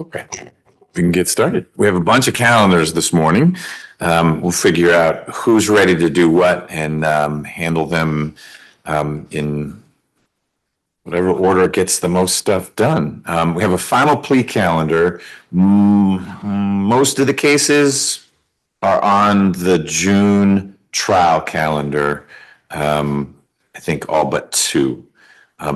Okay, we can get started. We have a bunch of calendars this morning. We'll figure out who's ready to do what and handle them in whatever order gets the most stuff done. We have a final plea calendar. Most of the cases are on the June trial calendar. I think all but two.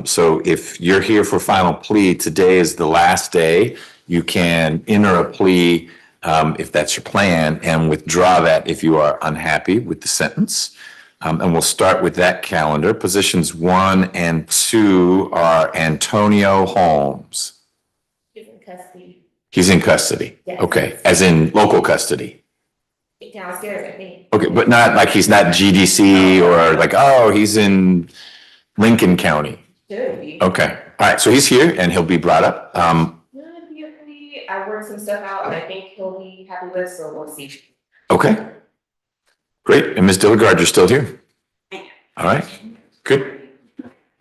So if you're here for final plea, today is the last day. You can enter a plea if that's your plan and withdraw that if you are unhappy with the sentence. And we'll start with that calendar. Positions 1 and 2 are Antonio Holmes. He's in custody. He's in custody. Yes. Okay, as in local custody. Downstairs, I think. Okay, but not like he's not GDC or like, oh, he's in Lincoln County. Should be. Okay, all right, so he's here and he'll be brought up. I worked some stuff out and I think he'll be happy with, so we'll see. Okay, great. And Ms. Dilligard, you're still here? All right, good.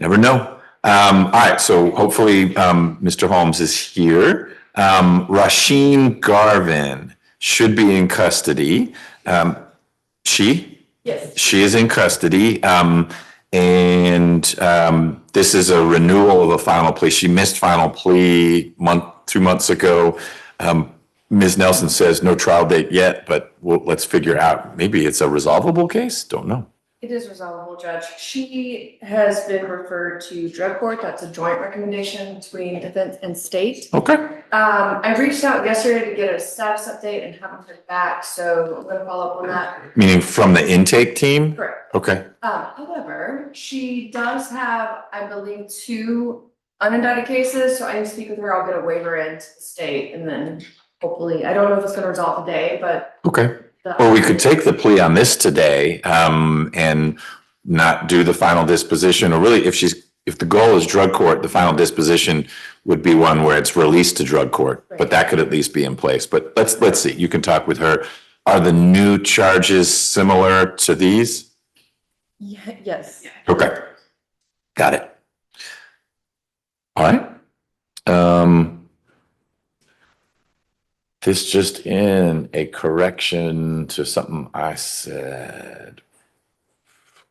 Never know. All right, so hopefully Mr. Holmes is here. Rasheen Garvin should be in custody. Yes. She is in custody. This is a renewal of a final plea. She missed final plea 2 months ago. Ms. Nelson says no trial date yet, but let's figure out. Maybe it's a resolvable case. Don't know. It is resolvable, Judge. She has been referred to drug court. That's a joint recommendation between defense and state. Okay. I reached out yesterday to get a status update and haven't heard back, so I'm going to follow up on that. Meaning from the intake team? Correct. Okay. However, she does have, I believe, 2 unindicted cases, so I need to speak with her. I'll get a waiver into the state, and then hopefully, I don't know if it's going to resolve today, but. Okay. Or we could take the plea on this today and not do the final disposition, or really if the goal is drug court, the final disposition would be one where it's released to drug court, Right. but that could at least be in place. But let's see, you can talk with her. Are the new charges similar to these? Yeah, yes. Okay, got it. All right. This just in a correction to something I said.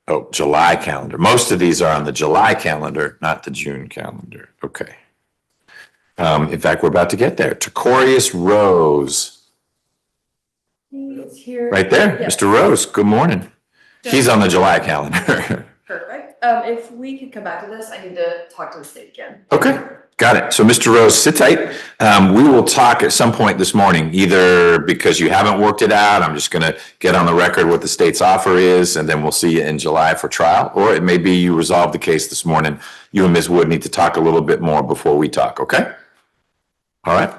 Oh, July calendar. Most of these are on the July calendar, not the June calendar. Okay. In fact, we're about to get there. Tacorius Rose. He's here. Right there, Yes. Mr. Rose, good morning. He's on the July calendar. Perfect. If we could come back to this, I need to talk to the state again. Okay, got it. So Mr. Rose, sit tight. We will talk at some point this morning, either because you haven't worked it out, I'm just gonna get on the record what the state's offer is, and then we'll see you in July for trial, or it may be you resolve the case this morning. You and Ms. Wood need to talk a little bit more before we talk, okay? All right.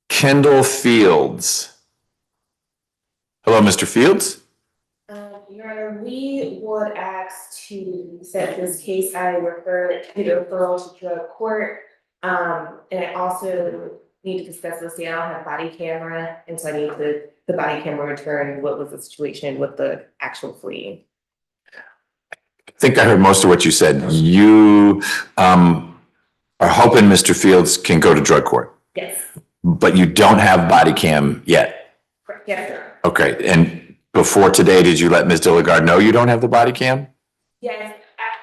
Kendall Fields. Hello, Mr. Fields. Your Honor, we would ask to set this case. I refer to the referral to drug court. And I also need to discuss this. I don't have body camera, and so I need the body camera return. What was the situation with the actual plea? I think I heard most of what you said. You are hoping Mr. Fields can go to drug court, Yes. but you don't have body cam yet. Correct. Yes, sir. Okay, and before today, did you let Ms. Dilligard know you don't have the body cam? Yes.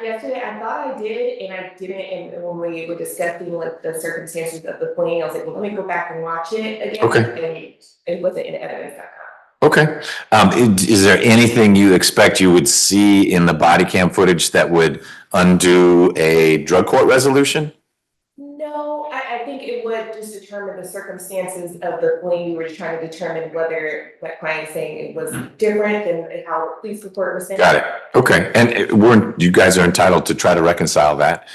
Yesterday, I thought I did, and I didn't. And when we were discussing like the circumstances of the plea, I was like, well, let me go back and watch it again. Okay. And it wasn't in evidence.com. Okay. Is there anything you expect you would see in the body cam footage that would undo a drug court resolution? No, I think it would just determine the circumstances of the plea. We were trying to determine whether that client is saying it was different than how the police report was saying. Got it. Okay. And you guys are entitled to try to reconcile that.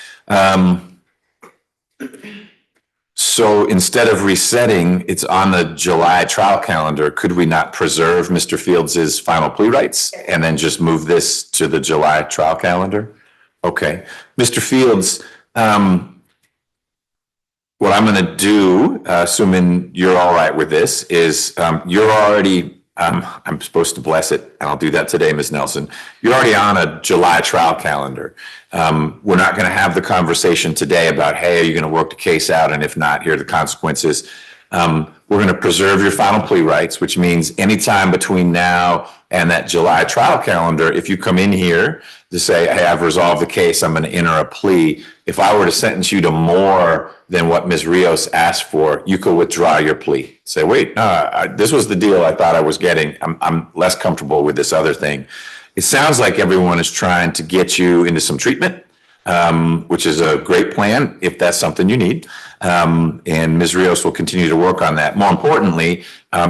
So instead of resetting, it's on the July trial calendar. Could we not preserve Mr. Fields's final plea rights and then just move this to the July trial calendar? Okay. Mr. Fields, what I'm going to do, assuming you're all right with this, is you're already I'm supposed to bless it, and I'll do that today, Ms. Nelson. You're already on a July trial calendar. We're not going to have the conversation today about, hey, are you going to work the case out? And if not, here are the consequences. We're going to preserve your final plea rights, which means anytime between now and that July trial calendar, if you come in here to say, hey, I've resolved the case, I'm going to enter a plea. If I were to sentence you to more than what Ms. Rios asked for, you could withdraw your plea. Say, wait, this was the deal I thought I was getting. I'm less comfortable with this other thing. It sounds like everyone is trying to get you into some treatment, which is a great plan if that's something you need. And Ms. Rios will continue to work on that. More importantly,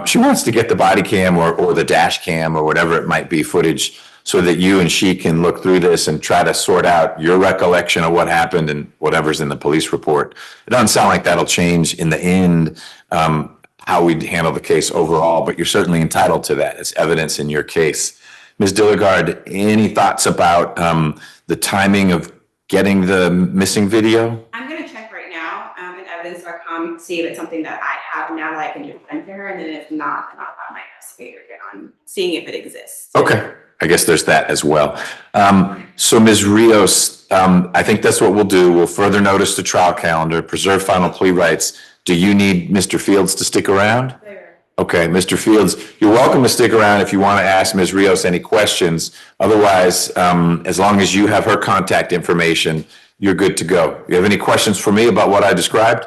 she wants to get the body cam or the dash cam or whatever it might be footage so that you and she can look through this and try to sort out your recollection of what happened and whatever's in the police report. It doesn't sound like that'll change in the end how we handle the case overall, but you're certainly entitled to that as evidence in your case. Ms. Dilligard, any thoughts about the timing of getting the missing video? I'm gonna check right now in evidence.com, see if it's something that I have now that I can just send to her, and then if not, then I'll have my investigator get on seeing if it exists. Okay, I guess there's that as well. So Ms. Rios, I think that's what we'll do. We'll further notice the trial calendar, preserve final plea rights. Do you need Mr. Fields to stick around? Okay, Mr. Fields, you're welcome to stick around if you want to ask Ms. Rios any questions. Otherwise, as long as you have her contact information, you're good to go. You have any questions for me about what I described?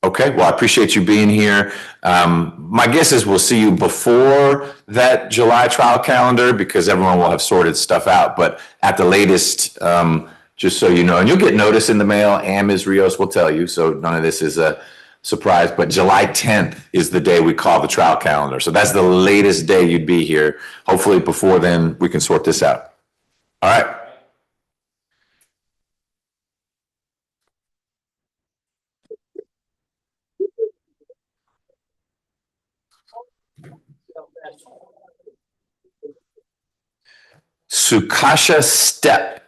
Okay, well, I appreciate you being here. My guess is we'll see you before that July trial calendar because everyone will have sorted stuff out. But at the latest, just so you know, and you'll get notice in the mail and Ms. Rios will tell you. So none of this is a surprise, but July 10th is the day we call the trial calendar. So that's the latest day you'd be here. Hopefully before then we can sort this out. All right. Sukasha Step.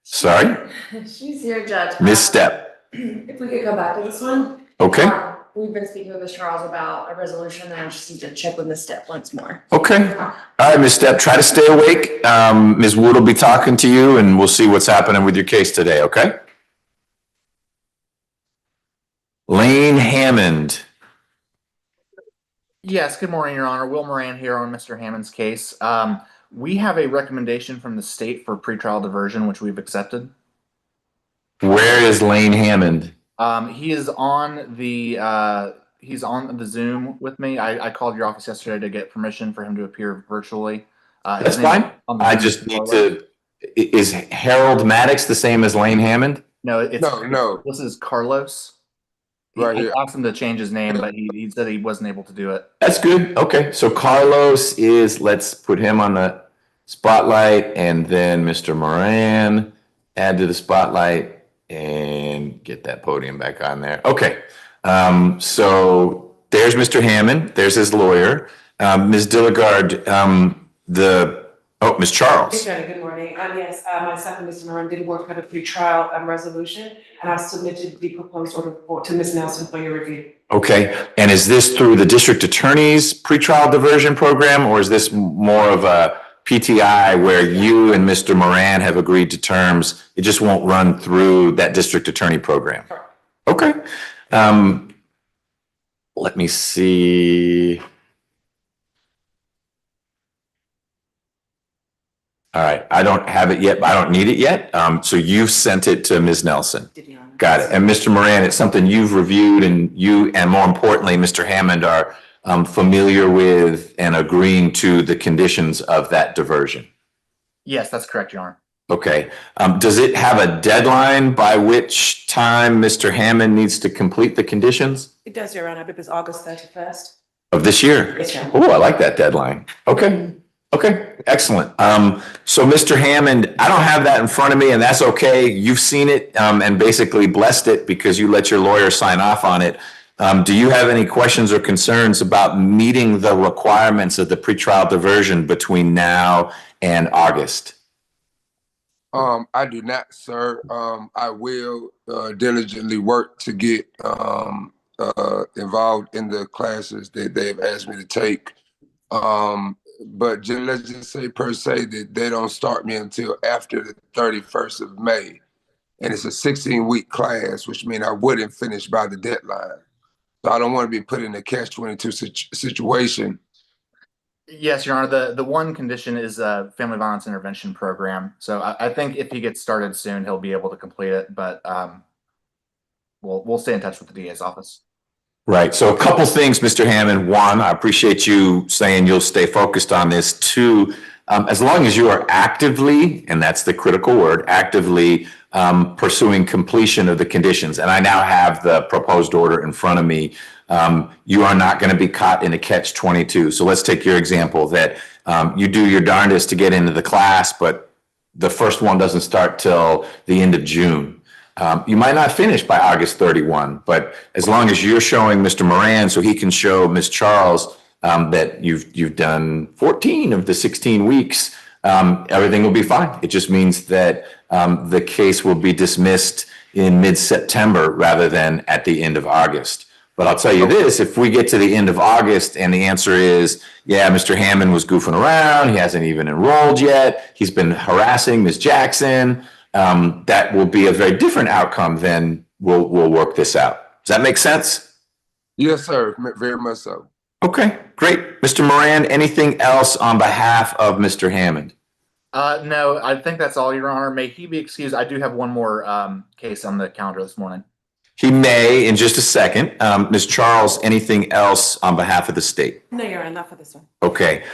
Sorry? She's here, Judge. Miss Step. If we could go back to this one. Okay. We've been speaking with Ms. Charles about a resolution, and I just need to check with Ms. Step once more. Okay. All right, Ms. Step, try to stay awake. Ms. Wood will be talking to you and we'll see what's happening with your case today, okay? Lane Hammond. Yes, good morning, Your Honor. Will Moran here on Mr. Hammond's case. We have a recommendation from the state for pretrial diversion, which we've accepted. Where is Lane Hammond? He is on the Zoom with me. I called your office yesterday to get permission for him to appear virtually. That's fine. I just need to, is Harold Maddox the same as Lane Hammond? No, it's No. This is Carlos. Right I here. asked him to change his name, but he said he wasn't able to do it. That's good. Okay, so Carlos is, let's put him on the spotlight and then Mr. Moran, add to the spotlight and get that podium back on there. Okay, so there's Mr. Hammond, there's his lawyer. Ms. Dilligard, Ms. Charles. Good morning. Yes, myself and Mr. Moran did work on a pretrial resolution, and I submitted the proposed order to Ms. Nelson for your review. Okay, and is this through the district attorney's pretrial diversion program, or is this more of a PTI where you and Mr. Moran have agreed to terms? It just won't run through that district attorney program. Okay. Let me see. All right, I don't have it yet, but I don't need it yet. So you've sent it to Ms. Nelson. Got it. And Mr. Moran, it's something you've reviewed and you, and more importantly, Mr. Hammond are familiar with and agreeing to the conditions of that diversion. Yes, that's correct, Your Honor. Okay. Does it have a deadline by which time Mr. Hammond needs to complete the conditions? It does, Your Honor. I believe it's August 31st. Of this year? Yes, sir. Oh, I like that deadline. Okay. Okay, excellent. So Mr. Hammond, I don't have that in front of me and that's okay. You've seen it and basically blessed it because you let your lawyer sign off on it. Do you have any questions or concerns about meeting the requirements of the pretrial diversion between now and August? I do not, sir. I will diligently work to get involved in the classes that they've asked me to take. But let's just say per se that they don't start me until after the 31st of May. And it's a 16-week class, which means I wouldn't finish by the deadline. So I don't want to be put in a catch-22 situation. Yes, Your Honor, the one condition is a family violence intervention program. So I think if he gets started soon, he'll be able to complete it, but we'll stay in touch with the DA's office. Right. So a couple things, Mr. Hammond. One, I appreciate you saying you'll stay focused on this. Two, as long as you are actively, and that's the critical word, actively pursuing completion of the conditions, and I now have the proposed order in front of me, you are not going to be caught in a catch-22. So let's take your example that you do your darndest to get into the class, but the first one doesn't start till the end of June. You might not finish by August 31, but as long as you're showing Mr. Moran so he can show Ms. Charles that you've done 14 of the 16 weeks, everything will be fine. It just means that the case will be dismissed in mid-September rather than at the end of August. But I'll tell you this, if we get to the end of August and the answer is, yeah, Mr. Hammond was goofing around, he hasn't even enrolled yet, he's been harassing Ms. Jackson, that will be a very different outcome. Then we'll work this out. Does that make sense? Yes, sir. Very much so. Okay, great. Mr. Moran, anything else on behalf of Mr. Hammond? No, I think that's all, Your Honor. May he be excused. I do have one more case on the calendar this morning. He may in just a second. Ms. Charles, anything else on behalf of the state? No, you're enough for this one. Okay.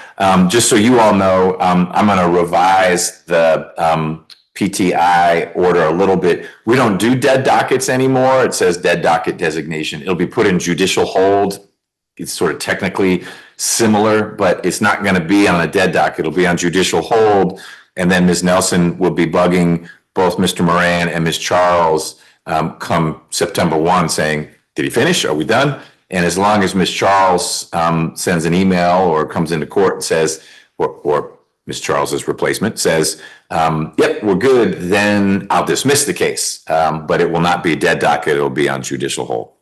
Just so you all know, I'm going to revise the PTI order a little bit. We don't do dead dockets anymore. It says dead docket designation. It'll be put in judicial hold. It's sort of technically similar, but it's not going to be on a dead docket. It'll be on judicial hold. And then Ms. Nelson will be bugging both Mr. Moran and Ms. Charles come September 1 saying, did he finish? Are we done? And as long as Ms. Charles sends an email or comes into court and says, or Ms. Charles's replacement says, yep, we're good, then I'll dismiss the case. But it will not be a dead docket. It'll be on judicial hold.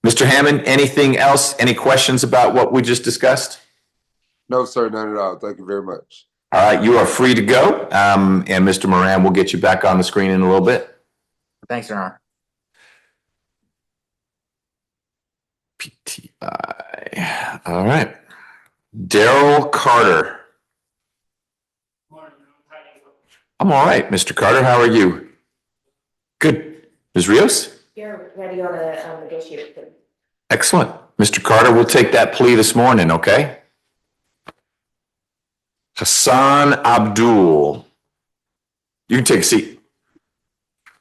Mr. Hammond, anything else? Any questions about what we just discussed? No, sir, none at all. Thank you very much. All right, you are free to go. And Mr. Moran, we'll get you back on the screen in a little bit. Thanks, Your Honor. PTI. All right. Daryl Carter. I'm all right, Mr. Carter. How are you? Good. Ms. Rios? You're ready on a negotiated. Excellent. Mr. Carter, we'll take that plea this morning, okay? Hassan Abdul. You can take a seat.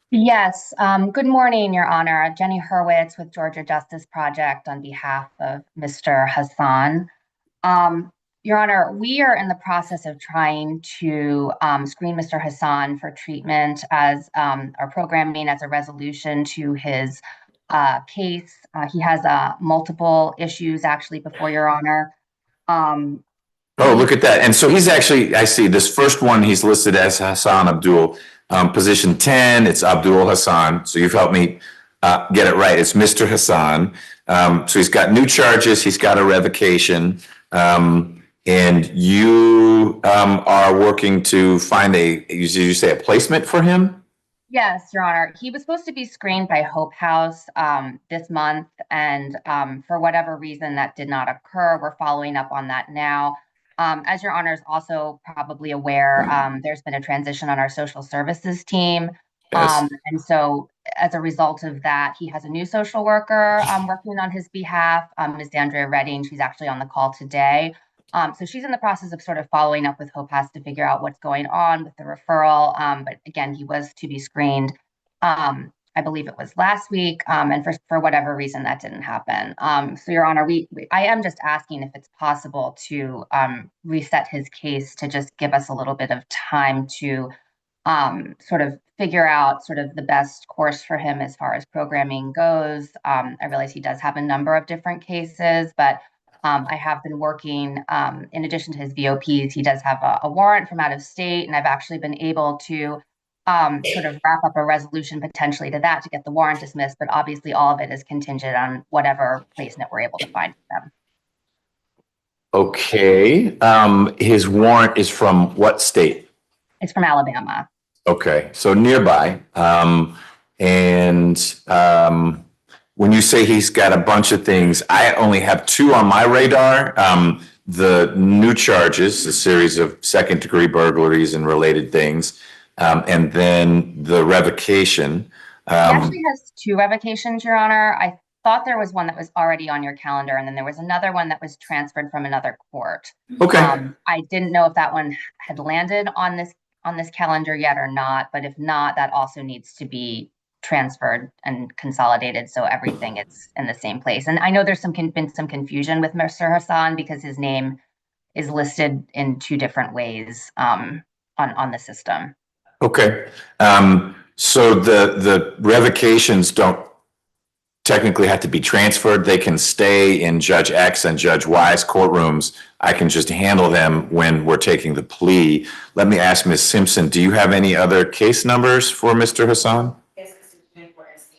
Yes. Good morning, Your Honor. Jenny Hurwitz with Georgia Justice Project on behalf of Mr. Hassan. Your Honor, we are in the process of trying to screen Mr. Hassan for treatment as our programming as a resolution to his case. He has multiple issues actually before Your Honor. Oh, look at that. And so he's actually, I see this first one, he's listed as Hassan Abdul. Position 10, it's Abdul Hassan. So you've helped me get it right. It's Mr. Hassan. So he's got new charges. He's got a revocation. And you are working to find did you say a placement for him? Yes, Your Honor. He was supposed to be screened by Hope House this month. And for whatever reason, that did not occur. We're following up on that now. As Your Honor is also probably aware, there's been a transition on our social services team. Yes. And so as a result of that, he has a new social worker working on his behalf, Ms. Andrea Redding. She's actually on the call today. So she's in the process of sort of following up with Hope House to figure out what's going on with the referral. But again, he was to be screened. I believe it was last week, and for whatever reason that didn't happen. So Your Honor, I am just asking if it's possible to reset his case to just give us a little bit of time to sort of figure out sort of the best course for him as far as programming goes. I realize he does have a number of different cases, but I have been working, in addition to his VOPs, he does have a warrant from out of state, and I've actually been able to sort of wrap up a resolution potentially to that to get the warrant dismissed, but obviously all of it is contingent on whatever placement we're able to find for them. Okay, his warrant is from what state? It's from Alabama. Okay, so nearby. When you say he's got a bunch of things, I only have two on my radar. The new charges, a series of second-degree burglaries and related things, and then the revocation. He actually has two revocations, Your Honor. I thought there was one that was already on your calendar, and then there was another one that was transferred from another court. Okay. I didn't know if that one had landed on this calendar yet or not, but if not, that also needs to be transferred and consolidated so everything is in the same place. And I know there's been some confusion with Mr. Hassan because his name is listed in two different ways on the system. Okay. So the revocations don't technically have to be transferred. They can stay in Judge X and Judge Y's courtrooms. I can just handle them when we're taking the plea. Let me ask Ms. Simpson, do you have any other case numbers for Mr. Hassan? Yes, this is 24 SC.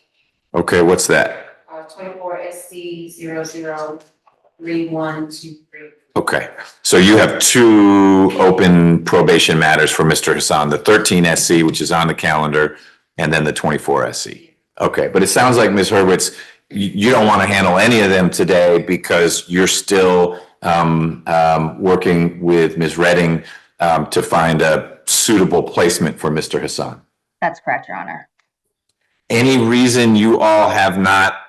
Okay, what's that? 24 SC 003123. Okay, so you have two open probation matters for Mr. Hassan, the 13 SC, which is on the calendar, and then the 24 SC. Okay, but it sounds like, Ms. Hurwitz, you don't want to handle any of them today because you're still working with Ms. Redding to find a suitable placement for Mr. Hassan. That's correct, Your Honor. Any reason you all have not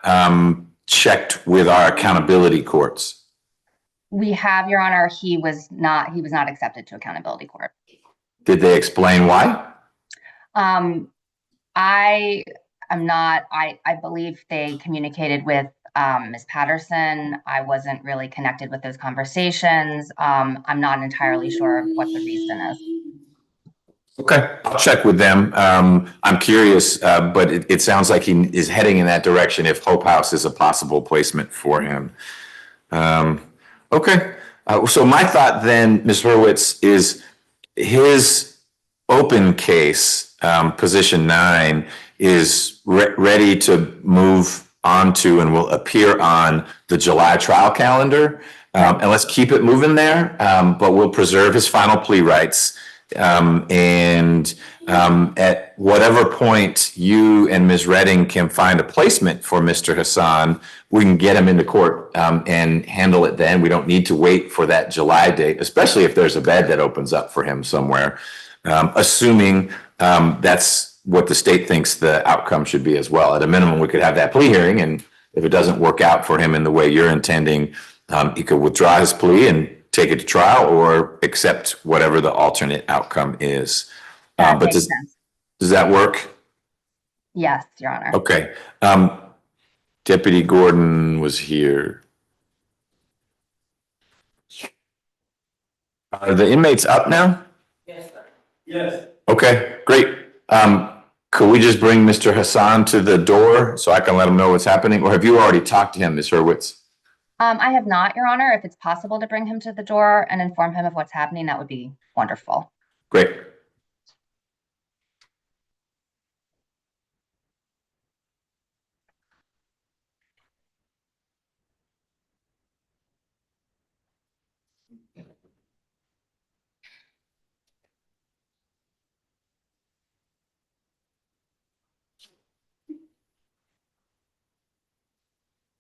checked with our accountability courts? We have, Your Honor. He was not accepted to accountability court. Did they explain why? I believe they communicated with Ms. Patterson. I wasn't really connected with those conversations. I'm not entirely sure of what the reason is. Okay, I'll check with them. I'm curious, but it sounds like he is heading in that direction if Hope House is a possible placement for him. Okay, so my thought then, Ms. Hurwitz, is his open case, position 9, is ready to move onto and will appear on the July trial calendar. And let's keep it moving there, but we'll preserve his final plea rights. At whatever point you and Ms. Redding can find a placement for Mr. Hassan, we can get him into court and handle it then. We don't need to wait for that July date, especially if there's a bed that opens up for him somewhere, assuming that's what the state thinks the outcome should be as well. At a minimum, we could have that plea hearing, and if it doesn't work out for him in the way you're intending, he could withdraw his plea and take it to trial or accept whatever the alternate outcome is. But does that work? Yes, Your Honor. Okay. Deputy Gordon was here. Are the inmates up now? Yes, sir. Yes. Okay, great. Could we just bring Mr. Hassan to the door so I can let him know what's happening? Or have you already talked to him, Ms. Hurwitz? I have not, Your Honor. If it's possible to bring him to the door and inform him of what's happening, that would be wonderful. Great.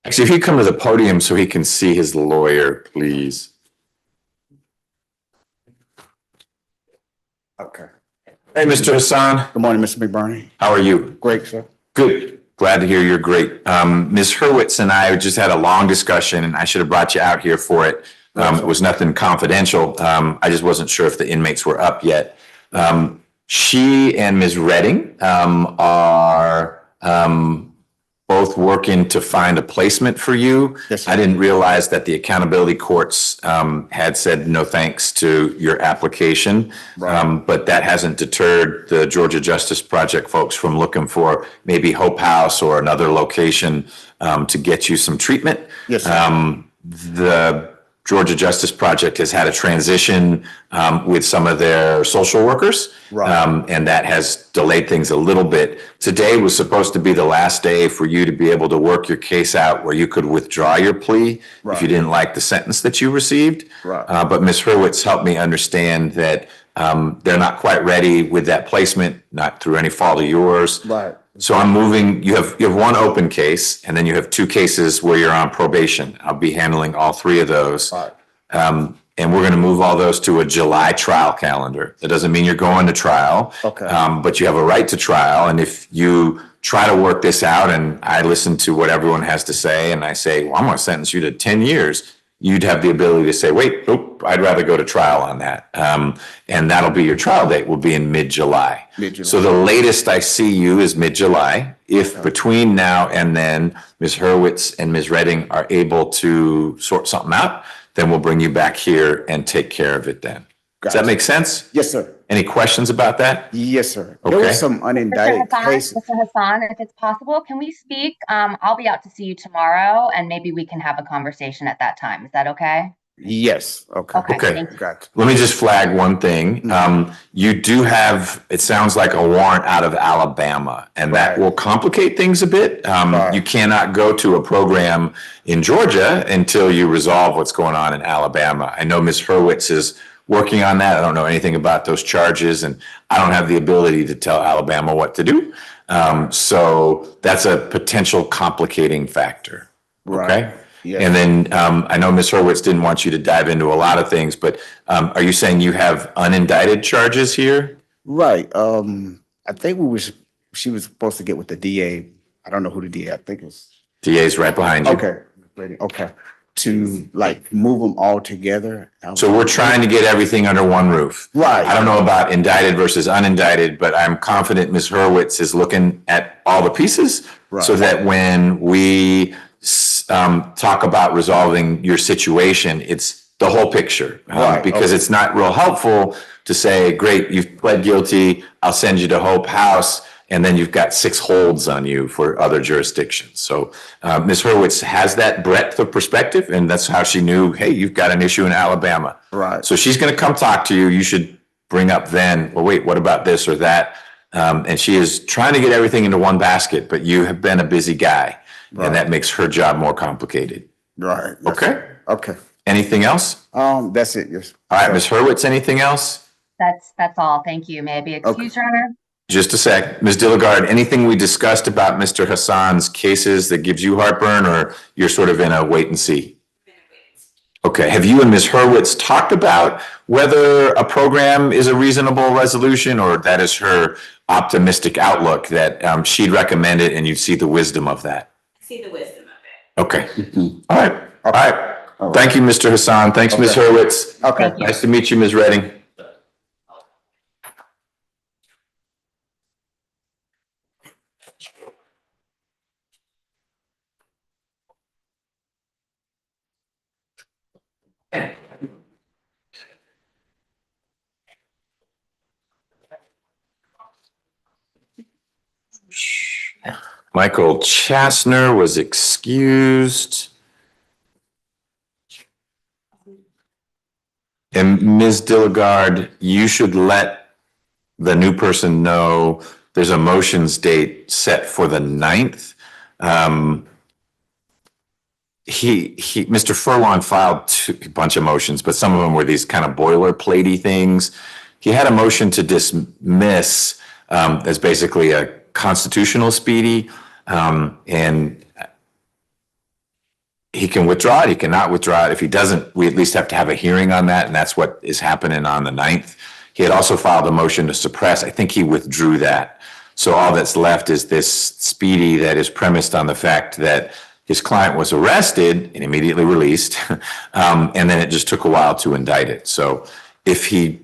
Actually, if you come to the podium so he can see his lawyer, please. Okay. Hey, Mr. Hassan, Good morning, Mr. McBurney. how are you? Great, sir. Good. Glad to hear you're great. Ms. Hurwitz and I just had a long discussion, and I should have brought you out here for it. It was nothing confidential. I just wasn't sure if the inmates were up yet. She and Ms. Redding are both working to find a placement for you. Yes, sir. I didn't realize that the accountability courts had said no thanks to your application. Right. But that hasn't deterred the Georgia Justice Project folks from looking for maybe Hope House or another location to get you some treatment. Yes, sir. The Georgia Justice Project has had a transition with some of their social workers. Right. And that has delayed things a little bit. Today was supposed to be the last day for you to be able to work your case out where you could withdraw your plea if Right. you didn't like the sentence that you received. Right. But Ms. Hurwitz helped me understand that they're not quite ready with that placement, not through any fault of yours. Right. So I'm moving, you have one open case, and then you have 2 cases where you're on probation. I'll be handling all 3 of those. Right. And we're gonna move all those to a July trial calendar. That doesn't mean you're going to trial. Okay. But you have a right to trial, and if you try to work this out, and I listen to what everyone has to say, and I say, well, I'm gonna sentence you to 10 years, you'd have the ability to say, wait, nope, I'd rather go to trial on that. And that'll be your trial date, will be in mid-July. Mid-July. So the latest I see you is mid-July. If between now and then, Ms. Hurwitz and Ms. Redding are able to sort something out, then we'll bring you back here and take care of it then. Does that Gotcha. make sense? Yes, sir. Any questions about that? Yes, sir. There Okay. was some Mr. unindicted Hassan, cases. Mr. Hassan, if it's possible, can we speak? I'll be out to see you tomorrow and maybe we can have a conversation at that time. Is that okay? Yes. Okay. Okay, Okay. thank you. Gotcha. Let me just flag one thing. You do have, it sounds like a warrant out of Alabama, and that Right. will complicate things a bit. Right. You cannot go to a program in Georgia until you resolve what's going on in Alabama. I know Ms. Hurwitz is working on that. I don't know anything about those charges, and I don't have the ability to tell Alabama what to do. So that's a potential complicating factor. Right. Okay? Yes. And then I know Ms. Hurwitz didn't want you to dive into a lot of things, but are you saying you have unindicted charges here? Right. I think she was supposed to get with the DA. I don't know who the DA, I think it was. DA's right behind you. Okay. Okay. To like move them all together. So we're trying to get everything under one roof. Right. I don't know about indicted versus unindicted, but I'm confident Ms. Hurwitz is looking at all the pieces so Right. that when we talk about resolving your situation, it's the whole picture. Right, Because okay. it's not real helpful to say, great, you've pled guilty, I'll send you to Hope House, and then you've got 6 holds on you for other jurisdictions. So Ms. Hurwitz has that breadth of perspective, and that's how she knew, hey, you've got an issue in Alabama. Right. So she's going to come talk to you. You should bring up then, well, wait, what about this or that? And she is trying to get everything into one basket, but you have been a busy guy, Right. and that makes her job more complicated. Right. Yes, Okay. sir. Okay. Anything else? That's it. Yes. All right, Ms. Hurwitz, anything else? That's all. Thank you. May I be excused, Your Honor? Just a sec. Ms. Dilligard, anything we discussed about Mr. Hassan's cases that gives you heartburn, or you're sort of in a wait and see? Okay. Have you and Ms. Hurwitz talked about whether a program is a reasonable resolution, or that is her optimistic outlook that she'd recommend it and you'd see the wisdom of that? I see the wisdom of it. Okay. Mhm. All right. All right. All right. Thank you, Mr. Hassan. Thanks, Ms. Okay. Hurwitz. Okay. Thank you. Nice to meet you, Ms. Redding. Michael Chasner was excused. And Ms. Dilligard, you should let the new person know there's a motions date set for the 9th. Mr. Furlong filed a bunch of motions, but some of them were these kind of boilerplatey things. He had a motion to dismiss as basically a constitutional speedy, and he can withdraw it, he cannot withdraw it. If he doesn't, we at least have to have a hearing on that, and that's what is happening on the 9th. He had also filed a motion to suppress. I think he withdrew that. So all that's left is this speedy that is premised on the fact that his client was arrested and immediately released, and then it just took a while to indict it. So if he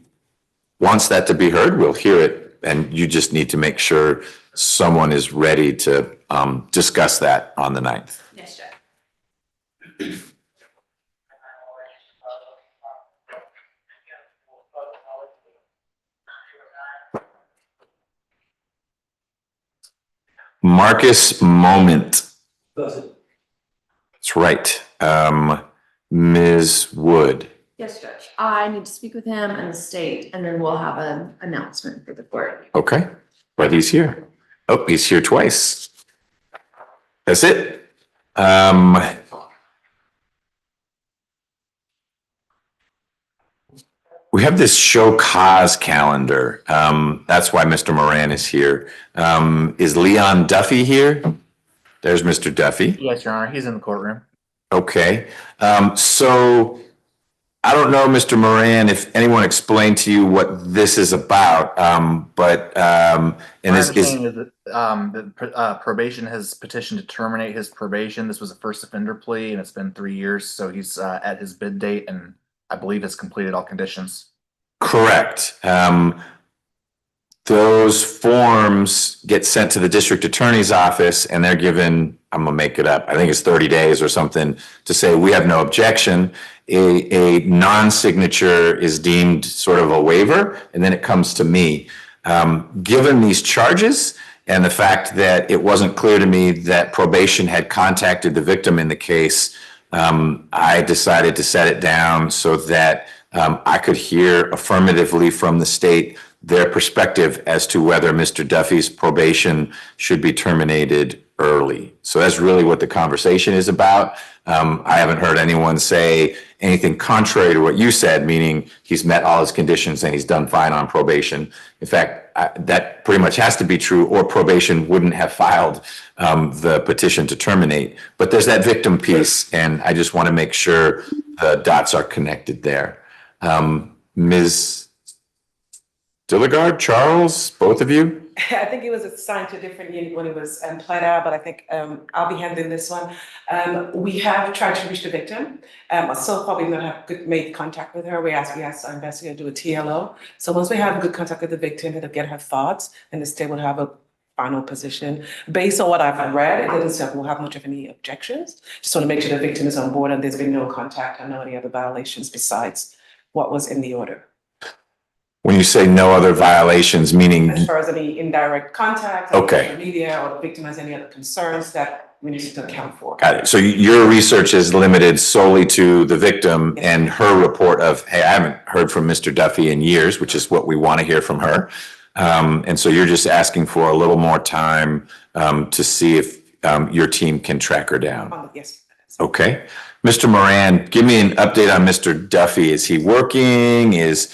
wants that to be heard, we'll hear it, and you just need to make sure someone is ready to discuss that on the 9th. Yes, Judge. Marcus Moment. That's right. Ms. Wood. Yes, Judge. I need to speak with him and the state, and then we'll have an announcement for the court. Okay, but he's here. Oh, he's here twice. That's it. We have this show cause calendar. That's why Mr. Moran is here. Is Leon Duffy here? There's Mr. Duffy. Yes, Your Honor, he's in the courtroom. Okay. So I don't know, Mr. Moran, if anyone explained to you what this is about, but and My this is understanding is that probation has petitioned to terminate his probation. This was a first offender plea, and it's been 3 years, so he's at his bid date, and I believe has completed all conditions. correct. Those forms get sent to the district attorney's office and they're given, I'm gonna make it up, I think it's 30 days or something to say, we have no objection. A non-signature is deemed sort of a waiver, and then it comes to me. Given these charges and the fact that it wasn't clear to me that probation had contacted the victim in the case, I decided to set it down so that I could hear affirmatively from the state their perspective as to whether Mr. Duffy's probation should be terminated early. So that's really what the conversation is about. I haven't heard anyone say anything contrary to what you said, meaning he's met all his conditions and he's done fine on probation. In fact, that pretty much has to be true, or probation wouldn't have filed the petition to terminate. But there's that victim piece, and I just want to make sure the dots are connected there. Ms. Dilligard, Charles, both of you? I think it was assigned to a different unit when it was pled out, but I think I'll be handling this one. We have tried to reach the victim. So far we've not made contact with her. We asked our investigator to do a TLO. So once we have good contact with the victim, it'll get her thoughts, and the state will have a final position. Based on what I've read, it doesn't say we'll have much of any objections. Just want to make sure the victim is on board and there's been no contact or no any other violations besides what was in the order. When you say no other violations, meaning, As far as any indirect contact, Okay. social media, or the victim has any other concerns that we need to account for. got it. So your research is limited solely to the victim and her report of, hey, I haven't heard from Mr. Duffy in years, which is what we want to hear from her. And so you're just asking for a little more time to see if your team can track her down. Yes. Okay. Mr. Moran, give me an update on Mr. Duffy. Is he working? Is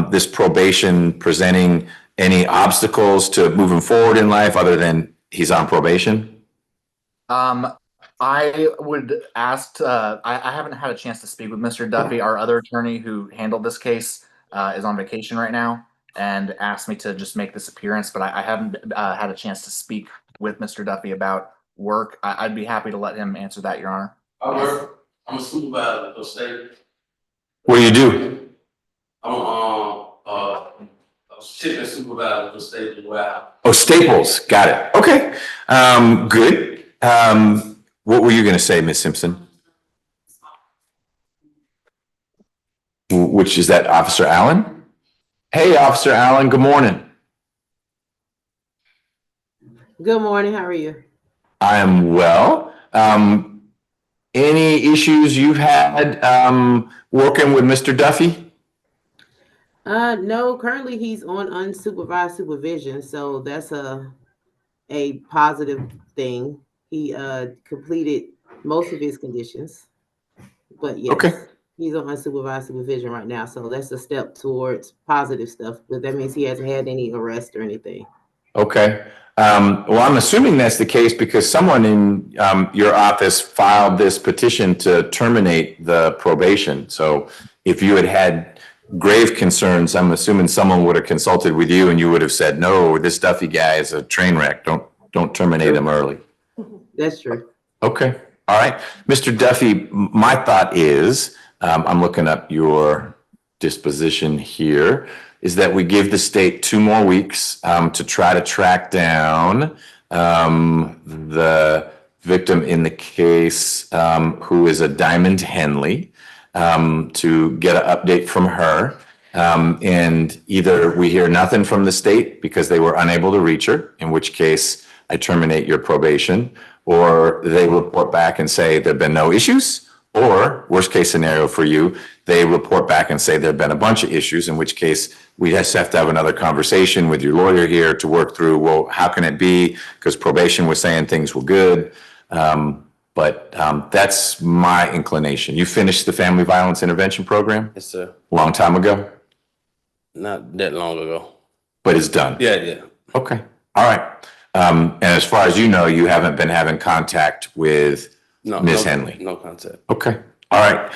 this probation presenting any obstacles to moving forward in life other than he's on probation? I would ask, I haven't had a chance to speak with Mr. Duffy. Our other attorney who handled this case is on vacation right now and asked me to just make this appearance, but I haven't had a chance to speak with Mr. Duffy about work. I'd be happy to let him answer that, Your Honor. I'm a supervisor for state. What do you do? I'm a shipping supervisor for state warehouse. Oh, Staples. Got it. Okay. Good. What were you going to say, Ms. Simpson? Which is that Officer Allen? Hey, Officer Allen, good morning. Good morning, how are you? I am well. Any issues you've had working with Mr. Duffy? No, currently he's on unsupervised supervision, so that's a positive thing. He completed most of his conditions, but yes, Okay. he's on unsupervised supervision right now, so that's a step towards positive stuff, but that means he hasn't had any arrest or anything. Okay. Well, I'm assuming that's the case because someone in your office filed this petition to terminate the probation. So if you had had grave concerns, I'm assuming someone would have consulted with you and you would have said, no, this Duffy guy is a train wreck. Don't terminate him early. That's true. Okay. All right. Mr. Duffy, my thought is, I'm looking up your disposition here, is that we give the state 2 more weeks to try to track down the victim in the case, who is a Diamond Henley, to get an update from her. And either we hear nothing from the state because they were unable to reach her, in which case I terminate your probation, or they report back and say there've been no issues, Or worst case scenario for you, they report back and say there've been a bunch of issues, in which case we just have to have another conversation with your lawyer here to work through, well, how can it be? Because probation was saying things were good. But that's my inclination. You finished the family violence intervention program Yes, sir. long time ago, Not that long ago. but it's done. Yeah. Okay, all right. And as far as you know, you haven't been having contact with Ms. Henley? No contact. Okay, all right.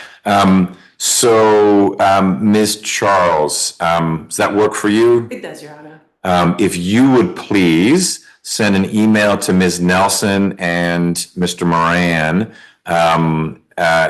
Ms. Charles, does that work for you? It does, Your Honor. If you would please send an email to Ms. Nelson and Mr. Moran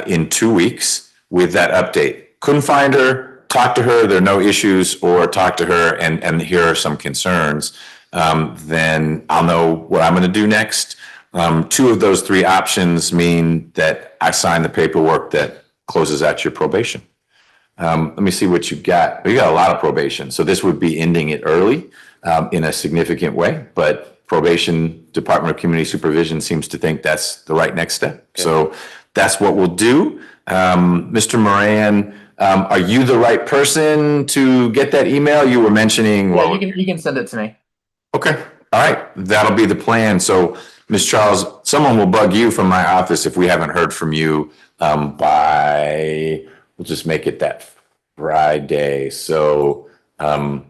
in 2 weeks with that update. Couldn't find her, talk to her, there are no issues, or talk to her and here are some concerns. Then I'll know what I'm gonna do next. 2 of those 3 options mean that I sign the paperwork that closes out your probation. Let me see what you got. You got a lot of probation, so this would be ending it early in a significant way, but probation, Department of Community Supervision seems to think that's the right next step. Okay. So that's what we'll do. Mr. Moran, are you the right person to get that email? You were mentioning. Yeah, you can send it to me. Okay, all right, that'll be the plan. So, Ms. Charles, someone will bug you from my office if we haven't heard from you by, we'll just make it that Friday. So, Friday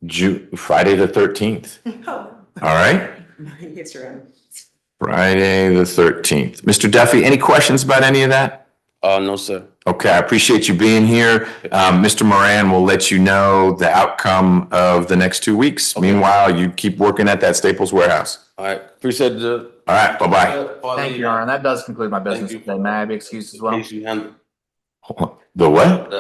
the 13th. All right? Yes, Your Honor. Friday the 13th. Mr. Duffy, any questions about any of that? No, sir. Okay, I appreciate you being here. Mr. Moran will let you know the outcome of the next 2 weeks. Okay. Meanwhile, you keep working at that Staples warehouse. All right, appreciate it. All right, bye-bye. Thank you, Your Honor. That does conclude my business today. May I be excused as well? The what?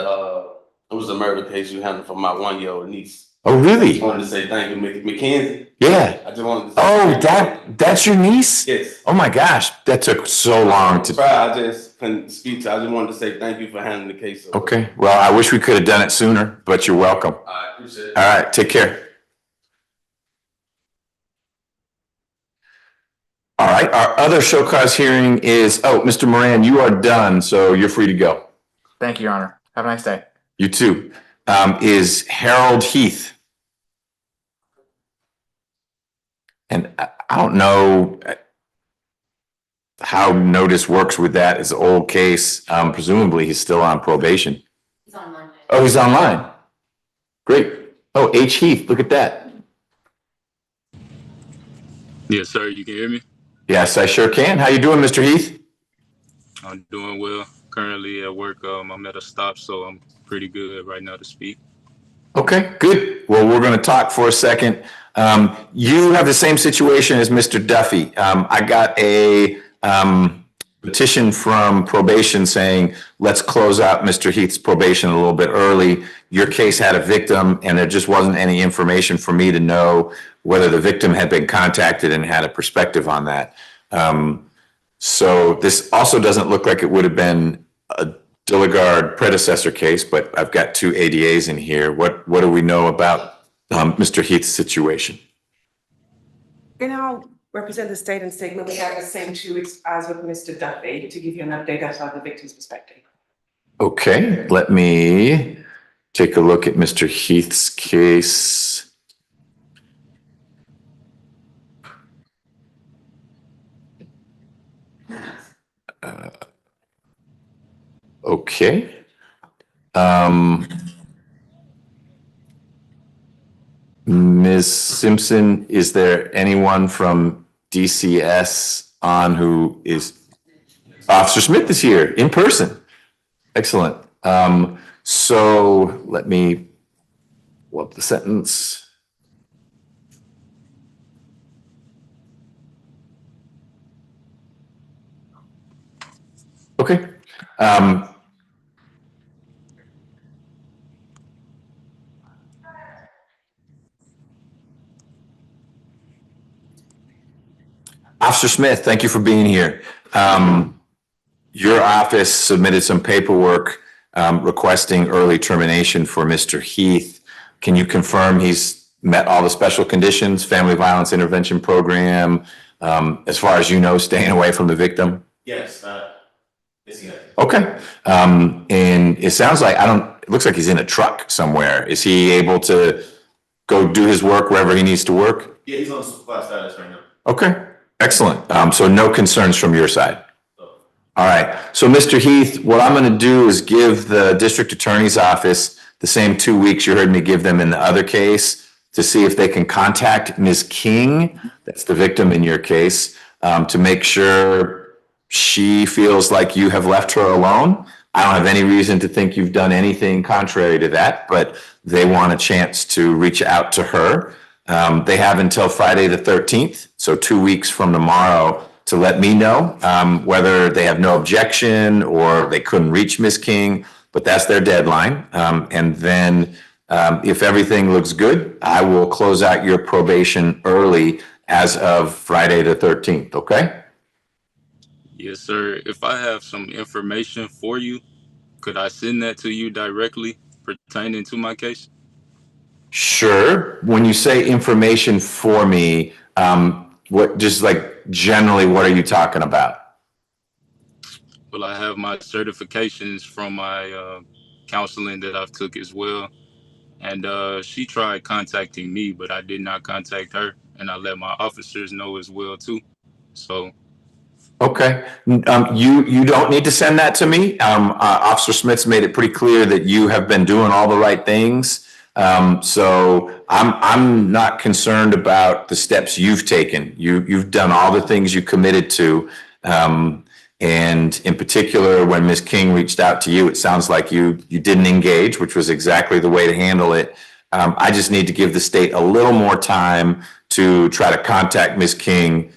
It was a murder case you handled for my 1-year-old niece. Oh, really? I wanted to say thank you, Mackenzie. Yeah. I just wanted to say that's your niece? Yes. Oh my gosh, that took so long to. I just couldn't speak to. I just wanted to say thank you for handling the case. Okay, well, I wish we could have done it sooner, but you're welcome. I appreciate it. All right, take care. All right, our other show cause hearing is, Mr. Moran, you are done, so you're free to go. Thank you, Your Honor. Have a nice day. You too. Is Harold Heath. And I don't know how notice works with that. It's an old case. Presumably he's still on probation. He's online. Oh, he's online. Great. Oh, H. Heath, look at that. Yes, sir. You can hear me? Yes, I sure can. How you doing, Mr. Heath? I'm doing well. Currently at work, I'm at a stop, so I'm pretty good right now to speak. Okay, good. Well, we're going to talk for a second. You have the same situation as Mr. Duffy. I got a petition from probation saying, let's close out Mr. Heath's probation a little bit early. Your case had a victim, and there just wasn't any information for me to know whether the victim had been contacted and had a perspective on that. So this also doesn't look like it would have been a Dilligard predecessor case, but I've got 2 ADAs in here. What do we know about Mr. Heath's situation? And I'll represent the state and statement. We have the same 2 weeks as with Mr. Duffy to give you an update as of the victim's perspective. Okay, let me take a look at Mr. Heath's case. Okay. Ms. Simpson, is there anyone from DCS on who is? Officer Smith is here in person. Excellent. So let me pull up the sentence. Okay. Officer Smith, thank you for being here. Your office submitted some paperwork requesting early termination for Mr. Heath. Can you confirm he's met all the special conditions, family violence intervention program, as far as you know, staying away from the victim? Yes, yes, he has. Okay. And it sounds like, it looks like he's in a truck somewhere. Is he able to go do his work wherever he needs to work? Yeah, he's on supervised status right now. Okay, excellent. So no concerns from your side? All right. So Mr. Heath, what I'm going to do is give the district attorney's office the same 2 weeks you heard me give them in the other case to see if they can contact Ms. King, that's the victim in your case, to make sure she feels like you have left her alone. I don't have any reason to think you've done anything contrary to that, but they want a chance to reach out to her. They have until Friday the 13th, so 2 weeks from tomorrow, to let me know whether they have no objection or they couldn't reach Ms. King, but that's their deadline. And then if everything looks good, I will close out your probation early as of Friday the 13th, okay? Yes, sir. If I have some information for you, could I send that to you directly pertaining to my case? Sure. When you say information for me, what, just like generally, what are you talking about? Well, I have my certifications from my counseling that I've took as well. And she tried contacting me, but I did not contact her. And I let my officers know as well, too. So. Okay. You don't need to send that to me. Officer Smith's made it pretty clear that you have been doing all the right things. So I'm not concerned about the steps you've taken. You've done all the things you committed to. And in particular, when Ms. King reached out to you, it sounds like you didn't engage, which was exactly the way to handle it. I just need to give the state a little more time to try to contact Ms. King,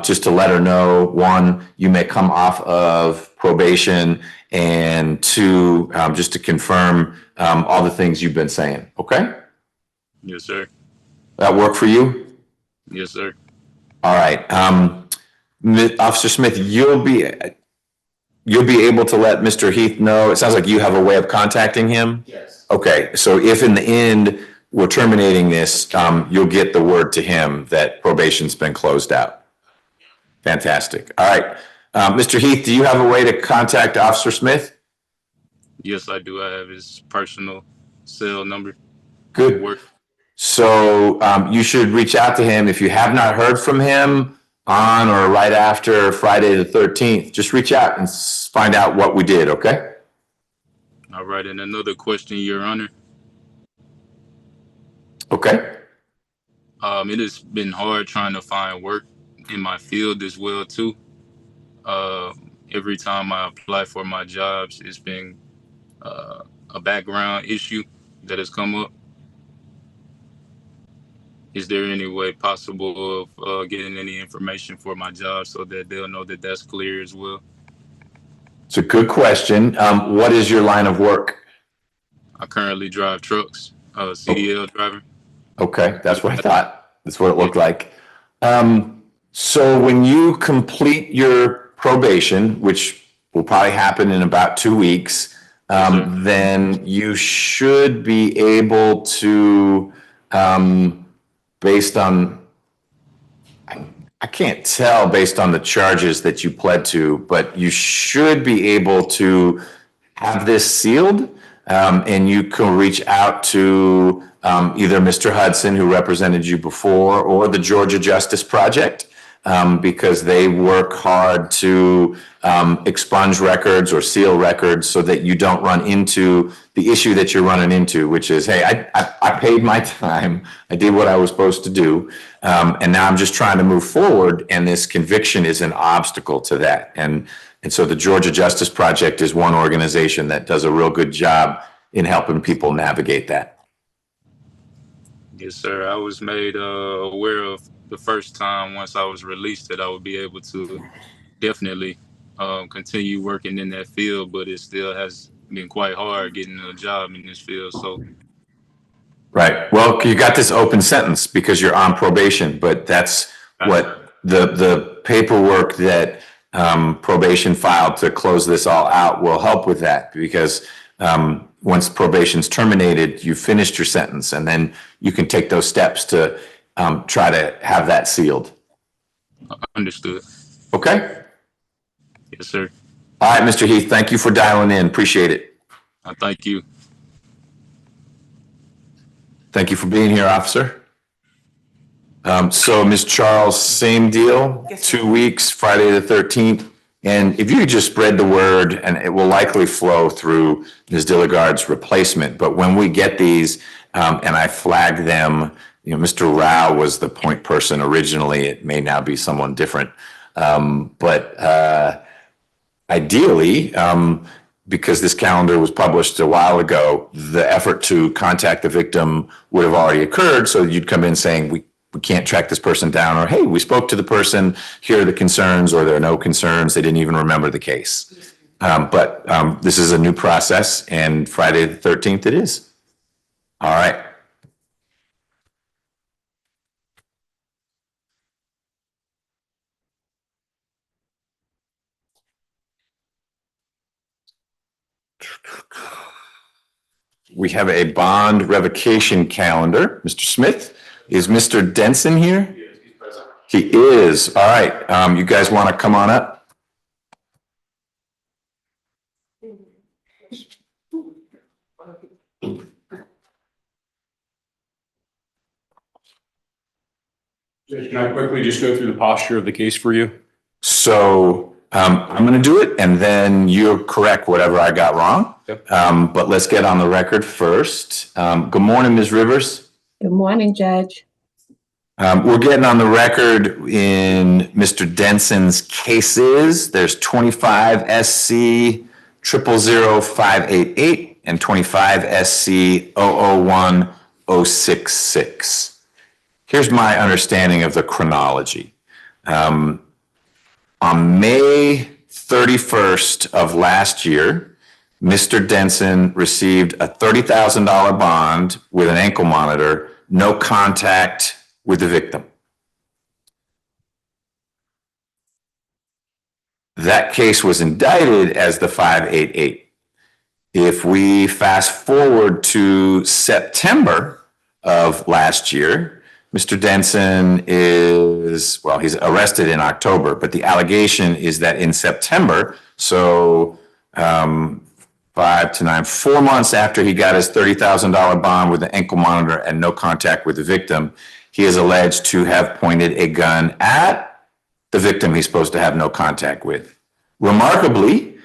just to let her know, one, you may come off of probation, and two, just to confirm all the things you've been saying. Okay? Yes, sir. That work for you? Yes, sir. All right. Officer Smith, you'll be able to let Mr. Heath know. It sounds like you have a way of contacting him. Yes. Okay. So if in the end we're terminating this, you'll get the word to him that probation's been closed out. Fantastic. All right. Mr. Heath, do you have a way to contact Officer Smith? Yes, I do. I have his personal cell number. Good. Work. So you should reach out to him. If you have not heard from him on or right after Friday the 13th, just reach out and find out what we did, okay? All right. And another question, Your Honor. Okay. It has been hard trying to find work in my field as well, too. Every time I apply for my jobs, it's been a background issue that has come up. Is there any way possible of getting any information for my job so that they'll know that that's clear as well? It's a good question. What is your line of work? I currently drive trucks, CDL driver. Okay, that's what I thought. That's what it looked like. So when you complete your probation, which will probably happen in about 2 weeks, then you should be able to, based on, I can't tell based on the charges that you pled to, but you should be able to have this sealed, and you can reach out to either Mr. Hudson, who represented you before, or the Georgia Justice Project, because they work hard to expunge records or seal records so that you don't run into the issue that you're running into, which is, hey, I paid my time, I did what I was supposed to do, and now I'm just trying to move forward, and this conviction is an obstacle to that. And so the Georgia Justice Project is one organization that does a real good job in helping people navigate that. Yes, sir. I was made aware of the first time once I was released that I would be able to definitely continue working in that field, but it still has been quite hard getting a job in this field. So, right. Well, you got this open sentence because you're on probation, but that's what the paperwork that probation filed to close this all out will help with that, because once probation's terminated, you finished your sentence, and then you can take those steps to try to have that sealed. Understood. Okay. Yes, sir. All right, Mr. Heath, thank you for dialing in. Appreciate it. Thank you. Thank you for being here, officer. So Ms. Charles, same deal, Yes, sir. 2 weeks, Friday the 13th. And if you could just spread the word, and it will likely flow through Ms. Dilligard's replacement. But when we get these and I flag them, you know, Mr. Rao was the point person originally. It may now be someone different. But ideally, because this calendar was published a while ago, the effort to contact the victim would have already occurred. So you'd come in saying, we can't track this person down, or, hey, we spoke to the person, here are the concerns, or there are no concerns, they didn't even remember the case. But this is a new process, and Friday the 13th it is. All right. We have a bond revocation calendar. Mr. Smith, is Mr. Denson here? Yes, he's present. He is. All right. You guys want to come on up? Judge, can I quickly just go through the posture of the case for you? So I'm going to do it, and then you'll correct whatever I got wrong. Yep. But let's get on the record first. Good morning, Ms. Rivers. Good morning, Judge. We're getting on the record in Mr. Denson's cases. There's 25 SC 000588 and 25 SC 001066. Here's my understanding of the chronology. On May 31st of last year, Mr. Denson received a $30,000 bond with an ankle monitor, no contact with the victim. That case was indicted as the 588. If we fast forward to September of last year, Mr. Denson is, well, he's arrested in October, but the allegation is that in September, so 5 to 9, 4 months after he got his $30,000 bond with the ankle monitor and no contact with the victim, he is alleged to have pointed a gun at the victim he's supposed to have no contact with. Remarkably,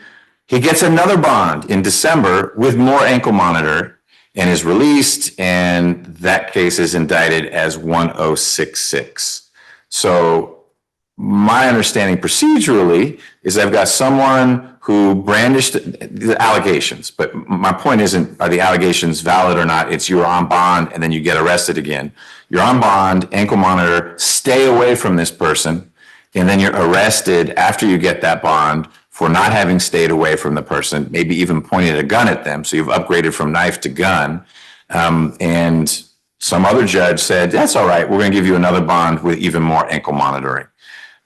he gets another bond in December with more ankle monitor and is released, and that case is indicted as 1066. So my understanding procedurally is I've got someone who brandished the allegations, but my point isn't, are the allegations valid or not? It's you're on bond and then you get arrested again. You're on bond, ankle monitor, stay away from this person, and then you're arrested after you get that bond for not having stayed away from the person, maybe even pointed a gun at them. So you've upgraded from knife to gun. And some other judge said, that's all right, we're going to give you another bond with even more ankle monitoring.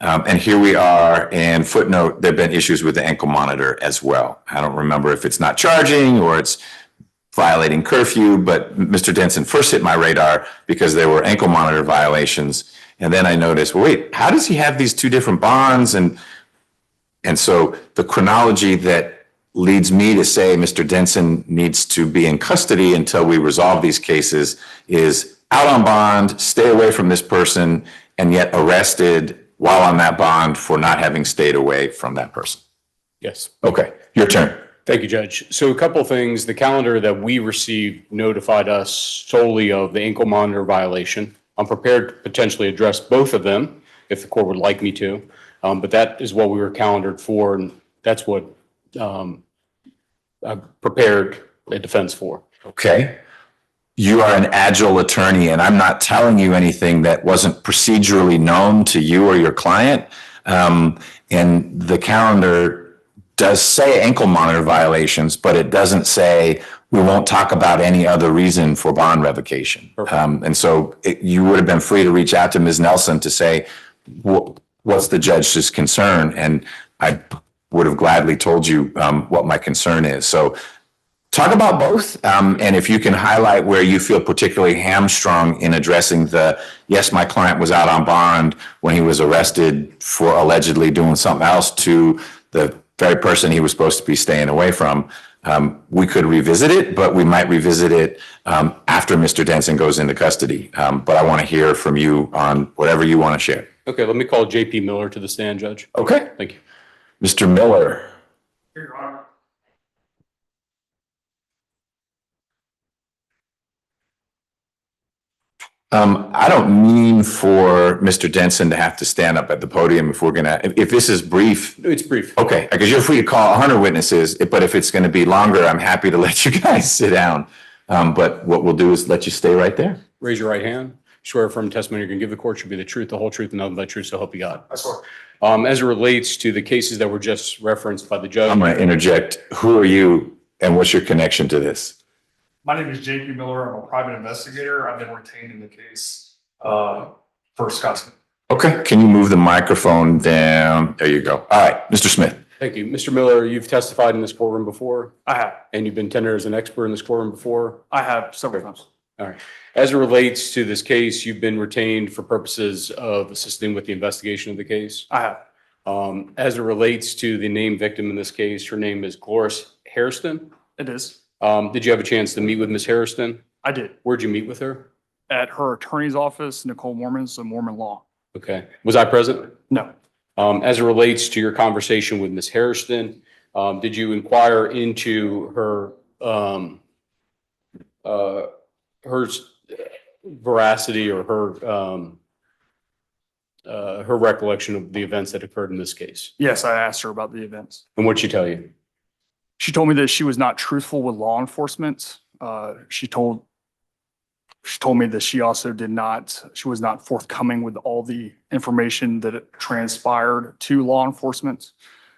And here we are, and footnote, there have been issues with the ankle monitor as well. I don't remember if it's not charging or it's violating curfew, but Mr. Denson first hit my radar because there were ankle monitor violations. And then I noticed, well, wait, how does he have these two different bonds? And so the chronology that leads me to say Mr. Denson needs to be in custody until we resolve these cases is out on bond, stay away from this person, and yet arrested while on that bond for not having stayed away from that person. Yes. Okay, your turn. Thank you, Judge. So a couple of things. The calendar that we received notified us solely of the ankle monitor violation. I'm prepared to potentially address both of them if the court would like me to. But that is what we were calendared for, and that's what I prepared a defense for. Okay. You are an agile attorney, and I'm not telling you anything that wasn't procedurally known to you or your client. And the calendar does say ankle monitor violations, but it doesn't say we won't talk about any other reason for bond revocation. And so you would have been free to reach out to Ms. Nelson to say, what's the judge's concern? And I would have gladly told you what my concern is. So talk about both. And if you can highlight where you feel particularly hamstrung in addressing the, yes, my client was out on bond when he was arrested for allegedly doing something else, to the very person he was supposed to be staying away from. We could revisit it, but we might revisit it after Mr. Denson goes into custody. But I want to hear from you on whatever you want to share. Okay, let me call JP Miller to the stand, Judge. Okay. Thank you. Mr. Miller. Your Honor. I don't mean for Mr. Denson to have to stand up at the podium if we're gonna, if this is brief. It's brief. Okay, because you're free to call 100 witnesses, but if it's gonna be longer, I'm happy to let you guys sit down. But what we'll do is let you stay right there. Raise your right hand. Swear affirm testimony you're going to give the court should be the truth, the whole truth, and nothing but truth, so help you God. I swear. As it relates to the cases that were just referenced by the judge. I'm gonna interject. Who are you and what's your connection to this? My name is JP Miller. I'm a private investigator. I've been retained in the case for Scott. Okay, can you move the microphone down? There you go. All right, Mr. Smith. Thank you. Mr. Miller, you've testified in this courtroom before, I have. and you've been tendered as an expert in this courtroom before. I have several times. All right. As it relates to this case, you've been retained for purposes of assisting with the investigation of the case. I have. As it relates to the named victim in this case, her name is Gloris Hairston. It is. Did you have a chance to meet with Ms. Hairston? I did. Where'd you meet with her? At her attorney's office, Nicole Mormons, of Mormon Law. Okay. Was I present? No. As it relates to your conversation with Ms. Hairston, did you inquire into her veracity or her recollection of the events that occurred in this case? Yes, I asked her about the events. And what'd she tell you? She told me that she was not truthful with law enforcement. She told me that she also she was not forthcoming with all the information that transpired to law enforcement.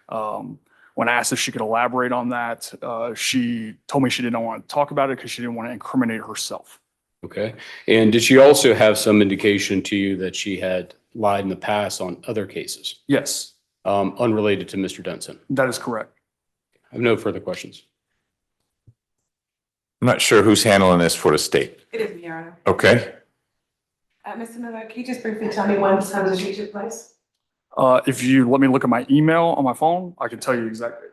When asked if she could elaborate on that, she told me she didn't want to talk about it because she didn't want to incriminate herself. Okay. And did she also have some indication to you that she had lied in the past on other cases? Yes, unrelated to Mr. Denson? that is correct. I have no further questions. I'm not sure who's handling this for the state. It is, Your Honor. Okay. Mr. Miller, can you just briefly tell me when this conversation took place? If you let me look at my email on my phone, I can tell you exactly.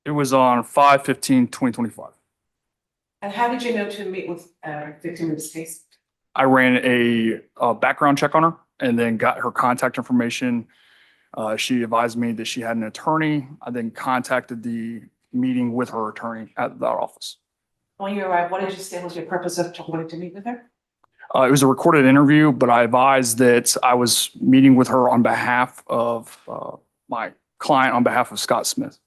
It was on 5/15/2025. And how did you know to meet with victim in this case? I ran a background check on her and then got her contact information. She advised me that she had an attorney. I then contacted the meeting with her attorney at that office. When you arrived, what did you say was your purpose of wanting to meet with her? It was a recorded interview, but I advised that I was meeting with her on behalf of my client, on behalf of Scott Smith.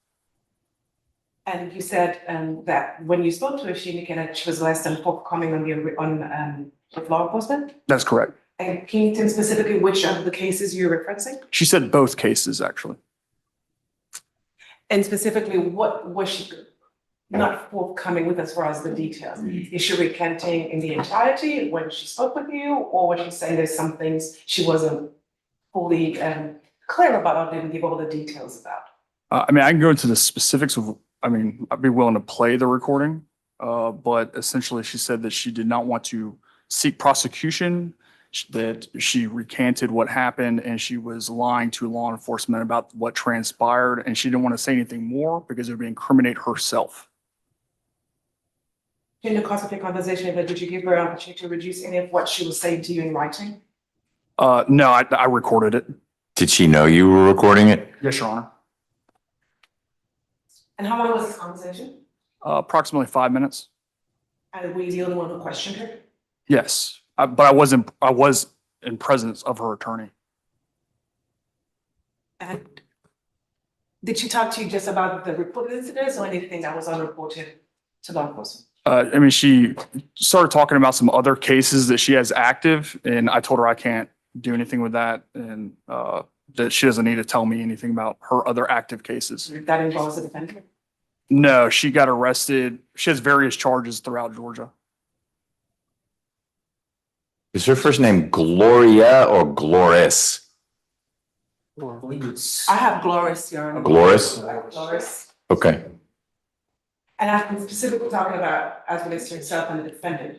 And you said that when you spoke to her, she indicated she was less than forthcoming with law enforcement? That's correct. And can you tell me specifically which of the cases you're referencing? She said both cases, actually. And specifically, what was she not forthcoming with as far as the details? Is she recanting in the entirety when she spoke with you, or was she saying there's some things she wasn't fully clear about or didn't give all the details about? I mean, I can go into the specifics of, I'd be willing to play the recording, but essentially she said that she did not want to seek prosecution, that she recanted what happened and she was lying to law enforcement about what transpired, and she didn't want to say anything more because it would incriminate herself. In the course of your conversation, did you give her an opportunity to reduce any of what she was saying to you in writing? No, I recorded it. Did she know you were recording it? Yes, Your Honor. And how long was this conversation? Approximately 5 minutes. And were you the only one who questioned her? Yes, but I was in presence of her attorney. And did she talk to you just about the reported incidents or anything that was unreported to law enforcement? She started talking about some other cases that she has active, and I told her I can't do anything with that, and that she doesn't need to tell me anything about her other active cases. That involves the defendant? No, she got arrested. She has various charges throughout Georgia. Is her first name Gloria or Gloris? I have Gloris, Your Honor. Gloris? Gloris. Okay. And I've been specifically talking about as relates to herself and the defendant.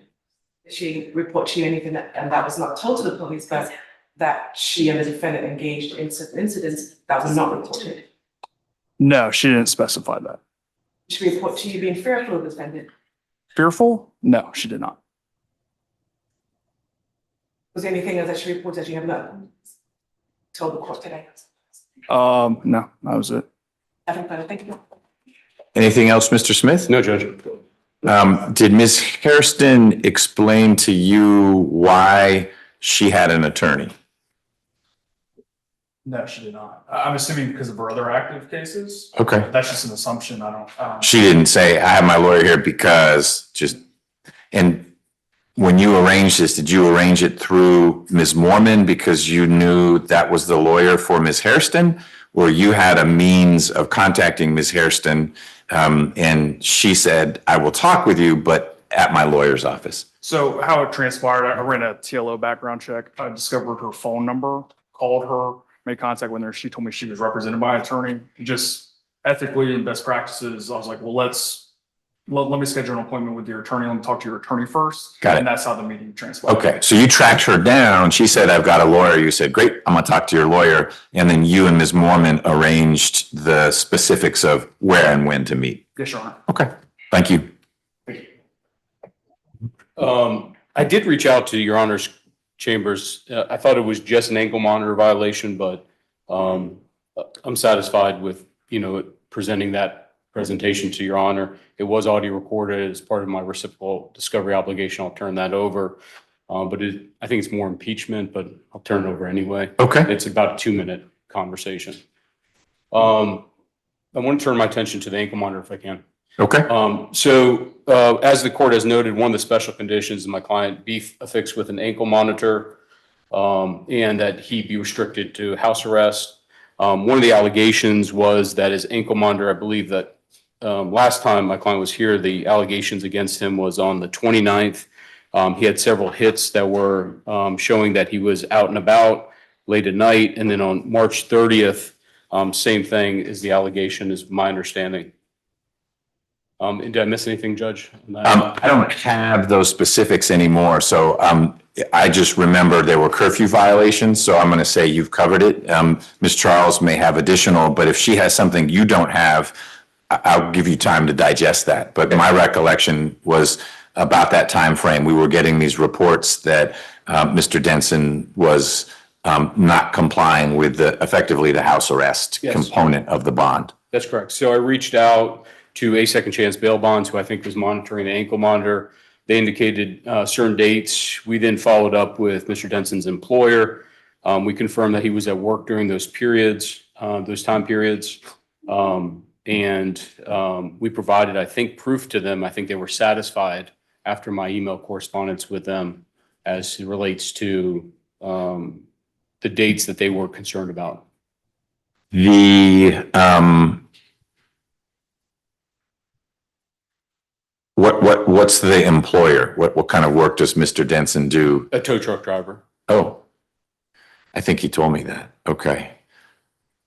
Did she report to you anything that was not told to the police, but that she and the defendant engaged in certain incidents that were not reported? No, she didn't specify that. Did she report to you being fearful of the defendant? Fearful? No, she did not. Was there anything else that she reported that you have not told the court today? No, that was it. Nothing further, thank you. Anything else, Mr. Smith? No, Judge. Did Ms. Hairston explain to you why she had an attorney? No, she did not. I'm assuming because of her other active cases. Okay. That's just an assumption. I don't. She didn't say, I have my lawyer here because and when you arranged this, did you arrange it through Ms. Mormon because you knew that was the lawyer for Ms. Hairston? Or you had a means of contacting Ms. Hairston and she said, I will talk with you, but at my lawyer's office? So how it transpired, I ran a TLO background check. I discovered her phone number, called her, made contact with her. She told me she was represented by an attorney. Just ethically and best practices, I was like, well, let me schedule an appointment with your attorney. Let me talk to your attorney first. Got it. And that's how the meeting transpired. Okay, so you tracked her down. She said, I've got a lawyer. You said, great, I'm gonna talk to your lawyer. And then you and Ms. Mormon arranged the specifics of where and when to meet. Yes, Your Honor. Okay, thank you. I did reach out to Your Honor's chambers. I thought it was just an ankle monitor violation, but I'm satisfied with, presenting that presentation to Your Honor. It was audio recorded as part of my reciprocal discovery obligation. I'll turn that over. But I think it's more impeachment, but I'll turn it over anyway. Okay. It's about a 2-minute conversation. I want to turn my attention to the ankle monitor if I can. Okay. As the court has noted, one of the special conditions is my client be affixed with an ankle monitor and that he be restricted to house arrest. One of the allegations was that his ankle monitor, I believe that last time my client was here, the allegations against him was on the 29th. He had several hits that were showing that he was out and about late at night. And then on March 30th, same thing is the allegation is my understanding. Did I miss anything, Judge? I don't have those specifics anymore. So I just remember there were curfew violations. So I'm going to say you've covered it. Ms. Charles may have additional, but if she has something you don't have, I'll give you time to digest that. But my recollection was about that time frame. We were getting these reports that Mr. Denson was not complying with effectively the house arrest component of the bond. That's correct. So I reached out to a second chance bail bonds, who I think was monitoring the ankle monitor. They indicated certain dates. We then followed up with Mr. Denson's employer. We confirmed that he was at work during those periods, those time periods. And we provided, I think, proof to them. I think they were satisfied after my email correspondence with them as it relates to the dates that they were concerned about. What's the employer? What kind of work does Mr. Denson do? A tow truck driver. Oh, I think he told me that. Okay.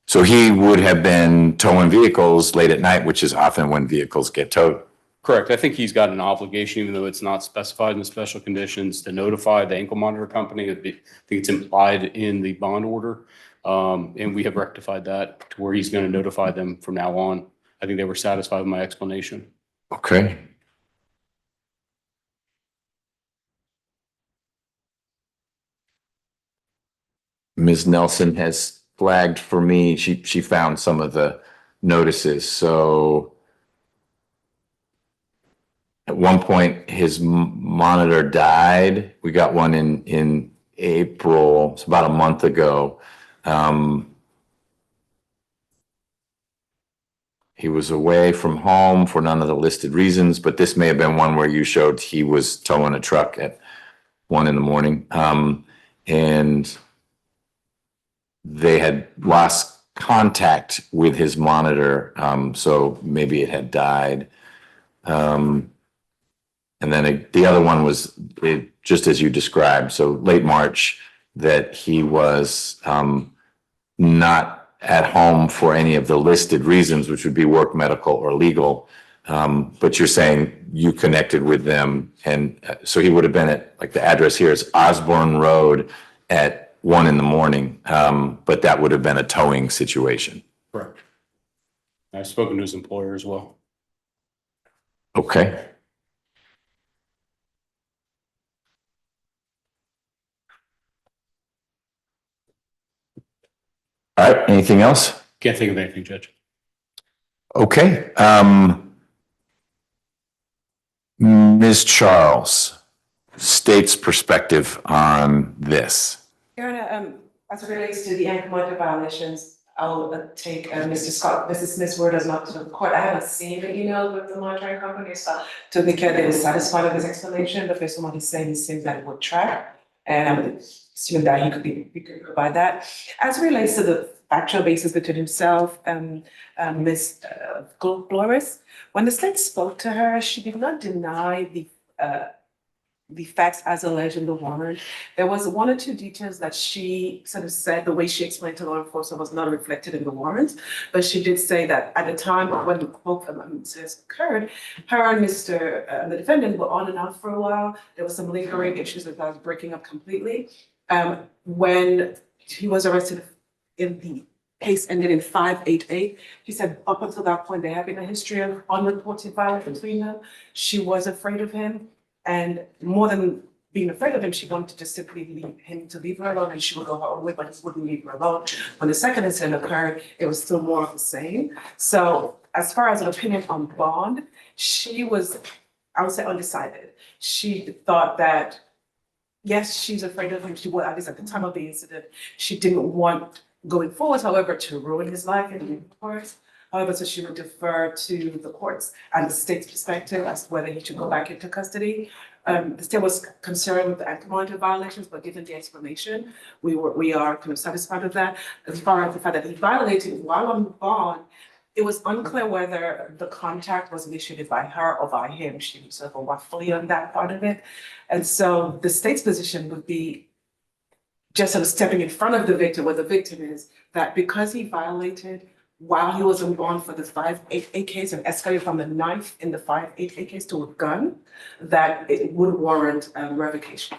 So he would have been towing vehicles late at night, which is often when vehicles get towed. Correct. I think he's got an obligation, even though it's not specified in the special conditions, to notify the ankle monitor company. I think it's implied in the bond order. And we have rectified that to where he's going to notify them from now on. I think they were satisfied with my explanation. Okay. Ms. Nelson has flagged for me. She found some of the notices. So at one point, his monitor died. We got one in April. It's about a month ago. He was away from home for none of the listed reasons, but this may have been one where you showed he was towing a truck at 1 a.m. And they had lost contact with his monitor, so maybe it had died. And then the other one was, just as you described, so late March, that he was not at home for any of the listed reasons, which would be work, medical, or legal. But you're saying you connected with them, and so he would have been at, like, the address here is Osborne Road at 1 a.m. But that would have been a towing situation. Correct. I've spoken to his employer as well. Okay. All right, anything else? Can't think of anything, Judge. Okay. Ms. Charles, state's perspective on this. Your Honor, as it relates to the anchor violations, I'll take Mrs. Smith's word as not to the court. I haven't seen the email with the monitoring company, so to be clear, they were satisfied with his explanation, but based on what he's saying, it seems that it would track. And I'm assuming that he could provide that. As it relates to the factual basis between himself and Ms. Flores, when the state spoke to her, she did not deny the facts as alleged in the warrant. There was one or two details that she sort of said the way she explained to law enforcement was not reflected in the warrant, but she did say that at the time when the both incidents occurred, her and the defendant were on and off for a while. There was some lingering issues that was breaking up completely. When he was arrested in the case ended in 588, she said up until that point, there had been a history of unreported violence between them. She was afraid of him. And more than being afraid of him, she wanted to simply leave her alone, and she would go her own way, but he wouldn't leave her alone. When the second incident occurred, it was still more of the same. So as far as an opinion on bond, she was, I would say, undecided. She thought that, yes, she's afraid of him. She was, at least at the time of the incident, she didn't want going forward, however, to ruin his life in the courts. However, so she would defer to the courts and the state's perspective as to whether he should go back into custody. The state was concerned with the anti-monitor violations, but given the explanation, we are kind of satisfied with that. As far as the fact that he violated while on bond, it was unclear whether the contact was initiated by her or by him. She was sort of waffly on that part of it. And so the state's position would be just sort of stepping in front of the victim, where the victim is, that because he violated while he was on bond for the 588 case and escalated from the knife in the 588 case to a gun, that it would warrant revocation.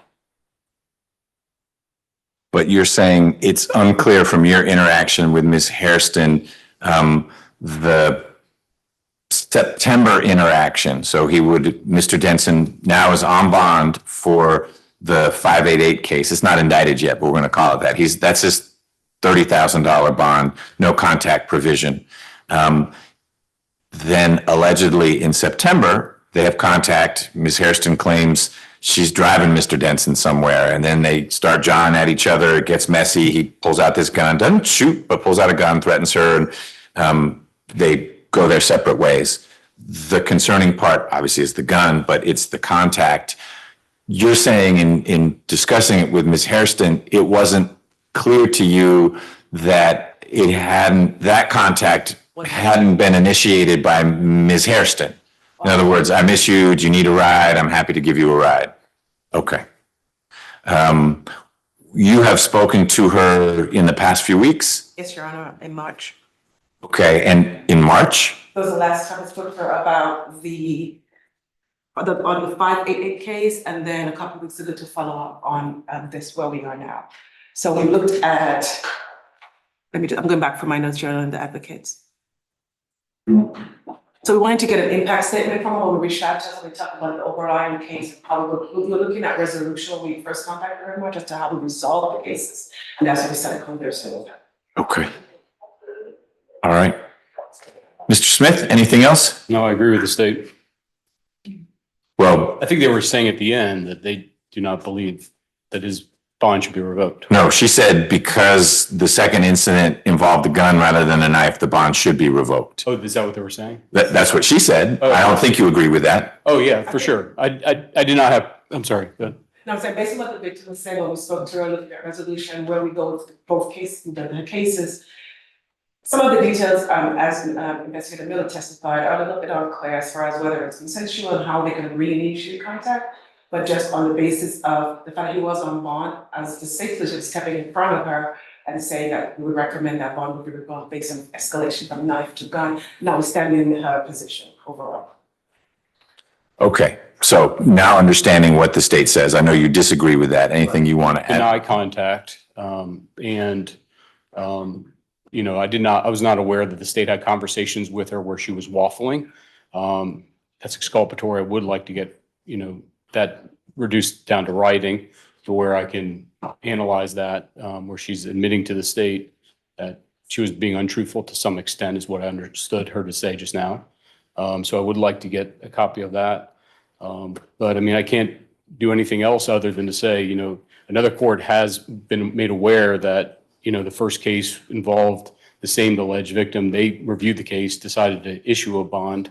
But you're saying it's unclear from your interaction with Ms. Hairston, the September interaction. So Mr. Denson now is on bond for the 588 case. It's not indicted yet, but we're going to call it that. That's his $30,000 bond, no contact provision. Then allegedly in September, they have contact. Ms. Hairston claims she's driving Mr. Denson somewhere, and then they start jawing at each other. It gets messy. He pulls out this gun, doesn't shoot, but pulls out a gun, threatens her, and they go their separate ways. The concerning part, obviously, is the gun, but it's the contact. You're saying in discussing it with Ms. Hairston, it wasn't clear to you that that contact hadn't been initiated by Ms. Hairston. In other words, I miss you. Do you need a ride? I'm happy to give you a ride. Okay. You have spoken to her in the past few weeks? Yes, Your Honor, in March. Okay, and in March? That was the last time I spoke to her about on the 588 case, and then a couple of weeks ago to follow up on this where we are now. So we looked at, I'm going back for my notes, Your Honor, and the advocates. So we wanted to get an impact statement from her when we reached out to her. We talked about the overlying case, how we were looking at resolution when we first contacted her, much as to how we resolve the cases. And that's what we started conversing. Okay. All right. Mr. Smith, anything else? No, I agree with the state. Well, I think they were saying at the end that they do not believe that his bond should be revoked. No, she said because the second incident involved a gun rather than a knife, the bond should be revoked. Oh, is that what they were saying? That's what she said. Oh, I don't think you agree with that. Oh, yeah, for sure. I did not have, I'm sorry. Go ahead. No, I'm saying based on what the victim was saying when we spoke to her, looking at resolution, where we go with both cases, the cases. Some of the details, as Investigator Miller testified, are a little bit unclear as far as whether it's consensual and how they can reinitiate contact. but just on the basis of the fact that he was on bond, as the state solicitor stepping in front of her and saying that we would recommend that bond would be revoked based on escalation from knife to gun, notwithstanding her position overall. Okay, so now understanding what the state says, I know you disagree with that. Anything you want to add? Deny contact, you know, I was not aware that the state had conversations with her where she was waffling. That's exculpatory. I would like to get, you know, that reduced down to writing to where I can analyze that, where she's admitting to the state that she was being untruthful to some extent is what I understood her to say just now. So I would like to get a copy of that. But I mean, I can't do anything else other than to say, you know, another court has been made aware that, you know, the first case involved the same alleged victim. They reviewed the case, decided to issue a bond.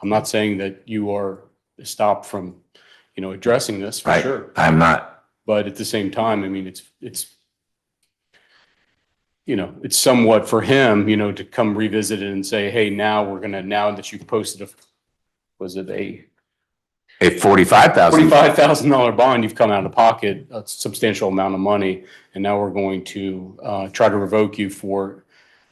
I'm not saying that you are stopped from, you know, addressing this for sure. I'm not. But at the same time, I mean, it's, you know, it's somewhat for him, you know, to come revisit it and say, hey, now that you've posted a $45,000 bond, you've come out of pocket a substantial amount of money, and now we're going to try to revoke you for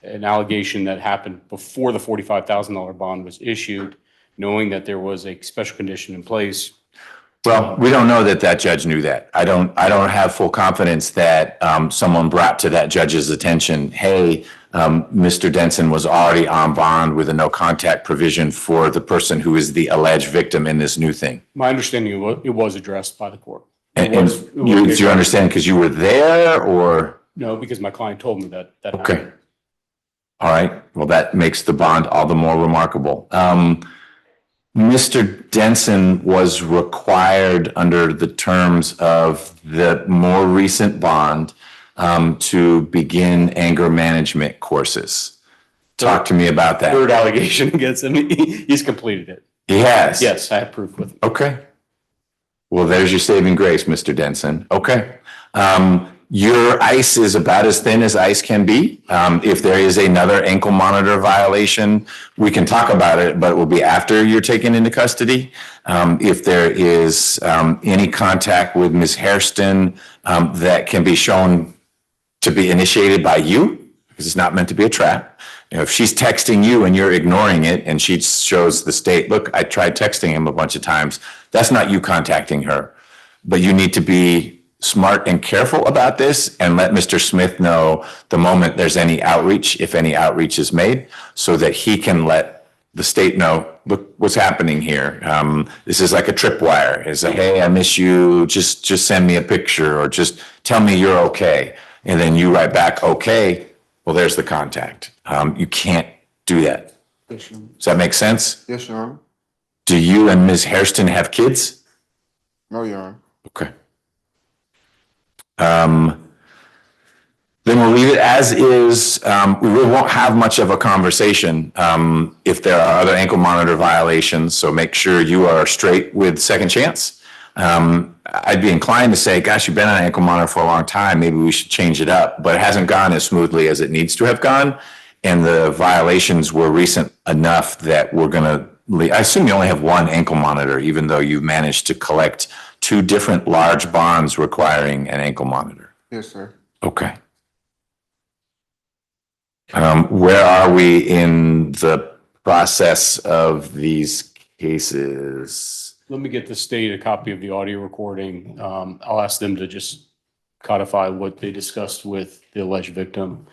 an allegation that happened before the $45,000 bond was issued, knowing that there was a special condition in place. Well, we don't know that that judge knew that. I don't have full confidence that someone brought to that judge's attention, hey, Mr. Denson was already on bond with a no contact provision for the person who is the alleged victim in this new thing. My understanding, it was addressed by the court. Do you understand because you were there, or? No, because my client told me that. Okay. Happened. All right. Well, that makes the bond all the more remarkable. Mr. Denson was required under the terms of the more recent bond to begin anger management courses. Talk to me about that. Third allegation against him. He's completed it. He has? Yes, I have proof with him. Okay. Well, there's your saving grace, Mr. Denson. Okay. Your ice is about as thin as ice can be. If there is another ankle monitor violation, we can talk about it, but it will be after you're taken into custody. If there is any contact with Ms. Hairston that can be shown to be initiated by you, because it's not meant to be a trap. You know, if she's texting you and you're ignoring it and she shows the state, look, I tried texting him a bunch of times, that's not you contacting her. But you need to be smart and careful about this and let Mr. Smith know the moment there's any outreach, if any outreach is made, so that he can let the state know, look what's happening here. This is like a tripwire. It's a, hey, I miss you. Just send me a picture or just tell me you're okay. And then you write back, okay, well, there's the contact. You can't do that. Yes, Your Honor. Does that make sense? Yes, Your Honor. Do you and Ms. Hairston have kids? No, Your Honor. Okay. Then we'll leave it as is. We really won't have much of a conversation if there are other ankle monitor violations. So make sure you are straight with second chance. I'd be inclined to say, gosh, you've been on ankle monitor for a long time. Maybe we should change it up, but it hasn't gone as smoothly as it needs to have gone. And the violations were recent enough that we're going to, I assume you only have one ankle monitor, even though you managed to collect 2 different large bonds requiring an ankle monitor. Yes, sir. Okay. Where are we in the process of these cases? Let me get the state a copy of the audio recording. I'll ask them to just codify what they discussed with the alleged victim,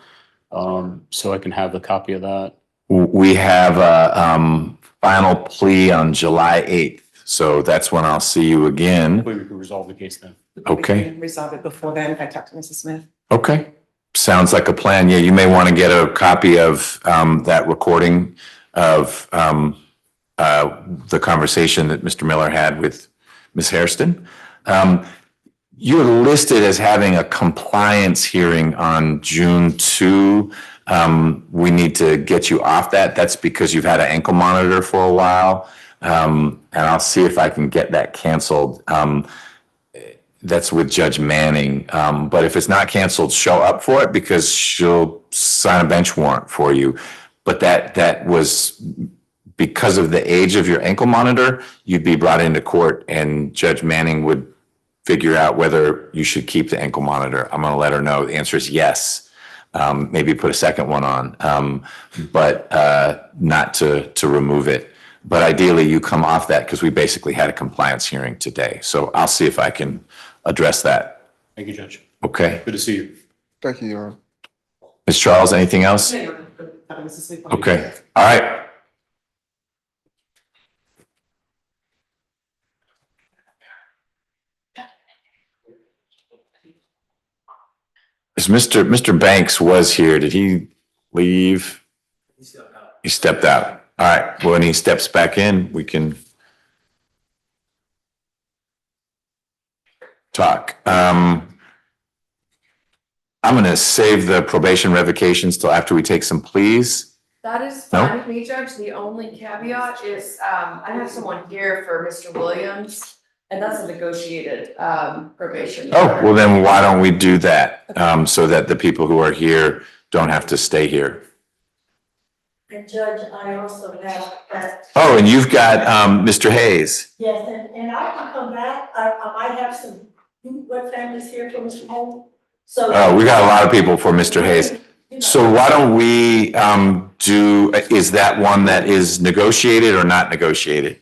so I can have a copy of that. We have a final plea on July 8th, so that's when I'll see you again. Hopefully we can resolve the case then. Okay. Resolve it before then if I talk to Mrs. Smith. Okay. Sounds like a plan. Yeah, you may want to get a copy of that recording of the conversation that Mr. Miller had with Ms. Hairston. You're listed as having a compliance hearing on June 2. We need to get you off that. That's because you've had an ankle monitor for a while. And I'll see if I can get that canceled. That's with Judge Manning. But if it's not canceled, show up for it because she'll sign a bench warrant for you. But that was because of the age of your ankle monitor, you'd be brought into court and Judge Manning would figure out whether you should keep the ankle monitor. I'm going to let her know. The answer is yes. Maybe put a second one on, but not to remove it. But ideally, you come off that because we basically had a compliance hearing today. So I'll see if I can address that. Thank you, Judge. Okay. Good to see you. Thank you, Your Honor. Ms. Charles, anything else? Okay. All right. Is Mr. Banks was here. Did he leave? He stepped out. All right. Well, when he steps back in, we can talk. I'm going to save the probation revocations till after we take some pleas. That is No? fine with me, Judge. The only caveat is, I have someone here for Mr. Williams, and that's a negotiated, probation. Oh, well then why don't we do that? So that the people who are here don't have to stay here. And Judge, I also have that. Oh, and you've got, Mr. Hayes. Yes, and I can come back. I might have some, what families here for Mr. Holmes? So. Oh, we got a lot of people for Mr. Hayes. So why don't we, is that one that is negotiated or not negotiated?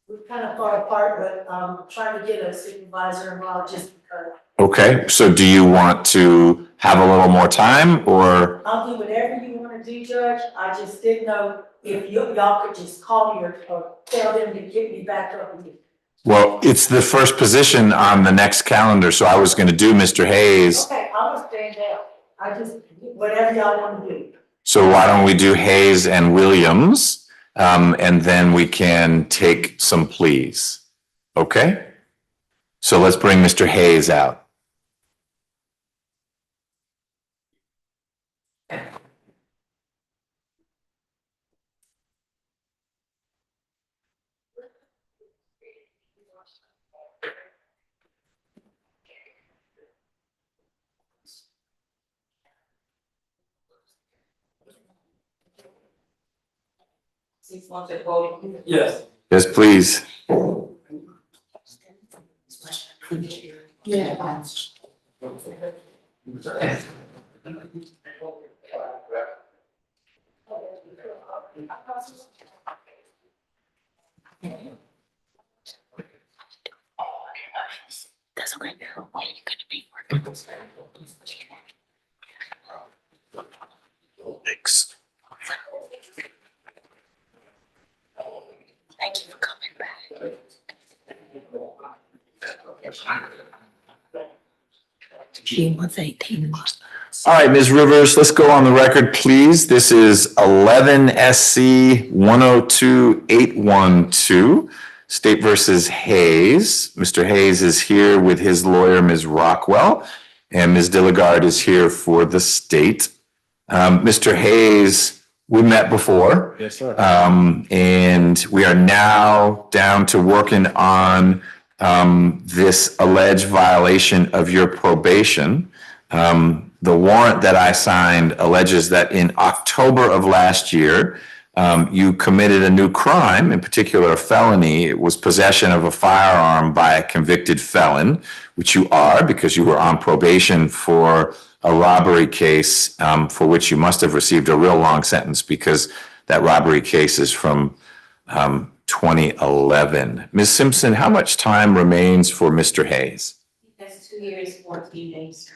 We're kind of far apart, but trying to get a supervisor involved just because. Okay, so do you want to have a little more time or? I'll do whatever you want to do, Judge. I just didn't know if y'all could just call me or tell them to get me back up with you. Well, it's the first position on the next calendar, so I was gonna do Mr. Hayes. Okay, I'm gonna stand down. I just, whatever y'all want to do. So why don't we do Hayes and Williams? And then we can take some pleas. Okay? So let's bring Mr. Hayes out. Yes. Yes, please. Yeah. That's okay. Why are you gonna be working? Thanks. Thank you for coming back. She was 18 months. All right, Ms. Rivers, let's go on the record, please. This is 11 SC 102812, State versus Hayes. Mr. Hayes is here with his lawyer, Ms. Rockwell, and Ms. Dilligard is here for the state. Mr. Hayes, we met before. Yes, sir. And we are now down to working on this alleged violation of your probation. The warrant that I signed alleges that in October of last year, you committed a new crime, in particular a felony. It was possession of a firearm by a convicted felon, which you are because you were on probation for a robbery case for which you must have received a real long sentence because that robbery case is from 2011. Ms. Simpson, how much time remains for Mr. Hayes? That's 2 years, 14 days.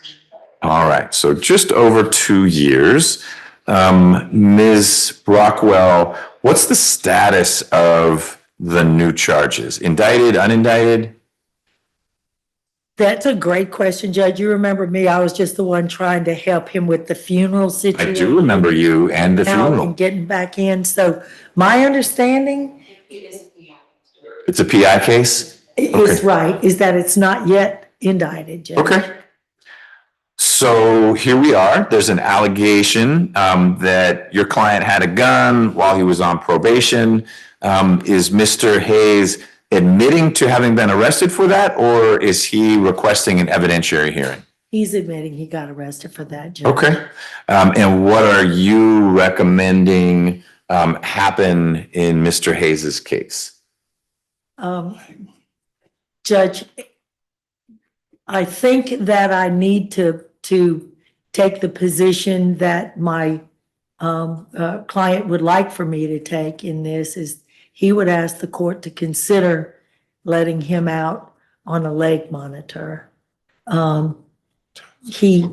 All right, so just over 2 years. Ms. Rockwell, what's the status of the new charges? Indicted, unindicted? That's a great question, Judge. You remember me, I was just the one trying to help him with the funeral I situation. do remember you and the Now funeral. and getting back in. So my understanding It's a PI case? is right, is that it's not yet indicted, Judge. Okay. So here we are. There's an allegation that your client had a gun while he was on probation. Is Mr. Hayes admitting to having been arrested for that, or is he requesting an evidentiary hearing? He's admitting he got arrested for that, Judge. Okay. And what are you recommending happen in Mr. Hayes's case? Judge, I think that I need to take the position that my client would like for me to take in this is he would ask the court to consider letting him out on a leg monitor. He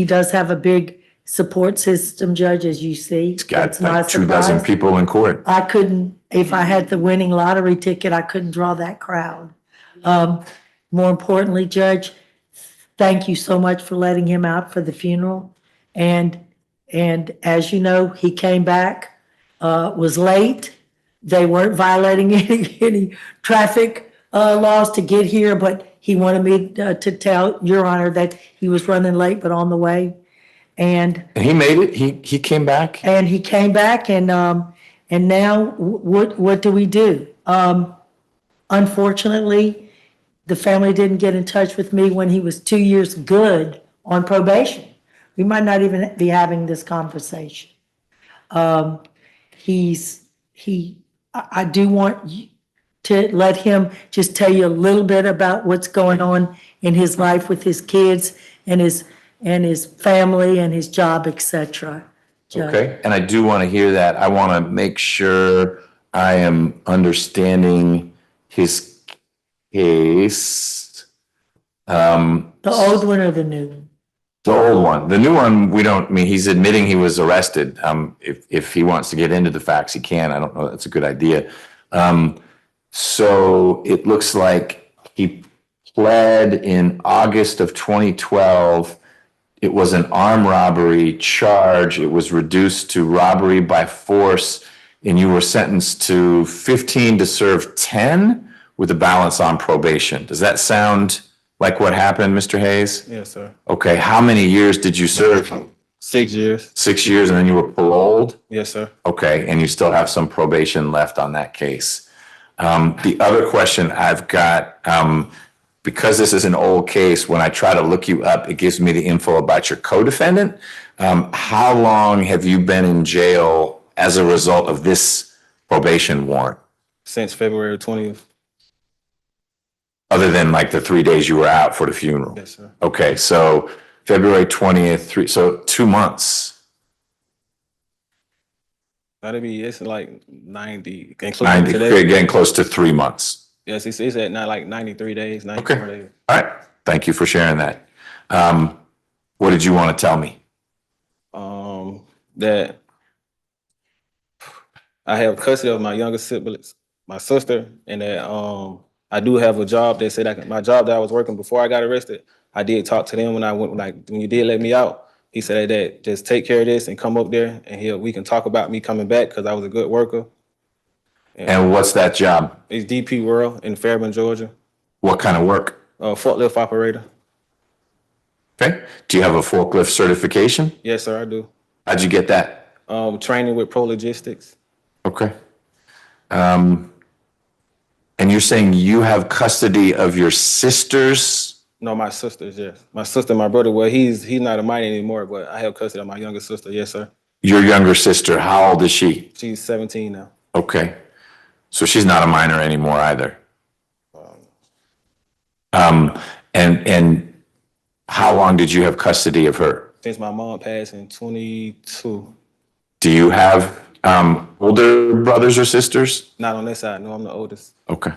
does have a big support system, Judge, as you see. He's got It's not a like 24 surprise. people in court. I couldn't, if I had the winning lottery ticket, I couldn't draw that crowd. More importantly, Judge, thank you so much for letting him out for the funeral. And as you know, he came back, was late. They weren't violating any traffic laws to get here, but he wanted me to tell Your Honor that he was running late, but on the way. And he made it. He came back. And he came back, and now what do we do? Unfortunately, the family didn't get in touch with me when he was 2 years good on probation. We might not even be having this conversation. I do want to let him just tell you a little bit about what's going on in his life with his kids and his family and his job, etc. Okay, and I do want to hear that. I want to make sure I am understanding his case. The old one or the new one? The old one. The new one, we don't, I mean, he's admitting he was arrested. If he wants to get into the facts, he can. I don't know. That's a good idea. So it looks like he pled in August of 2012. It was an armed robbery charge. It was reduced to robbery by force, and you were sentenced to 15 to serve 10 with a balance on probation. Does that sound like what happened, Mr. Hayes? Yes, sir. Okay, how many years did you serve? 6 years. 6 years, and then you were paroled? Yes, sir. Okay, and you still have some probation left on that case. The other question I've got, because this is an old case, when I try to look you up, it gives me the info about your co-defendant. How long have you been in jail as a result of this probation warrant? Since February 20th. Other than like the 3 days you were out for the funeral? Yes, sir. Okay, so February 20th, so 2 months. That'd be, it's like 90. Getting close 90, to today. getting close to 3 months. Yes, it's at not like 93 days, 94 days. All right, thank you for sharing that. What did you want to tell me? That I have custody of my younger siblings, my sister, and that I do have a job. They said my job that I was working before I got arrested, I did talk to them when I went, like when you did let me out. He said that just take care of this and come up there, and we can talk about me coming back because I was a good worker. And what's that job? It's DP World in Fairburn, Georgia. What kind of work? Forklift operator. Okay. Do you have a forklift certification? Yes, sir, I do. How'd you get that? Training with Pro Logistics. Okay. And you're saying you have custody of your sisters? No, my sisters, yes. My sister, my brother, well, he's not a minor anymore, but I have custody of my younger sister, yes, sir. Your younger sister, how old is she? She's 17 now. Okay. So she's not a minor anymore either. And how long did you have custody of her? Since my mom passed in 22. Do you have older brothers or sisters? Not on this side, no, I'm the oldest. Okay.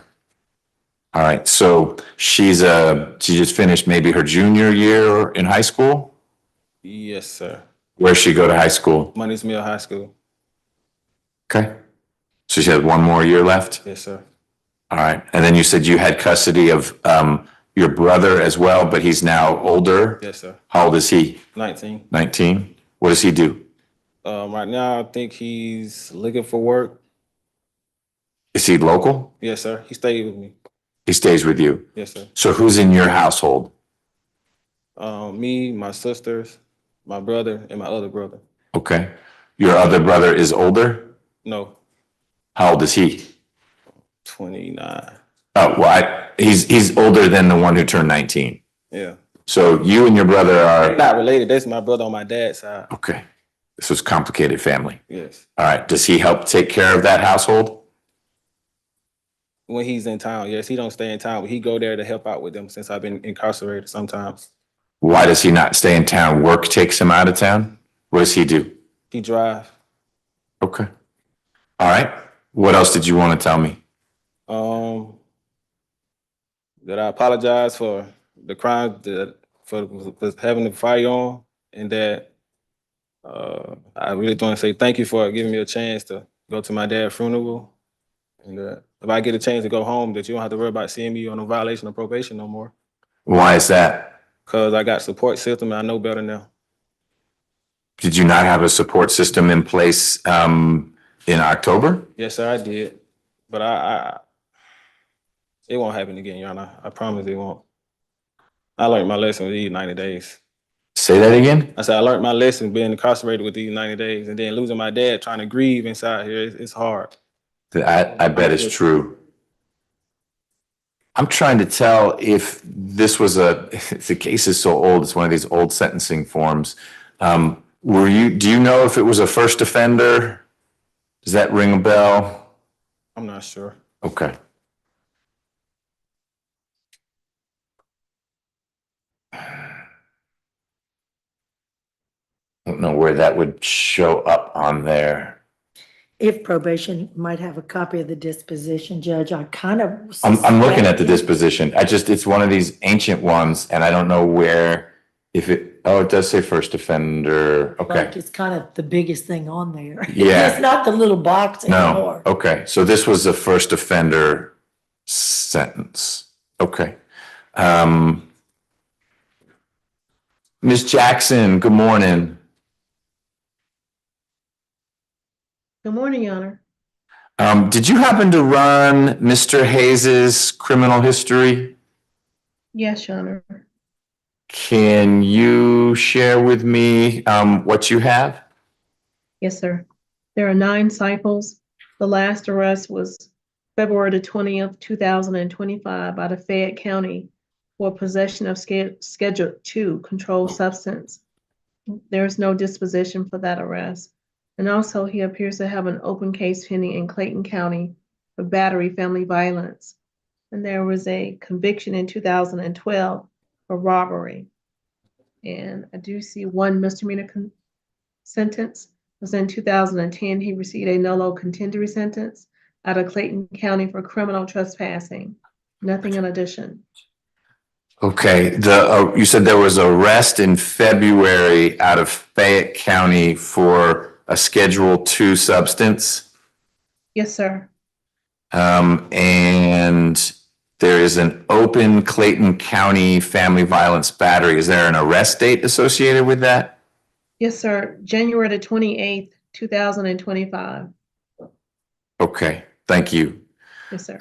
All right, so she just finished maybe her junior year in high school? Yes, sir. Where'd she go to high school? Money's Mill High School. Okay. So she has one more year left? Yes, sir. All right, and then you said you had custody of your brother as well, but he's now older? Yes, sir. How old is he? 19. 19? What does he do? Right now, I think he's looking for work. Is he local? Yes, sir. He stayed with me. He stays with you? Yes, sir. So who's in your household? Me, my sisters, my brother, and my other brother. Okay. Your other brother is older? No. How old is he? 29. Oh, well, he's older than the one who turned 19. Yeah. So you and your brother are... Not related. That's my brother on my dad's side. Okay. This was complicated family. Yes. All right. Does he help take care of that household? When he's in town, yes, he don't stay in town, but he go there to help out with them since I've been incarcerated sometimes. Why does he not stay in town? Work takes him out of town? What does he do? He drive. Okay. All right. What else did you want to tell me? That I apologize for the crime, for having the firearm, and that I really want to say thank you for giving me a chance to go to my dad's funeral. And if I get a chance to go home, that you don't have to worry about seeing me on a violation of probation no more. Why is that? Because I got support system and I know better now. Did you not have a support system in place in October? Yes, sir, I did. But it won't happen again, Your Honor. I promise it won't. I learned my lesson with these 90 days. Say that again? I said I learned my lesson being incarcerated with these 90 days, and then losing my dad, trying to grieve inside here. It's hard. I bet it's true. I'm trying to tell if this was if the case is so old, it's one of these old sentencing forms. Do you know if it was a first offender? Does that ring a bell? I'm not sure. Okay. I don't know where that would show up on there. If probation might have a copy of the disposition, Judge, I kind of. I'm looking at the disposition. It's one of these ancient ones, and I don't know where, it does say first offender. Okay. Like it's kind of the biggest thing on there. Yeah. It's not the little box anymore. No, okay. So this was a first offender sentence. Okay. Ms. Jackson, good morning. Good morning, Your Honor. Did you happen to run Mr. Hayes's criminal history? Yes, Your Honor. Can you share with me what you have? Yes, sir. There are 9 cycles. The last arrest was February the 20th, 2025 out of Fayette County for possession of Schedule 2 controlled substance. There is no disposition for that arrest. And also, he appears to have an open case pending in Clayton County for battery family violence. And there was a conviction in 2012 for robbery. And I do see 1 misdemeanor sentence. It was in 2010. He received a nolo contendere sentence out of Clayton County for criminal trespassing. Nothing in addition. Okay, you said there was arrest in February out of Fayette County for a Schedule 2 substance? Yes, sir. And there is an open Clayton County family violence battery. Is there an arrest date associated with that? Yes, sir. January the 28th, 2025. Okay, thank you. Yes, sir.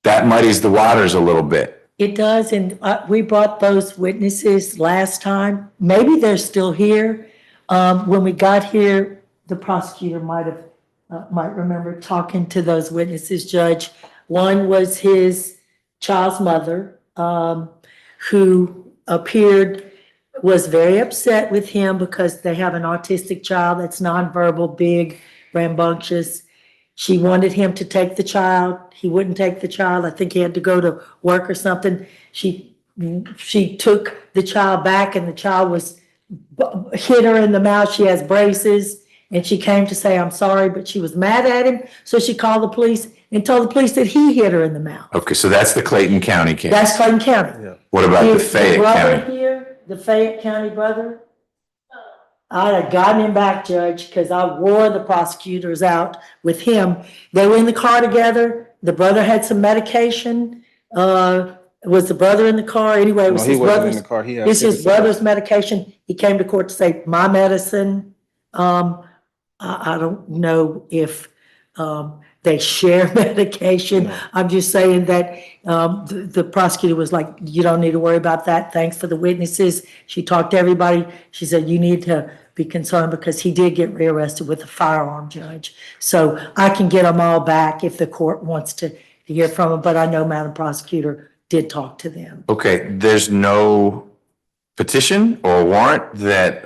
That muddies the waters a little bit. It does, and we brought those witnesses last time. Maybe they're still here. When we got here, the prosecutor might remember talking to those witnesses, Judge. One was his child's mother, who was very upset with him because they have an autistic child that's nonverbal, big, rambunctious. She wanted him to take the child. He wouldn't take the child. I think he had to go to work or something. She took the child back, and the child hit her in the mouth. She has braces, and she came to say, I'm sorry, but she was mad at him. So she called the police and told the police that he hit her in the mouth. Okay, so that's the Clayton County case. That's Clayton County. Yeah. What about the Fayette County? The Fayette County brother, I'd have gotten him back, Judge, because I wore the prosecutors out with him. They were in the car together. The brother had some medication. Was the brother in the car? Anyway, it was No, he his wasn't brother's. in the car. He had It's his Citizens. brother's medication. He came to court to say, my medicine. I don't know if they share medication. No. I'm just saying that the prosecutor was like, you don't need to worry about that. Thanks for the witnesses. She talked to everybody. She said, you need to be concerned because he did get rearrested with a firearm, Judge. So I can get them all back if the court wants to hear from them, but I know Madam Prosecutor did talk to them. Okay, there's no petition or warrant that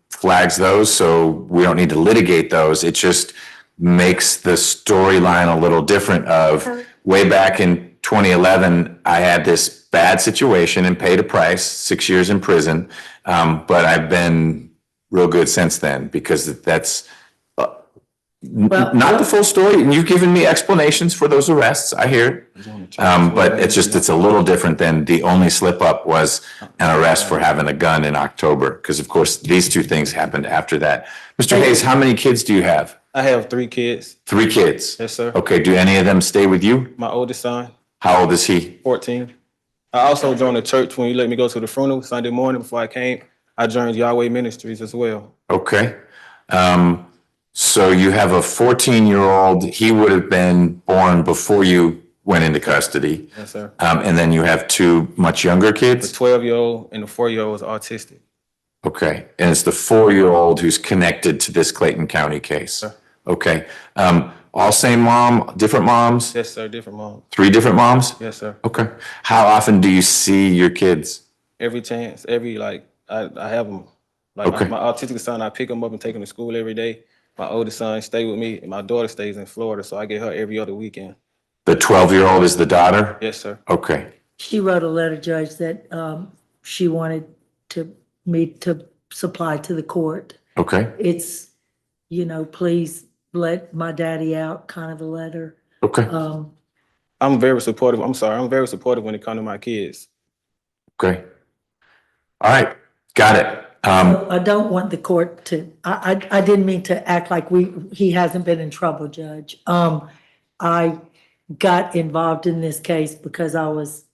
flags those, so we don't need to litigate those. It just makes the storyline a little different of way back in 2011, I had this bad situation and paid a price, 6 years in prison. But I've been real good since then because that's not the full story. And you've given me explanations for those arrests. I hear it. But it's a little different than the only slip up was an arrest for having a gun in October. Because of course, these two things happened after that. Mr. Hayes, how many kids do you have? I have 3 kids. 3 kids? Yes, sir. Okay, do any of them stay with you? My oldest son. How old is he? 14. I also joined the church when you let me go to the funeral Sunday morning before I came. I joined Yahweh Ministries as well. Okay. So you have a 14-year-old, he would have been born before you went into custody. Yes, sir. And then you have 2 much younger kids? The 12-year-old and the 4-year-old is autistic. Okay, and it's the 4-year-old who's connected to this Clayton County case? Sir. Okay. All same mom, different moms? Yes, sir, different moms. 3 different moms? Yes, sir. Okay. How often do you see your kids? Every chance, I have them. Okay. My autistic son, I pick him up and take him to school every day. My oldest son stay with me, and my daughter stays in Florida, so I get her every other weekend. The 12-year-old is the daughter? Yes, sir. Okay. She wrote a letter, Judge, that she wanted me to supply to the court. Okay. It's, please let my daddy out kind of a letter. Okay. I'm very supportive. I'm very supportive when it comes to my kids. Okay. All right. Got it. I don't want the court to, I didn't mean to act like he hasn't been in trouble, Judge. I got involved in this case because I was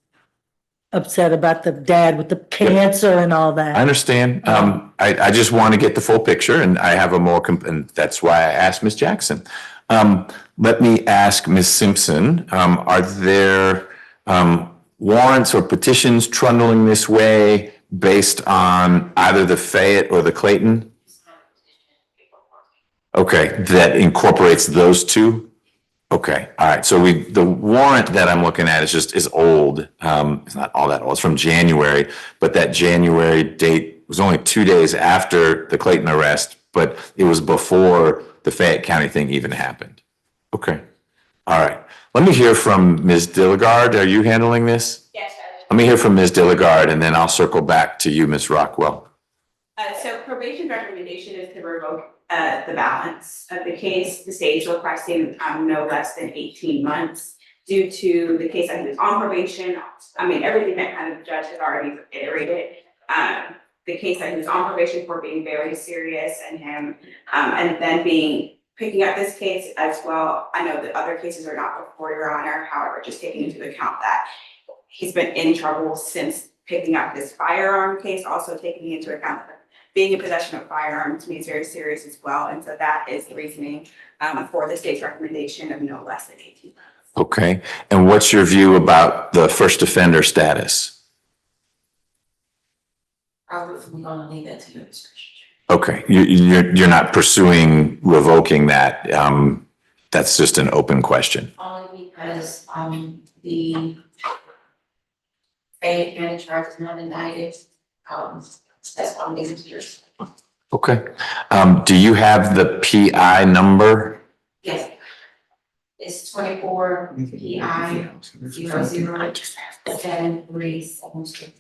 upset about the dad with the cancer and all that. I understand. I just want to get the full picture, and I have and that's why I asked Ms. Jackson. Let me ask Ms. Simpson, are there warrants or petitions trundling this way based on either the Fayette or the Clayton? Okay, that incorporates those two? Okay, all right. So the warrant that I'm looking at is old. It's not all that old. It's from January, but that January date was only 2 days after the Clayton arrest, but it was before the Fayette County thing even happened. Okay, all right. Let me hear from Ms. Dilligard. Are you handling this? Yes, Let me hear from Ms. Dilligard, and then I'll circle back to you, Ms. Rockwell. So probation recommendation is to revoke the balance of the case. The state is requesting no less than 18 months due to the case that he was on probation. I mean, everything that kind of the judge has already iterated. The case that he was on probation for being very serious and him, and then picking up this case as well. I know that other cases are not before Your Honor, however, just taking into account that he's been in trouble since picking up this firearm case, also taking into account that being in possession of firearms to me is very serious as well. And so that is the reasoning for the state's recommendation of no less than 18 months. Okay, and what's your view about the first offender status? I'm gonna leave that to your discretion. Okay, you're not pursuing revoking that. That's just an open question. Only because the Fayette County charge is not indicted. That's why I'm leaving to yours. Okay, do you have the PI number? Yes. It's 24 PI 007376.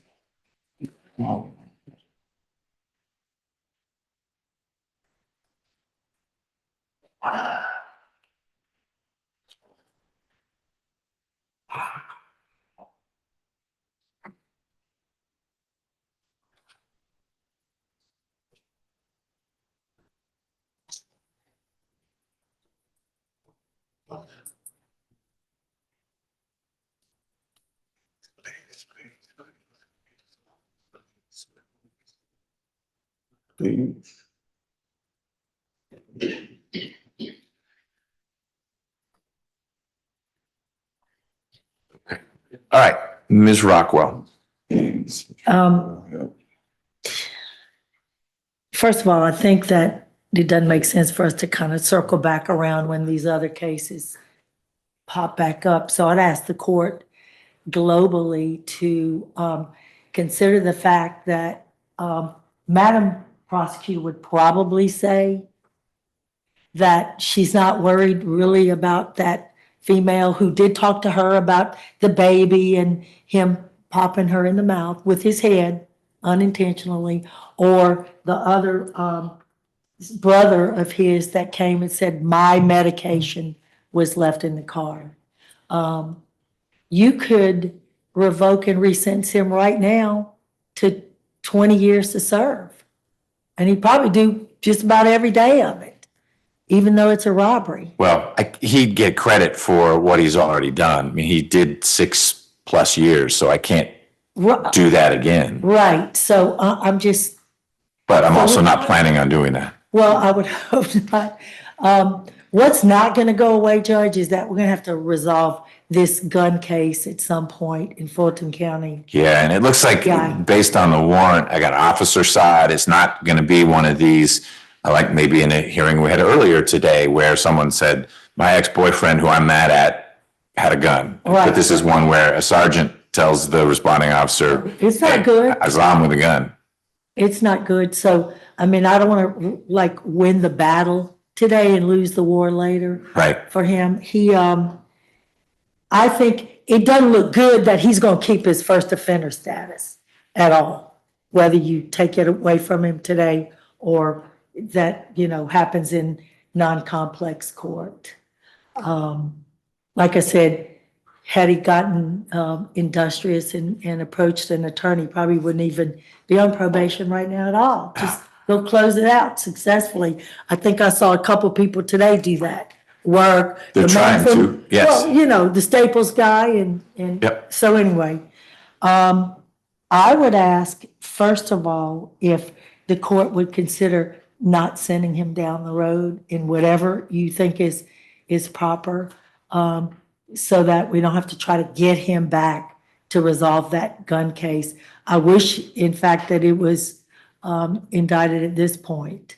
All right, Ms. Rockwell. First of all, I think that it doesn't make sense for us to kind of circle back around when these other cases pop back up. So I'd ask the court globally to consider the fact that, Madam Prosecutor would probably say that she's not worried really about that female who did talk to her about the baby and him popping her in the mouth with his head unintentionally, or the other brother of his that came and said, my medication was left in the car. You could revoke and resentence him right now to 20 years to serve. And he'd probably do just about every day of it, even though it's a robbery. Well, he'd get credit for what he's already done. I mean, he did 6+ years, so I can't do that again. Right, so I'm just. But I'm also not planning on doing that. Well, I would hope not. What's not gonna go away, Judge, is that we're gonna have to resolve this gun case at some point in Fulton County. Yeah, and it looks like Yeah. based on the warrant, I got officer side, it's not gonna be one of these, like maybe in a hearing we had earlier today where someone said, my ex-boyfriend who I'm mad at had a gun. Right. But this is one where a sergeant tells the responding officer, It's not good. I saw him with a gun. It's not good, so, I mean, I don't wanna like win the battle today and lose the war later. Right. For him. I think it doesn't look good that he's gonna keep his first offender status at all, whether you take it away from him today or that, happens in non-complex court. Like I said, had he gotten industrious and approached an attorney, probably wouldn't even be on probation right now at all. Just go close it out successfully. I think I saw a couple people today do that. They're trying to, yes. Well, the Staples guy and Yep. so anyway. I would ask, first of all, if the court would consider not sending him down the road in whatever you think is proper, so that we don't have to try to get him back to resolve that gun case. I wish, in fact, that it was indicted at this point.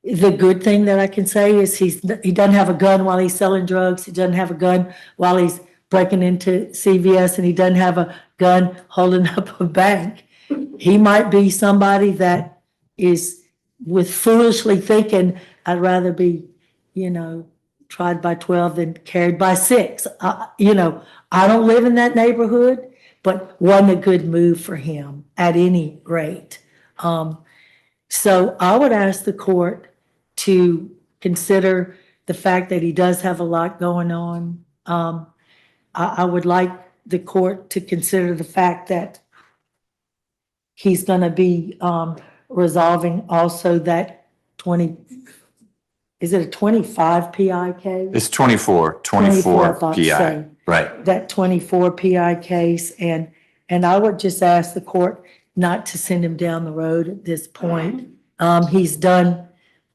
The good thing that I can say is he doesn't have a gun while he's selling drugs. He doesn't have a gun while he's breaking into CVS, and he doesn't have a gun holding up a bank. He might be somebody that is with foolishly thinking, I'd rather be, tried by 12 than carried by 6. I don't live in that neighborhood, but wasn't a good move for him at any rate. So I would ask the court to consider the fact that he does have a lot going on. I would like the court to consider the fact that he's gonna be resolving also that 20, is it a 25 PI case? It's 24 I thought PI, so. right. That 24 PI case, and I would just ask the court not to send him down the road at this point. He's done,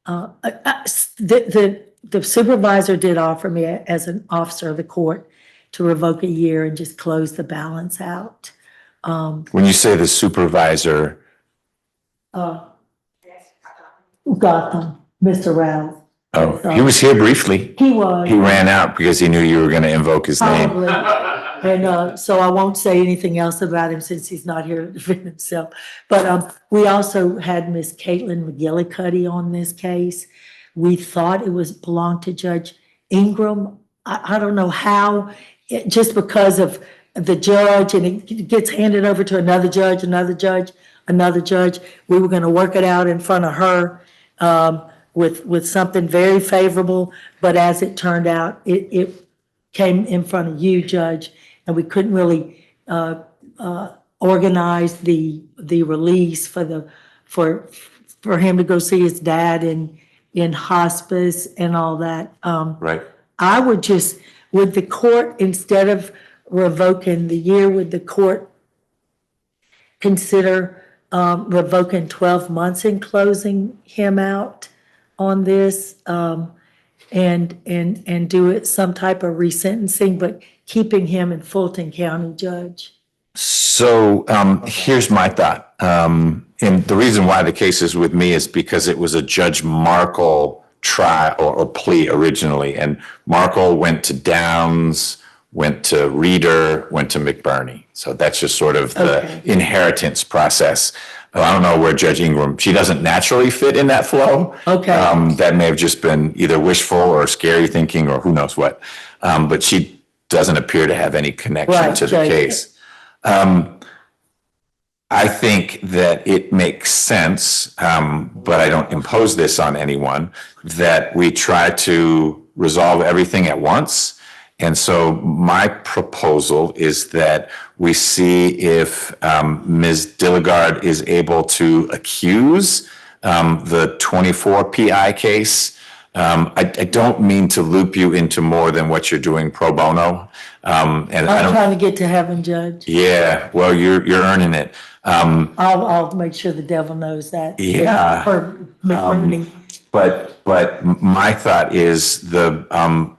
the supervisor did offer me as an officer of the court to revoke a year and just close the balance out. When you say the supervisor, Gotham, Mr. Rouse. he was here briefly. He was. He ran out because he knew you were going to invoke his name. Probably. And so I won't say anything else about him since he's not here to defend himself. But we also had Miss Caitlin McGillicuddy on this case. We thought it belonged to Judge Ingram. I don't know how, just because of the judge, and it gets handed over to another judge, another judge. We were going to work it out in front of her with something very favorable. But as it turned out, it came in front of you, Judge, and we couldn't really organize the release for him to go see his dad in hospice and all that. Right. I would the court, instead of revoking the year, would the court consider revoking 12 months and closing him out on this, and do it some type of resentencing, but keeping him in Fulton County, Judge? So here's my thought. And the reason why the case is with me is because it was a Judge Markle trial or plea originally. And Markle went to Downs went to Reeder, went to McBurney. So that's just sort of the inheritance process. I don't know where Judge Ingram, she doesn't naturally fit in that flow. Okay. That may have just been either wishful or scary thinking or who knows what. But she doesn't appear to have any connection to the case. I think that it makes sense, but I don't impose this on anyone, that we try to resolve everything at once. And so my proposal is that we see if Ms. Dilligard is able to accuse the 24 PI case. I don't mean to loop you into more than what you're doing pro bono. And I'm trying to get to heaven, Judge. Yeah, well, you're earning it. I'll make sure the devil knows that. Yeah. For McBurney. But my thought is the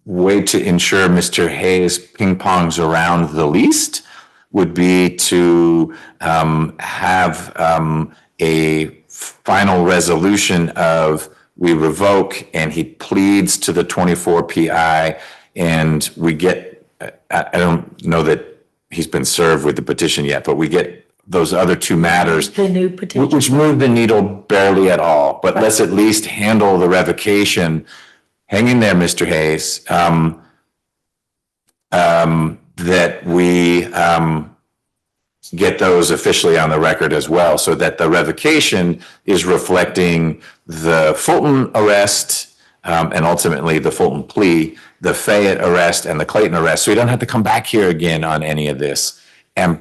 way to ensure Mr. Hayes ping-pongs around the least would be to have a final resolution of we revoke and he pleads to the 24 PI and we get, I don't know that he's been served with the petition yet, but we get those other two matters, The new petition. which move the needle barely at all, but let's at least handle the revocation. Hang in there, Mr. Hayes. That we get those officially on the record as well, so that the revocation is reflecting the Fulton arrest and ultimately the Fulton plea, the Fayette arrest and the Clayton arrest. So we don't have to come back here again on any of this, and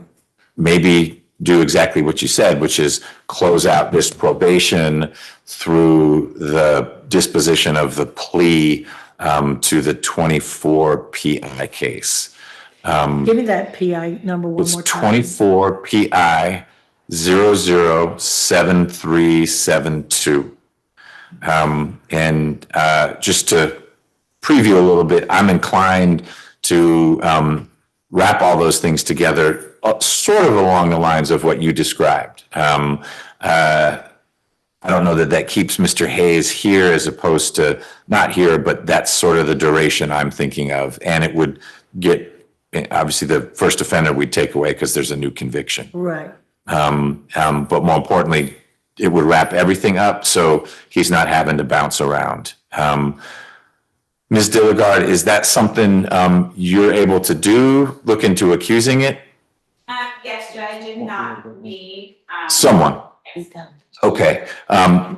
maybe do exactly what you said, which is close out this probation through the disposition of the plea to the 24 PI case. Give me that PI number one It's more time. 24 PI 007372. And just to preview a little bit, I'm inclined to wrap all those things together sort of along the lines of what you described. I don't know that that keeps Mr. Hayes here as opposed to not here, but that's sort of the duration I'm thinking of. And it would get, obviously the first offender we'd take away because there's a new conviction. Right. But more importantly, it would wrap everything up so he's not having to bounce around. Ms. Dilligard, is that something you're able to do? Look into accusing it? Yes, Judge, and not me. Someone. Okay.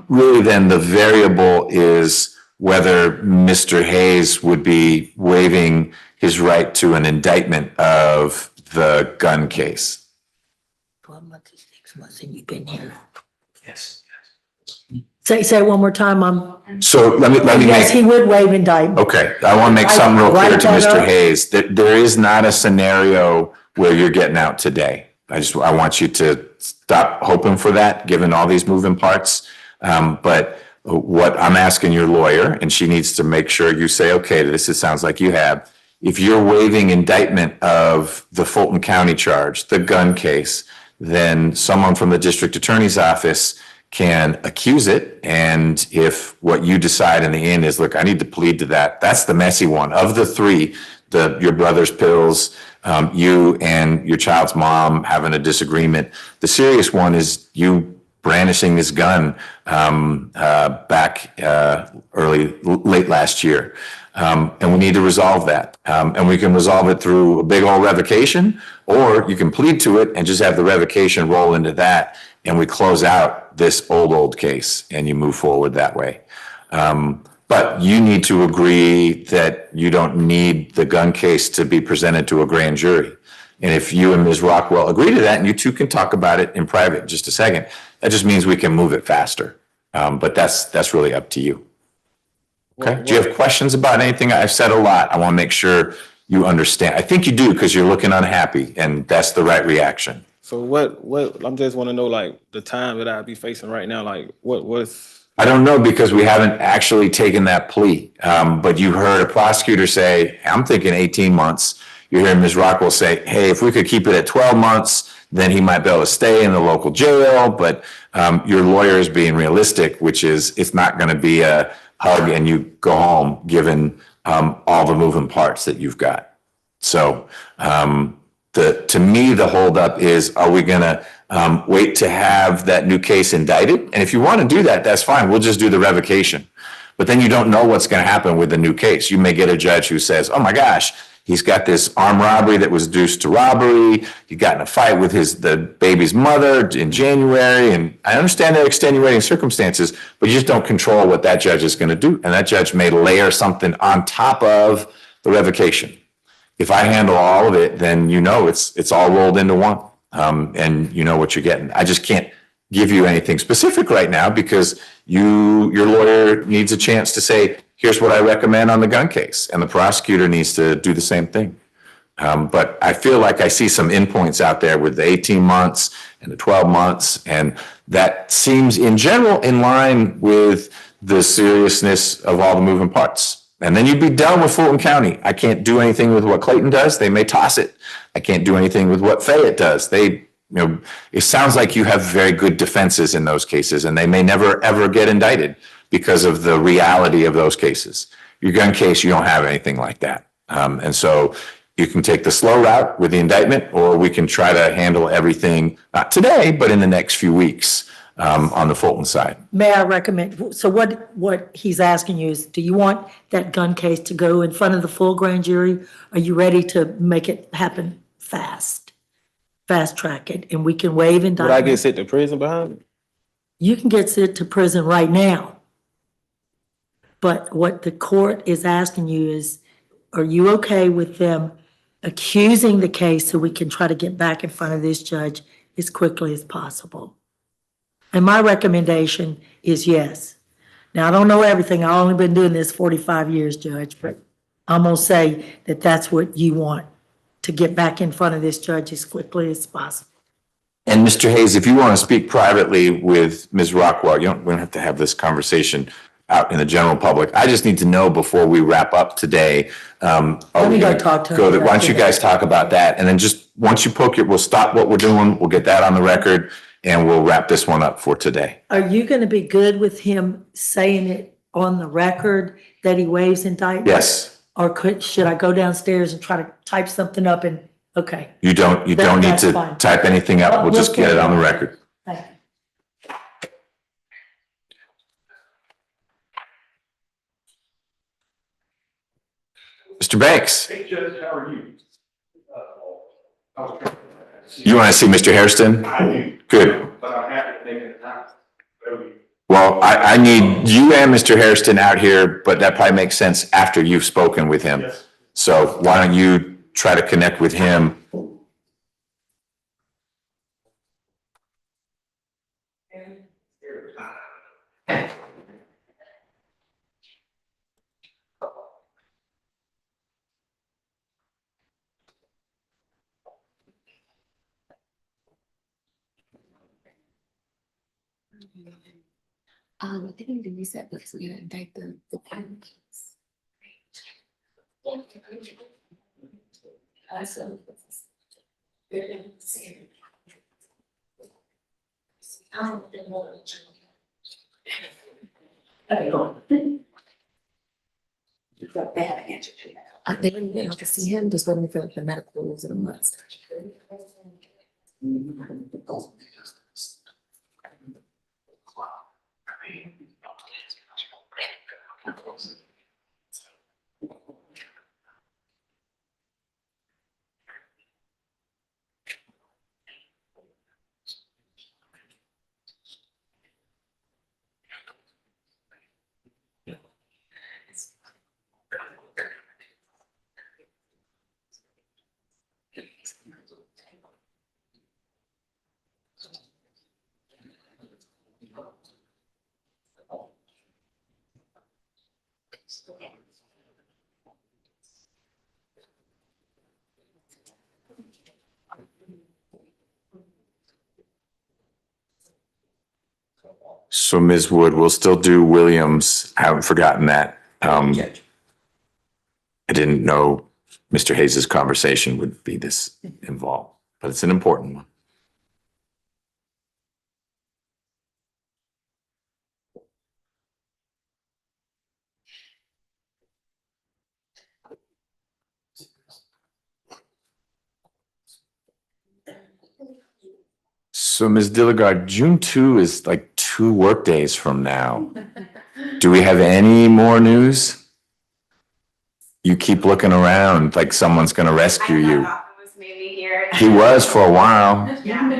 Really then the variable is whether Mr. Hayes would be waiving his right to an indictment of the gun case. 12 months to 6 months and you've been here. Yes. Say it one more time. So let me Yes, he would waive indictment. Okay, I want to make something real clear to Mr. Hayes, that there is not a scenario where you're getting out today. I want you to stop hoping for that, given all these moving parts. But what I'm asking your lawyer, and she needs to make sure you say, okay, this sounds like you have. If you're waiving indictment of the Fulton County charge, the gun case, then someone from the district attorney's office can accuse it. And if what you decide in the end is, look, I need to plead to that, that's the messy one. Of the three, your brother's pills, you and your child's mom having a disagreement. The serious one is you brandishing this gun back late last year. And we need to resolve that. And we can resolve it through a big old revocation, or you can plead to it and just have the revocation roll into that. And we close out this old case and you move forward that way. But you need to agree that you don't need the gun case to be presented to a grand jury. And if you and Ms. Rockwell agree to that, and you two can talk about it in private in just a second, that just means we can move it faster. But that's really up to you. Okay, do you have questions about anything? I've said a lot. I want to make sure you understand. I think you do because you're looking unhappy and that's the right reaction. So what I'm just want to know, like the time that I'd be facing right now, like what's. I don't know because we haven't actually taken that plea. But you heard a prosecutor say, I'm thinking 18 months. You hear Ms. Rockwell say, hey, if we could keep it at 12 months, then he might be able to stay in the local jail. But your lawyer is being realistic, which is it's not going to be a hug and you go home given all the moving parts that you've got. So to me, the holdup is, are we gonna wait to have that new case indicted? And if you want to do that, that's fine. We'll just do the revocation. But then you don't know what's going to happen with the new case. You may get a judge who says, oh my gosh, he's got this armed robbery that was reduced to robbery. He got in a fight with the baby's mother in January. And I understand they're extenuating circumstances, but you just don't control what that judge is going to do. And that judge may layer something on top of the revocation. If I handle all of it, then you know it's all rolled into one, and you know what you're getting. I just can't give you anything specific right now because your lawyer needs a chance to say, here's what I recommend on the gun case, and the prosecutor needs to do the same thing. But I feel like I see some endpoints out there with the 18 months and the 12 months, and that seems in general in line with the seriousness of all the moving parts. And then you'd be done with Fulton County. I can't do anything with what Clayton does. They may toss it. I can't do anything with what Fayette does. It sounds like you have very good defenses in those cases, and they may never, ever get indicted because of the reality of those cases. Your gun case, you don't have anything like that. And so you can take the slow route with the indictment, or we can try to handle everything, not today, but in the next few weeks. On the Fulton side. May I recommend, so what he's asking you is, do you want that gun case to go in front of the full grand jury? Are you ready to make it happen fast track it, and we can waive indictment? Would I get sent to prison behind it? You can get sent to prison right now. But what the court is asking you is, are you okay with them accusing the case so we can try to get back in front of this judge as quickly as possible? And my recommendation is yes. Now, I don't know everything. I've only been doing this 45 years, Judge, but I'm gonna say that that's what you want, to get back in front of this judge as quickly as possible. And Mr. Hayes, if you want to speak privately with Ms. Rockwell, we don't have to have this conversation out in the general public. I just need to know before we wrap up today. Let me go talk to her. Why don't you guys talk about that? And then just once you poke it, we'll stop what we're doing. We'll get that on the record. And we'll wrap this one up for today. Are you gonna be good with him saying it on the record that he waives indictment? Yes. Or should I go downstairs and try to type something up and, okay. You don't need That's to fine. type anything up. We'll just get it on the record. Thank you. Mr. Banks, Hey, Judge, how are you? you want to see Mr. Hairston? I do. Good. But I'm happy to make the time. Well, I need you and Mr. Hairston out here, but that probably makes sense after you've spoken with him. Yes. So why don't you try to connect with him? I think we need to reset because we're gonna indict the parents. So. I think we're able to see him, just waiting for like the medical rules in a month. So Ms. Wood, we'll still do Williams. I haven't forgotten that. I didn't know Mr. Hayes's conversation would be this involved, but it's an important one. So Ms. Dilligard, June 2 is like 2 work days from now. Do we have any more news? You keep looking around like someone's gonna rescue you. thought it was maybe here. He was for a while. Yeah.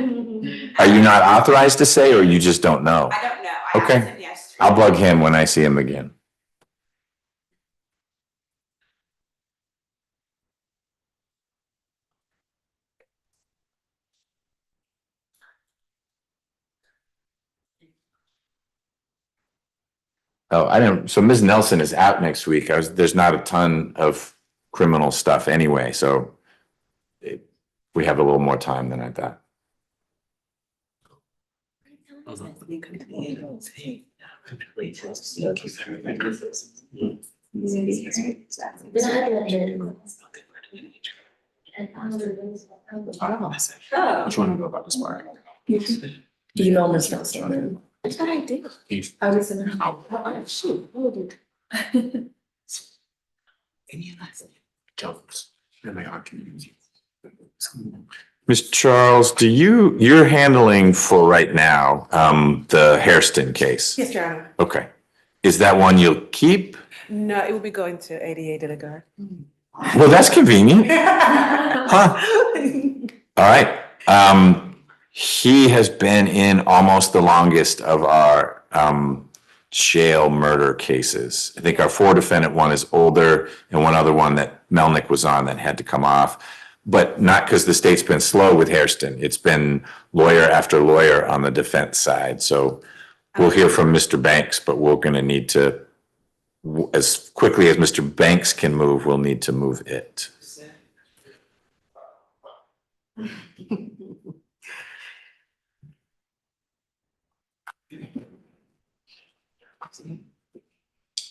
Are you not authorized to say, or you just don't know? I don't know. I asked Okay, him yesterday. I'll bug him when I see him again. Oh, I didn't, so Ms. Nelson is out next week. There's not a ton of criminal stuff anyway, so we have a little more time than I thought. Which one to go about this part? You know, Ms. Nelson. That's what I did. I was in the. Oh, shoot, hold it. Jokes. And they are community. Ms. Charles, you're handling for right now, the Hairston case? Yes, Your Honor. Okay. Is that one you'll keep? No, it will be going to ADA Dilligard. Well, that's convenient. Huh? All right. He has been in almost the longest of our jail murder cases. I think our 4 defendant one is older and one other one that Melnick was on that had to come off. But not because the state's been slow with Hairston. It's been lawyer after lawyer on the defense side. So we'll hear from Mr. Banks, but we're going to need to, as quickly as Mr. Banks can move, we'll need to move it.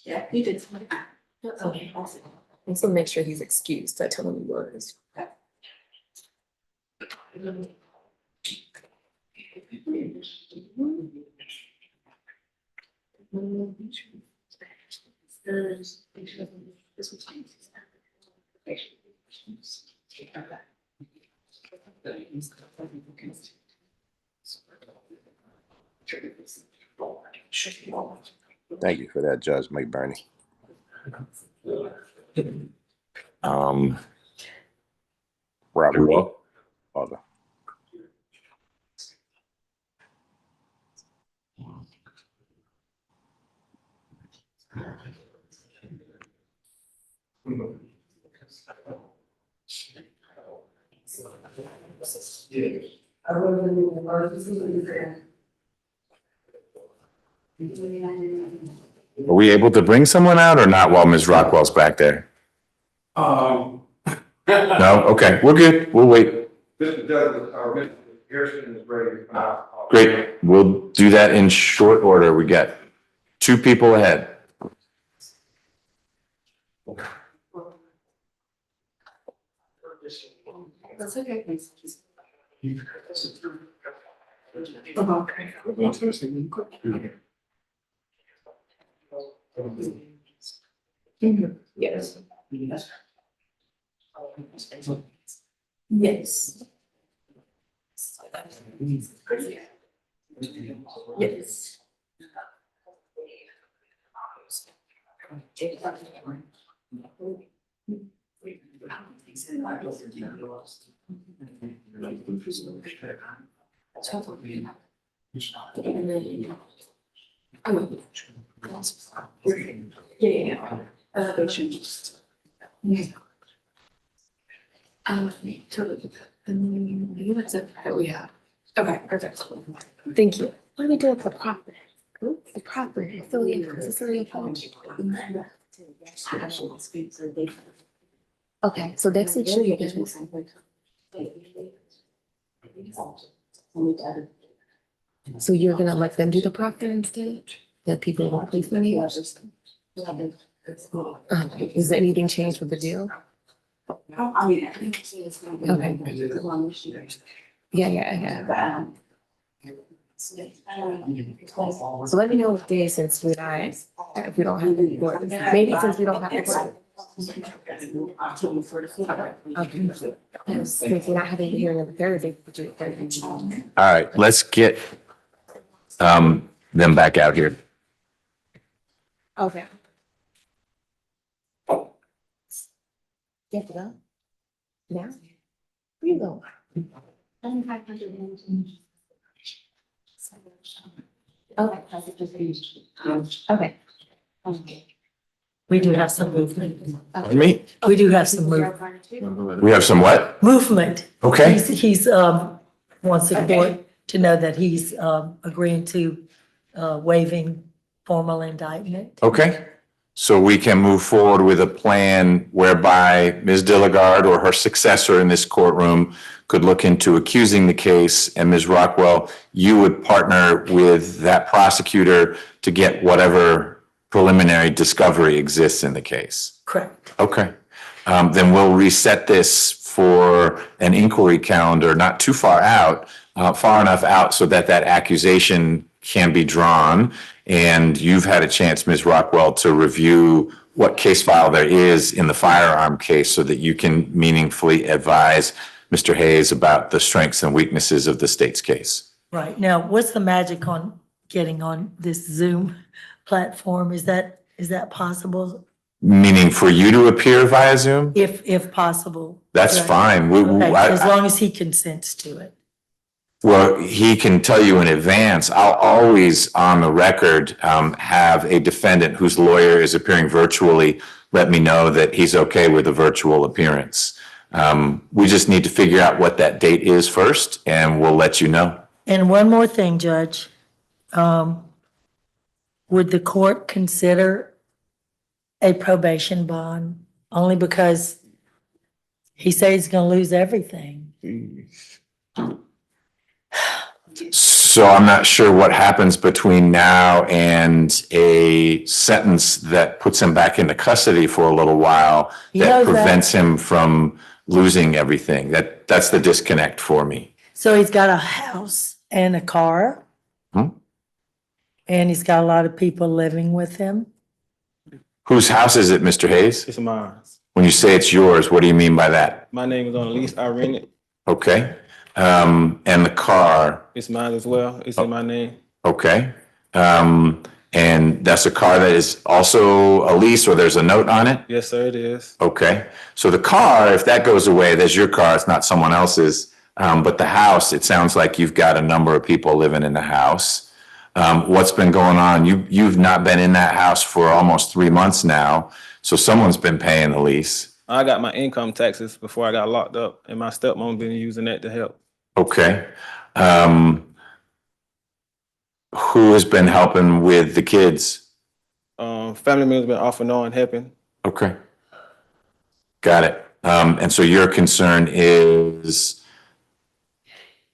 Yeah, you did. Okay, awesome. I'm just gonna make sure he's excused. I tell him he was. Thank you for that, Judge McBurney. Robert. Father. Are we able to bring someone out or not while Ms. Rockwell's back there? No? Okay, we're good. We'll wait. Mr. Douglas, Mr. Harrison is ready. Great. We'll do that in short order. We got 2 people ahead. That's okay. Yes. Yes. Yes. Yes. We have. Okay, perfect. Thank you. What are we doing for property? The property, affiliate, affiliate. Okay, so that's it. Should So you're gonna let them do the proctor instead? That people won't place money? Is there anything changed with the deal? I mean, Okay. Yeah. So let me know what day since we not, if we don't have any board, maybe since we don't have a board. Since we're not having a hearing on the Thursday, we do it Thursday. All right, let's get them back out here. Okay. You have to go? Now? Where you going? Okay. Okay. We do have some movement. Pardon me? We do have some movement. We have some what? Movement. Okay. He's wants the court to know that he's agreeing to waiving formal indictment. Okay. So we can move forward with a plan whereby Ms. Dilligard or her successor in this courtroom could look into accusing the case, and Ms. Rockwell, you would partner with that prosecutor to get whatever preliminary discovery exists in the case. Correct. Okay. Then we'll reset this for an inquiry calendar, not too far out, far enough out so that that accusation can be drawn. And you've had a chance, Ms. Rockwell, to review what case file there is in the firearm case so that you can meaningfully advise Mr. Hayes about the strengths and weaknesses of the state's case. Right. Now, what's the magic on getting on this Zoom platform? Is that possible? Meaning for you to appear via Zoom? If possible. That's Right. fine. Okay, as long as he consents to it. Well, he can tell you in advance. I'll always, on the record, have a defendant whose lawyer is appearing virtually let me know that he's okay with a virtual appearance. We just need to figure out what that date is first, and we'll let you know. And one more thing, Judge. Would the court consider a probation bond? Only because he says he's gonna lose everything. So I'm not sure what happens between now and a sentence that puts him back into custody for a little while that prevents him from losing everything. That's the disconnect for me. So he's got a house and a car. And he's got a lot of people living with him. Whose house is it, Mr. Hayes? It's mine. When you say it's yours, what do you mean by that? My name is on the lease. I rent it. Okay. And the car, It's mine as well. It's in my name. okay. And that's a car that is also a lease or there's a note on it? Yes, sir, it is. Okay. So the car, if that goes away, that's your car, it's not someone else's. But the house, it sounds like you've got a number of people living in the house. What's been going on? You've not been in that house for almost 3 months now. So someone's been paying the lease. I got my income taxes before I got locked up, and my stepmom been using that to help. Okay. Who has been helping with the kids? Family members been off and on helping. Okay. Got it. And so your concern is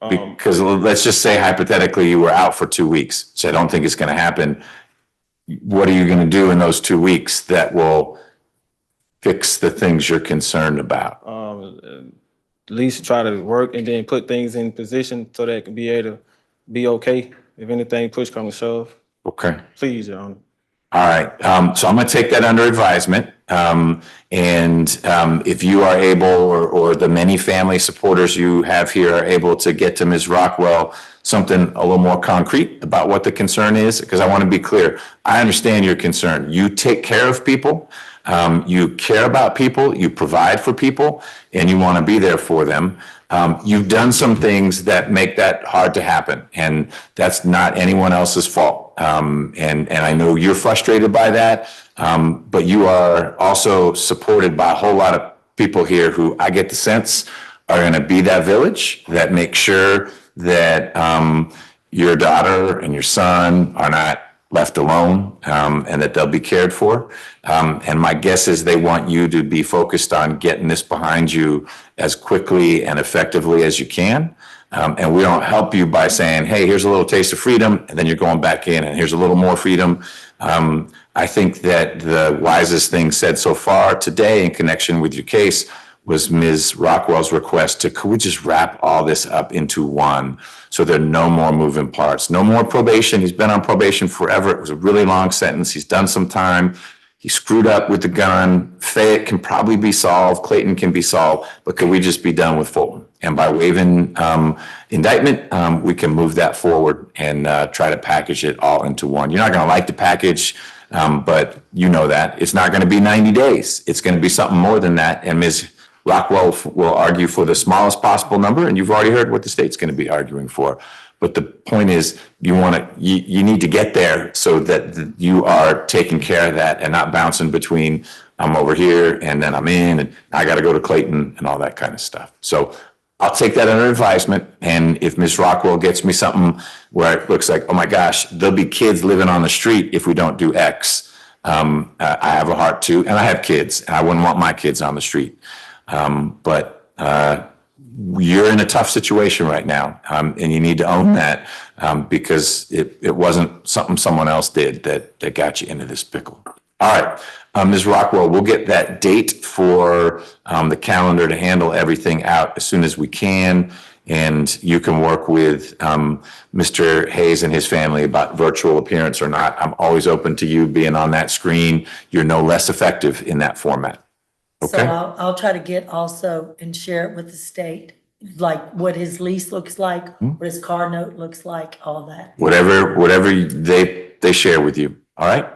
because let's just say hypothetically you were out for 2 weeks, which I don't think is going to happen. What are you going to do in those 2 weeks that will fix the things you're concerned about? At least try to work and then put things in position so that it can be able to be okay if anything push comes to shove. Okay. Please, Your Honor. All right. So I'm going to take that under advisement. If you are able or the many family supporters you have here are able to get to Ms. Rockwell something a little more concrete about what the concern is, because I want to be clear. I understand your concern. You take care of people. You care about people, you provide for people, and you want to be there for them. You've done some things that make that hard to happen, and that's not anyone else's fault. And I know you're frustrated by that, but you are also supported by a whole lot of people here who I get the sense are going to be that village that make sure that your daughter and your son are not left alone, and that they'll be cared for. And my guess is they want you to be focused on getting this behind you as quickly and effectively as you can. And we don't help you by saying, hey, here's a little taste of freedom, and then you're going back in, and here's a little more freedom. I think that the wisest thing said so far today in connection with your case was Ms. Rockwell's request to, could we just wrap all this up into one so there are no more moving parts, no more probation. He's been on probation forever. It was a really long sentence. He's done some time. He screwed up with the gun. Fayette can probably be solved. Clayton can be solved, but could we just be done with Fulton? And by waiving indictment, we can move that forward and try to package it all into one. You're not going to like the package, but you know that. It's not going to be 90 days. It's going to be something more than that. And Ms. Rockwell will argue for the smallest possible number, and you've already heard what the state's going to be arguing for. But the point is, you need to get there so that you are taking care of that and not bouncing between I'm over here and then I'm in and I got to go to Clayton and all that kind of stuff. So I'll take that under advisement. And if Ms. Rockwell gets me something where it looks like, oh my gosh, there'll be kids living on the street if we don't do X. I have a heart too, and I have kids, and I wouldn't want my kids on the street. But you're in a tough situation right now, and you need to own that because it wasn't something someone else did that got you into this pickle. All right, Ms. Rockwell, we'll get that date for the calendar to handle everything out as soon as we can, and you can work with Mr. Hayes and his family about virtual appearance or not. I'm always open to you being on that screen. You're no less effective in that format. So Okay. I'll try to get also and share it with the state, like what his lease looks like, what his car note looks like, all that. Whatever they share with you. All right.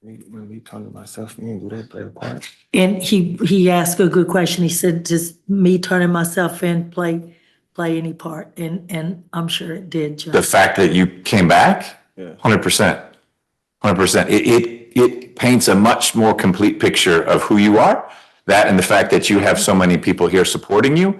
When we turn myself in, do they play a part? And he asked a good question. He said, does me turning myself in play any part? And I'm sure it did, Judge. The fact that you came back, 100%, 100%. It paints a much more complete picture of who you are. That and the fact that you have so many people here supporting you,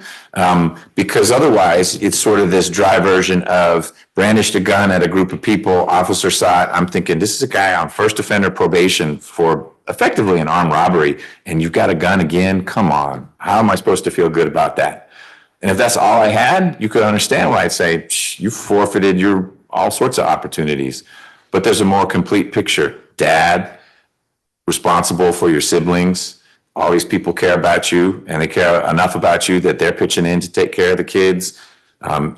because otherwise it's sort of this dry version of brandished a gun at a group of people, officer saw it. I'm thinking this is a guy on first offender probation for effectively an armed robbery, and you've got a gun again. Come on, how am I supposed to feel good about that? And if that's all I had, you could understand why I'd say you forfeited your all sorts of opportunities. But there's a more complete picture. Dad, responsible for your siblings. All these people care about you, and they care enough about you that they're pitching in to take care of the kids.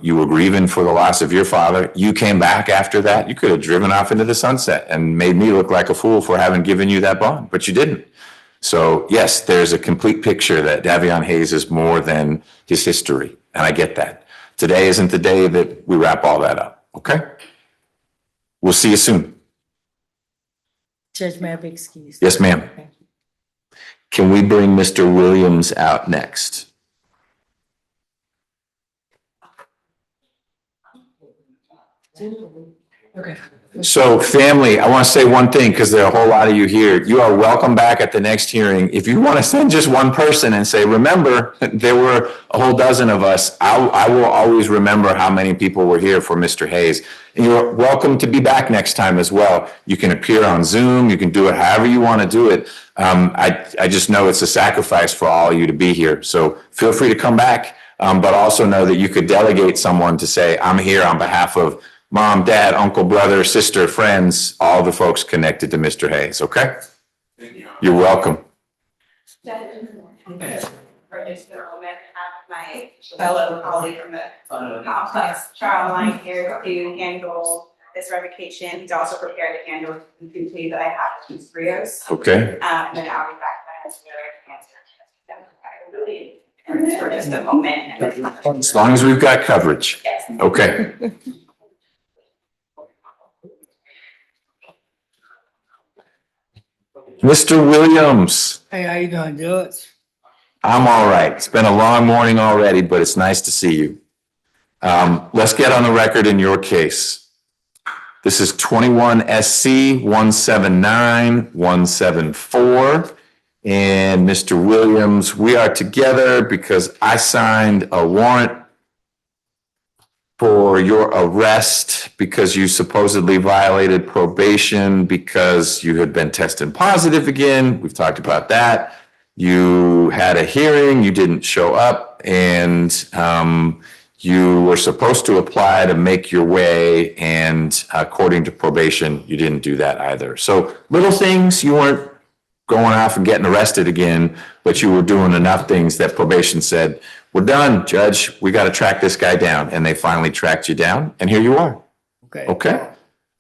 You were grieving for the loss of your father. You came back after that. You could have driven off into the sunset and made me look like a fool for having given you that bond, but you didn't. So yes, there's a complete picture that Davion Hayes is more than his history, and I get that. Today isn't the day that we wrap all that up, okay? We'll see you soon. Judge, may I be excused? Yes, ma'am. Can we bring Mr. Williams out next? Okay. So family, I want to say one thing because there are a whole lot of you here. You are welcome back at the next hearing. If you want to send just one person and say, remember, there were a whole dozen of us, I will always remember how many people were here for Mr. Hayes. And you're welcome to be back next time as well. You can appear on Zoom. You can do it however you want to do it. I just know it's a sacrifice for all of you to be here. So feel free to come back, but also know that you could delegate someone to say, I'm here on behalf of mom, dad, uncle, brother, sister, friends, all the folks connected to Mr. Hayes, okay? You're welcome. For just a moment, have my fellow colleague from the complex, Charles Line, here to handle this revocation. He's also prepared to handle the plea that I have with Ms. Rios. Okay. And then I'll be back to answer for just a moment. As long as we've got coverage. Yes. Okay. Mr. Williams. Hey, how you doing, Judge? I'm all right. It's been a long morning already, but it's nice to see you. Let's get on the record in your case. This is 21 SC 179174. And Mr. Williams, we are together because I signed a warrant for your arrest because you supposedly violated probation because you had been tested positive again. We've talked about that. You had a hearing, you didn't show up, and you were supposed to apply to make your way, and according to probation, you didn't do that either. So little things, you weren't going off and getting arrested again, but you were doing enough things that probation said, we're done, Judge. We got to track this guy down. And they finally tracked you down. And here you are. Okay. Okay.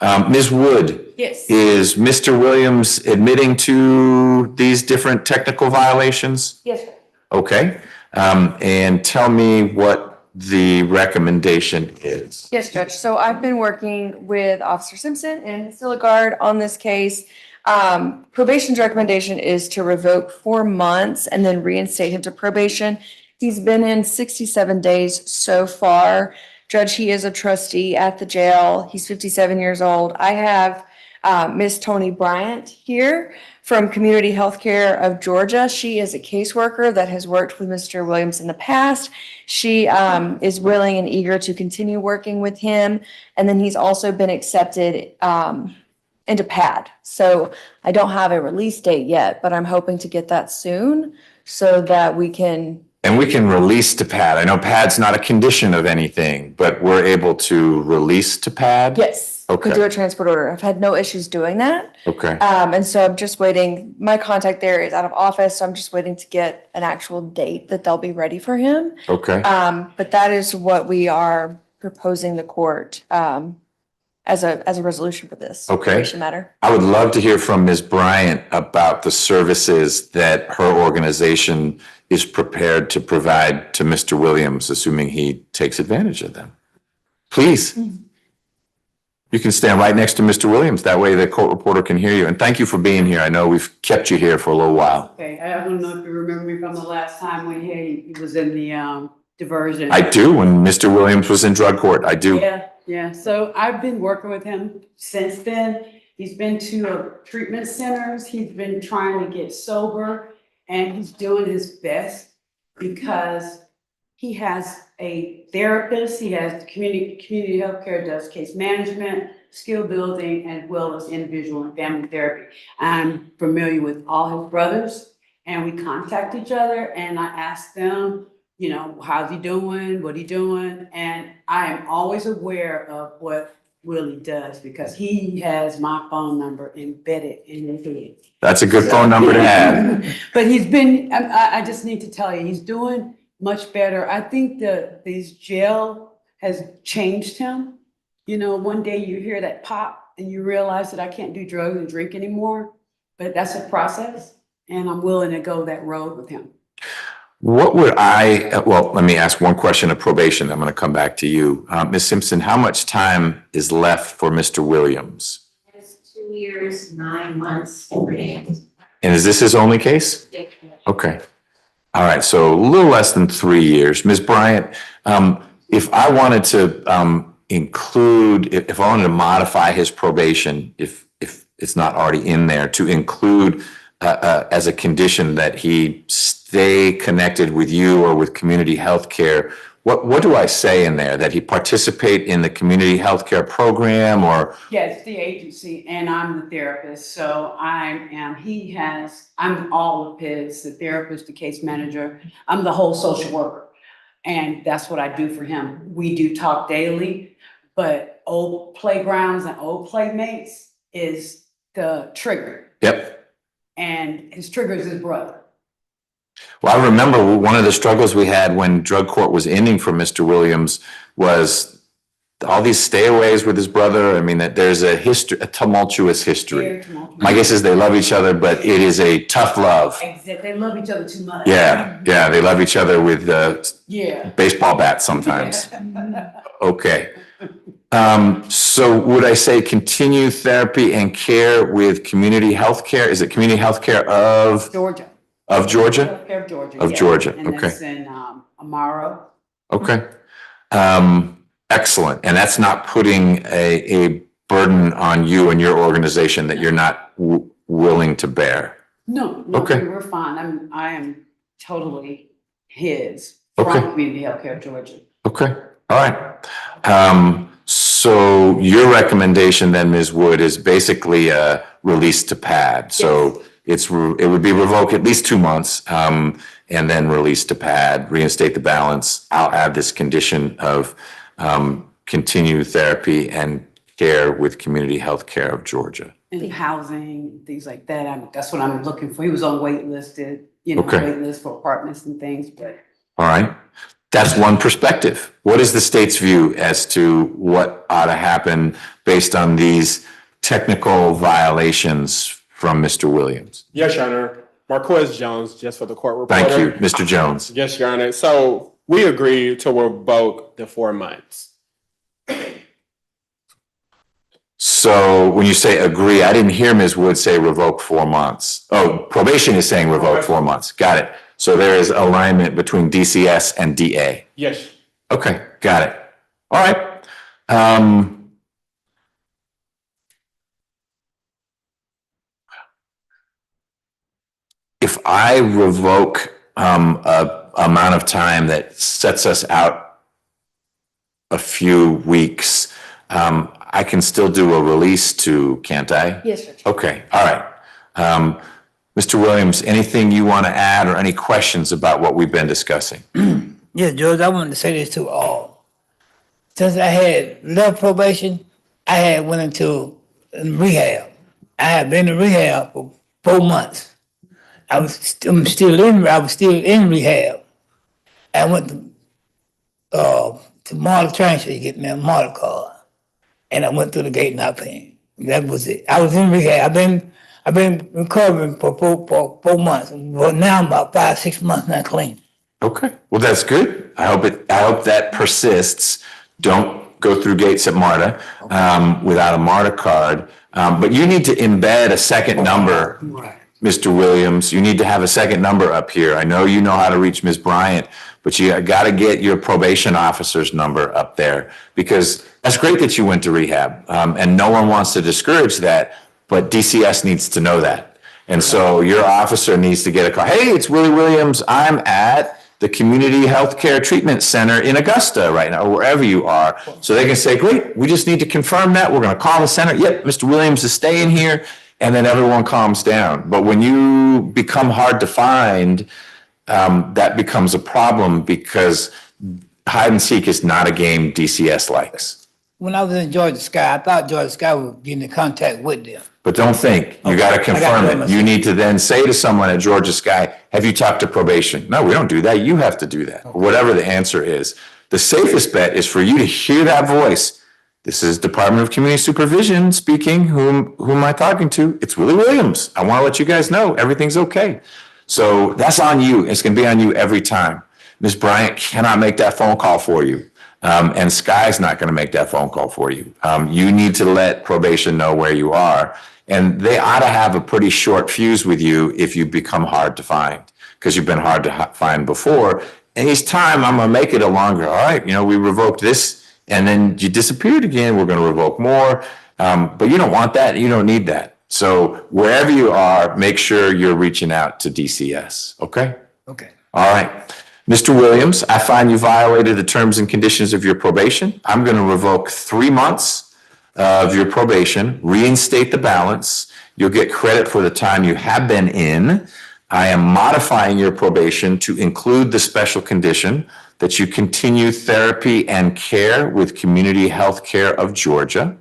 Ms. Wood, Yes. is Mr. Williams admitting to these different technical violations? Yes, sir. Okay, and tell me what the recommendation is. Yes, Judge. So I've been working with Officer Simpson and Siligard on this case. Probation's recommendation is to revoke 4 months and then reinstate him to probation. He's been in 67 days so far. Judge, he is a trustee at the jail. He's 57 years old. I have Miss Tony Bryant here from Community Healthcare of Georgia. She is a caseworker that has worked with Mr. Williams in the past. She is willing and eager to continue working with him. And then he's also been accepted into PAD. So I don't have a release date yet, but I'm hoping to get that soon so that we can. And we can release to PAD. I know PAD's not a condition of anything, but we're able to release to PAD? Yes. Okay. We do a transport order. I've had no issues doing that. Okay. And so I'm just waiting. My contact there is out of office, so I'm just waiting to get an actual date that they'll be ready for him. Okay. But that is what we are proposing the court as a resolution for this Okay. probation matter. I would love to hear from Ms. Bryant about the services that her organization is prepared to provide to Mr. Williams, assuming he takes advantage of them. Please. You can stand right next to Mr. Williams. That way the court reporter can hear you. And thank you for being here. I know we've kept you here for a little while. Okay, I don't know if you remember me from the last time when he was in the diversion. I do, when Mr. Williams was in drug court, I do. Yeah, so I've been working with him since then. He's been to treatment centers, he's been trying to get sober, and he's doing his best because he has a therapist, he has community healthcare, does case management, skill building, as well as individual and family therapy. I'm familiar with all his brothers, and we contact each other, and I ask them, you know, how's he doing, what he doing? And I am always aware of what Willie does because he has my phone number embedded in his head. That's a good phone number to have. But he's been, I just need to tell you, he's doing much better. I think this jail has changed him. You know, one day you hear that pop and you realize that I can't do drugs and drink anymore, but that's a process and I'm willing to go that road with him. What would well, let me ask one question of probation. I'm going to come back to you. Ms. Simpson, how much time is left for Mr. Williams? It's 2 years, 9 months, 4 days. And is this his only case? Okay. All right. So a little less than 3 years. Ms. Bryant, if I wanted to include, if I wanted to modify his probation, if it's not already in there, to include as a condition that he stay connected with you or with community health care, what do I say in there? That he participate in the community health care program or? Yes, the agency, and I'm the therapist. So I'm all of his, the therapist, the case manager. I'm the whole social worker. And that's what I do for him. We do talk daily, but old playgrounds and old playmates is the trigger. Yep. And his trigger is his brother. Well, I remember one of the struggles we had when drug court was ending for Mr. Williams was all these stayaways with his brother. I mean, that there's a tumultuous history. My guess is they love each other, but it is a tough love. Exactly. They love each other too much. Yeah, they love each other with baseball bats sometimes. Okay. So would I say continue therapy and care with community health care? Is it community health care of? Georgia. Of Georgia? Healthcare of Georgia. Of Georgia, And okay. that's in Amaro. Okay. Excellent. And that's not putting a burden on you and your organization that you're not willing to bear? No, Okay. we're fine. I am totally his Okay. from Community Healthcare of Georgia. Okay. All right. So your recommendation then, Ms. Wood, is basically a release to PAD. So it would be revoked at least 2 months, and then release to PAD, reinstate the balance. I'll add this condition of continued therapy and care with Community Health Care of Georgia. And housing, things like that. That's what I'm looking for. He was on waitlisted, Okay. waitlist for apartments and things, but All right. That's one perspective. What is the state's view as to what ought to happen based on these technical violations from Mr. Williams? Yes, Your Honor. Marquez Jones, just for the court reporter. Thank you, Mr. Jones. Yes, Your Honor. So we agreed to revoke the 4 months. So when you say agree, I didn't hear Ms. Wood say revoke 4 months. Oh, probation is saying revoke 4 months. Got it. So there is alignment between DCS and DA. Yes. Okay, got it. All right. If I revoke a amount of time that sets us out a few weeks, I can still do a release too, can't I? Yes, sir. Okay, all right. Mr. Williams, anything you want to add or any questions about what we've been discussing? Yeah, George, I wanted to say this to all. Since I had left probation, I had went into rehab. I had been in rehab for 4 months. I was still in rehab. I went to model transfer to get me a model card. And I went through the gate not paying. That was it. I was in rehab. I've been recovering for 4 months. But now I'm about 5, 6 months now clean. Okay, well, that's good. I hope that persists. Don't go through gates at MARTA without a MARTA card. But you need to embed a second number, Mr. Williams. You need to have a second number up here. I know you know how to reach Ms. Bryant, but you got to get your probation officer's number up there, because that's great that you went to rehab, and no one wants to discourage that, but DCS needs to know that. And so your officer needs to get a call. Hey, it's Willie Williams. I'm at the Community Healthcare Treatment Center in Augusta right now, or wherever you are. So they can say, great, we just need to confirm that. We're going to call the center. Yep, Mr. Williams is staying here. And then everyone calms down. But when you become hard to find, that becomes a problem, because hide and seek is not a game DCS likes. When I was in Georgia Sky, I thought Georgia Sky would get in contact with them. But don't think, you got to confirm it. You need to then say to someone at Georgia Sky, have you talked to probation? No, we don't do that. You have to do that. Whatever the answer is. The safest bet is for you to hear that voice. This is Department of Community Supervision speaking. Whom am I talking to? It's Willie Williams. I want to let you guys know everything's okay. So that's on you. It's going to be on you every time. Ms. Bryant cannot make that phone call for you. And Sky's not going to make that phone call for you. You need to let probation know where you are. And they ought to have a pretty short fuse with you if you become hard to find, because you've been hard to find before. And each time I'm going to make it a longer, all right, we revoked this and then you disappeared again. We're going to revoke more. But you don't want that. You don't need that. So wherever you are, make sure you're reaching out to DCS. Okay? Okay. All right. Mr. Williams, I find you violated the terms and conditions of your probation. I'm going to revoke 3 months of your probation, reinstate the balance. You'll get credit for the time you have been in. I am modifying your probation to include the special condition that you continue therapy and care with Community Health Care of Georgia.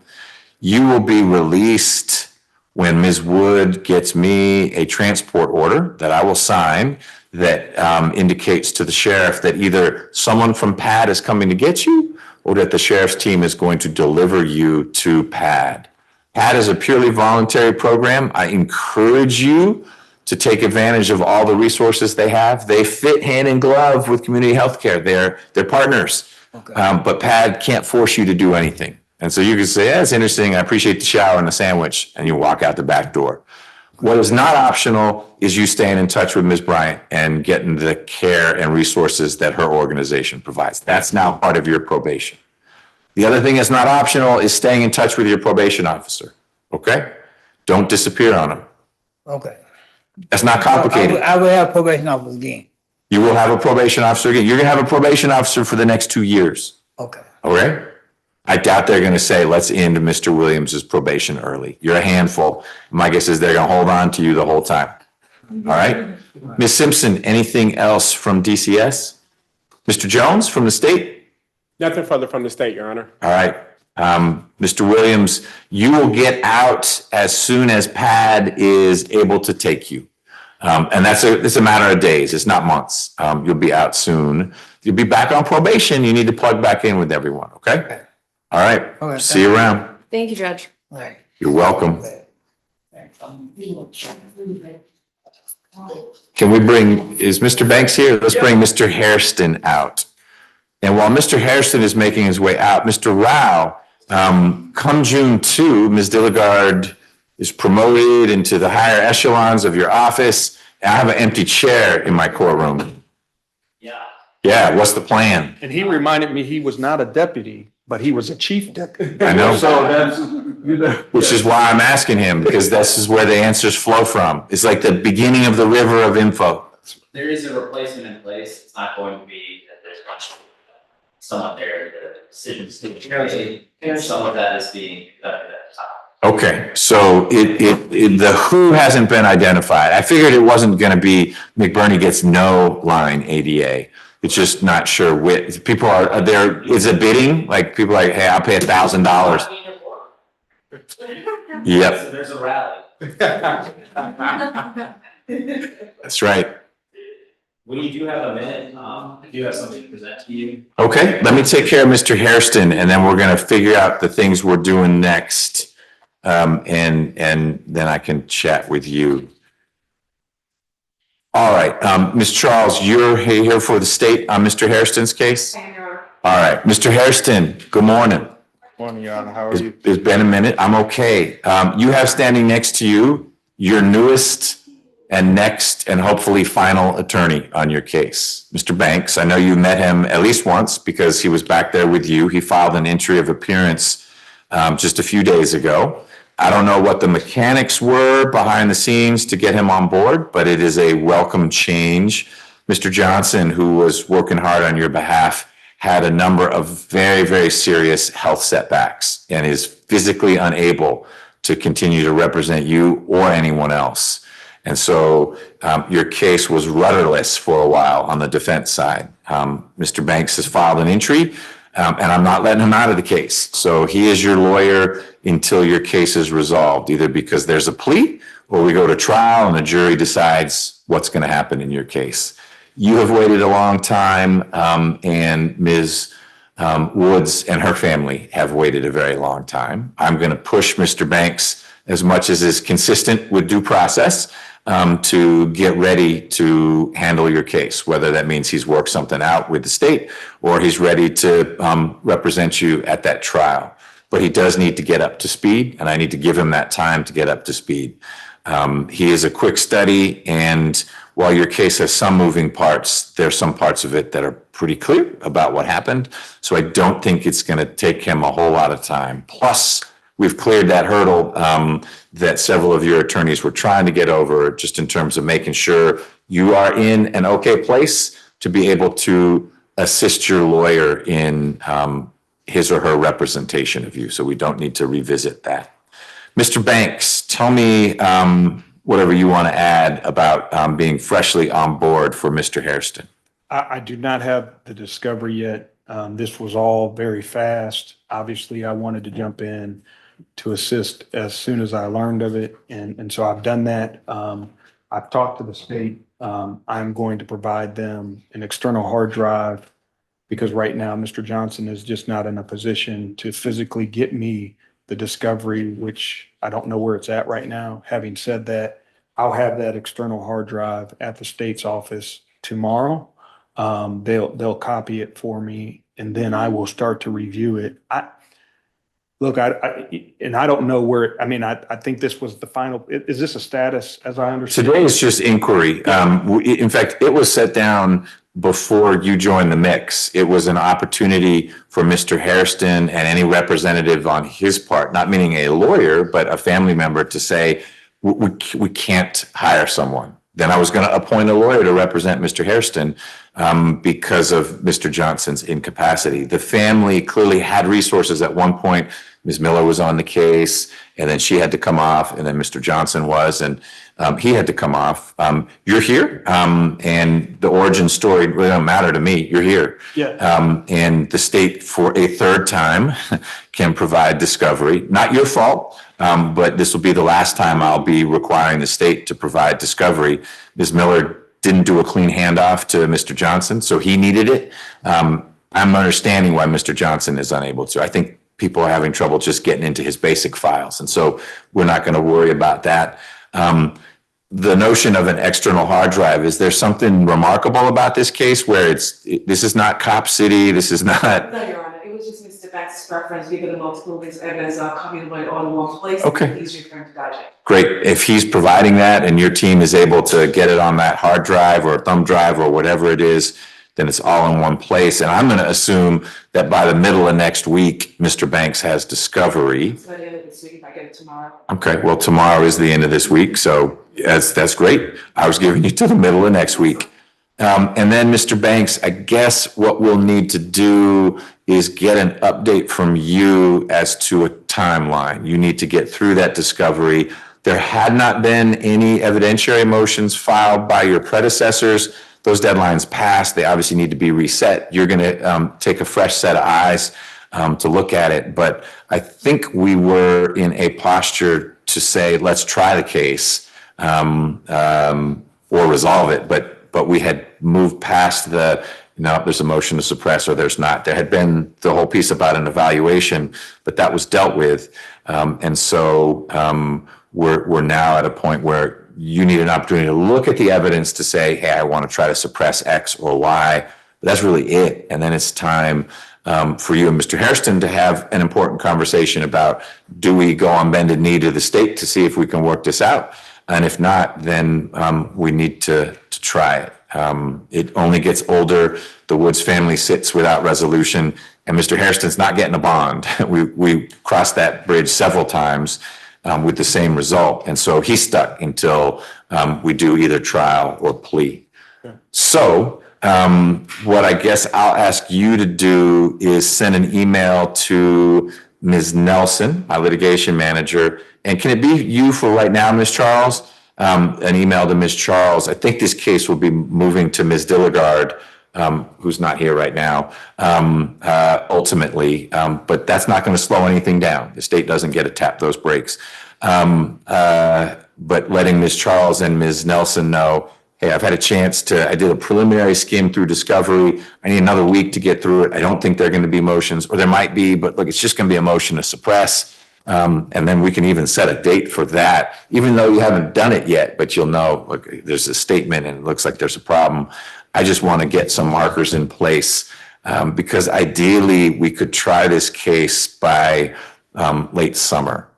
You will be released when Ms. Wood gets me a transport order that I will sign that indicates to the sheriff that either someone from PAD is coming to get you or that the sheriff's team is going to deliver you to PAD. PAD is a purely voluntary program. I encourage you to take advantage of all the resources they have. They fit hand in glove with community healthcare. They're partners. Okay. But PAD can't force you to do anything. And so you can say, yeah, it's interesting. I appreciate the shower and the sandwich. And you walk out the back door. What is not optional is you staying in touch with Ms. Bryant and getting the care and resources that her organization provides. That's now part of your probation. The other thing that's not optional is staying in touch with your probation officer. Okay? Don't disappear on them. Okay. That's not complicated. I will have a probation officer again. You will have a probation officer again. You're going to have a probation officer for the next 2 years. Okay. All right? I doubt they're going to say, let's end Mr. Williams's probation early. You're a handful. My guess is they're going to hold on to you the whole time. All right? Ms. Simpson, anything else from DCS? Mr. Jones from the state? Nothing further from the state, Your Honor. All right. Mr. Williams, you will get out as soon as PAD is able to take you. And it's a matter of days. It's not months. You'll be out soon. You'll be back on probation. You need to plug back in with everyone, okay? All right. Okay, See you around. Thank you, Judge. All right. You're welcome. Can we is Mr. Banks here? Let's bring Mr. Hairston out. And while Mr. Hairston is making his way out, Mr. Rao, come June 2, Ms. Dilligard is promoted into the higher echelons of your office. And I have an empty chair in my courtroom. Yeah, what's the plan? And he reminded me he was not a deputy, but he was a chief deputy. I know. So that's, Which is why I'm asking him, because this is where the answers flow from. It's like the beginning of the river of info. There is a replacement in place. It's not going to be that there's much someone there, the decisions to be made. Some of that is being conducted at the top. Okay, so the who hasn't been identified. I figured it wasn't gonna be McBurney gets no line ADA. It's just not sure which, people are there, is it bidding? Like people are like, hey, I'll pay $1,000. Yep, There's a rally. that's right. When you do have a minute, I do have something to present to you. Okay, let me take care of Mr. Hairston and then we're gonna figure out the things we're doing next. And then I can chat with you. All right, Ms. Charles, you're here for the state on Mr. Hairston's case? All right, Mr. Hairston, good morning. Morning, Your Honor. How are you? It's been a minute. I'm okay. You have standing next to you your newest and next and hopefully final attorney on your case, Mr. Banks. I know you met him at least once because he was back there with you. He filed an entry of appearance just a few days ago. I don't know what the mechanics were behind the scenes to get him on board, but it is a welcome change. Mr. Johnson, who was working hard on your behalf, had a number of very, very serious health setbacks and is physically unable to continue to represent you or anyone else. And so your case was rudderless for a while on the defense side. Mr. Banks has filed an entry and I'm not letting him out of the case. So he is your lawyer until your case is resolved, either because there's a plea or we go to trial and the jury decides what's going to happen in your case. You have waited a long time, and Ms. Woods and her family have waited a very long time. I'm going to push Mr. Banks as much as is consistent with due process to get ready to handle your case, whether that means he's worked something out with the state or he's ready to represent you at that trial. But he does need to get up to speed, and I need to give him that time to get up to speed. He is a quick study, and while your case has some moving parts, there's some parts of it that are pretty clear about what happened. So I don't think it's going to take him a whole lot of time. Plus, we've cleared that hurdle that several of your attorneys were trying to get over, just in terms of making sure you are in an okay place to be able to assist your lawyer in his or her representation of you. So we don't need to revisit that. Mr. Banks, tell me whatever you want to add about being freshly on board for Mr. Hairston. I do not have the discovery yet. This was all very fast. Obviously, I wanted to jump in to assist as soon as I learned of it. And so I've done that. I've talked to the state. I'm going to provide them an external hard drive because right now, Mr. Johnson is just not in a position to physically get me the discovery, which I don't know where it's at right now. Having said that, I'll have that external hard drive at the state's office tomorrow. They'll copy it for me, and then I will start to review it. I don't know where. I think this was the final. Is this a status as I understand? Today is just inquiry. In fact, it was set down before you joined the mix. It was an opportunity for Mr. Hairston and any representative on his part, not meaning a lawyer, but a family member, to say, we can't hire someone. Then I was going to appoint a lawyer to represent Mr. Hairston. because of Mr. Johnson's incapacity. The family clearly had resources at one point. Ms. Miller was on the case, and then she had to come off, and then Mr. Johnson was, and he had to come off. You're here, and the origin story really don't matter to me. You're here. Yeah. And the state, for a third time, can provide discovery. Not your fault, but this will be the last time I'll be requiring the state to provide discovery. Ms. Miller didn't do a clean handoff to Mr. Johnson, so he needed it. I'm understanding why Mr. Johnson is unable to. I think people are having trouble just getting into his basic files, and so we're not going to worry about that. The notion of an external hard drive, is there something remarkable about this case where this is not Cop City, this is not? No, Your Honor, it was just Mr. Banks' preference, given the multiple evidence, copied by all in one place. Okay. He's referring to digest. Great. If he's providing that and your team is able to get it on that hard drive or thumb drive or whatever it is, then it's all in one place. And I'm going to assume that by the middle of next week, Mr. Banks has discovery. It's by the end of this week, if I get it tomorrow. Okay, well, tomorrow is the end of this week, so that's great. I was giving you to the middle of next week. And then, Mr. Banks, I guess what we'll need to do is get an update from you as to a timeline. You need to get through that discovery. There had not been any evidentiary motions filed by your predecessors. Those deadlines passed. They obviously need to be reset. You're going to take a fresh set of eyes to look at it. But I think we were in a posture to say, let's try the case or resolve it. But we had moved past there's a motion to suppress or there's not. There had been the whole piece about an evaluation, but that was dealt with. And so we're now at a point where you need an opportunity to look at the evidence to say, hey, I want to try to suppress X or Y. But that's really it. And then it's time for you and Mr. Hairston to have an important conversation about, do we go on bended knee to the state to see if we can work this out? And if not, then we need to try it. It only gets older. The Woods family sits without resolution, and Mr. Hairston's not getting a bond. We crossed that bridge several times with the same result. And so he's stuck until we do either trial or plea. Okay. So what I guess I'll ask you to do is send an email to Ms. Nelson, my litigation manager. And can it be you for right now, Ms. Charles? An email to Ms. Charles. I think this case will be moving to Ms. Dilligard, who's not here right now, ultimately. But that's not going to slow anything down. The state doesn't get to tap those brakes. But letting Ms. Charles and Ms. Nelson know, hey, I've had a chance I did a preliminary skim through discovery. I need another week to get through it. I don't think there are going to be motions, or there might be, but look, it's just going to be a motion to suppress. And then we can even set a date for that, even though you haven't done it yet, but you'll know, look, there's a statement and it looks like there's a problem. I just want to get some markers in place because ideally we could try this case by late summer.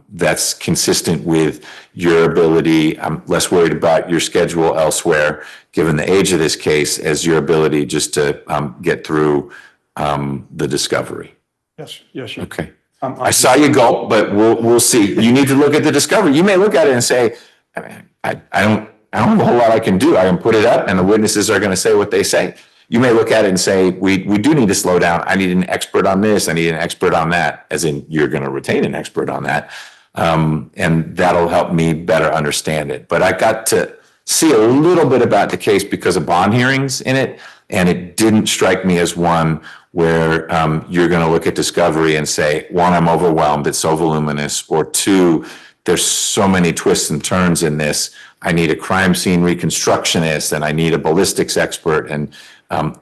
That's consistent with your ability. I'm less worried about your schedule elsewhere, given the age of this case, as your ability just to get through the discovery. Yes. Okay. I saw you go, but we'll see. You need to look at the discovery. You may look at it and say, I don't have a whole lot I can do. I can put it up and the witnesses are going to say what they say. You may look at it and say, we do need to slow down. I need an expert on this. I need an expert on that, as in you're going to retain an expert on that. And that'll help me better understand it. But I got to see a little bit about the case because of bond hearings in it. And it didn't strike me as one where you're going to look at discovery and say, one, I'm overwhelmed, it's so voluminous, or two, there's so many twists and turns in this. I need a crime scene reconstructionist and I need a ballistics expert. And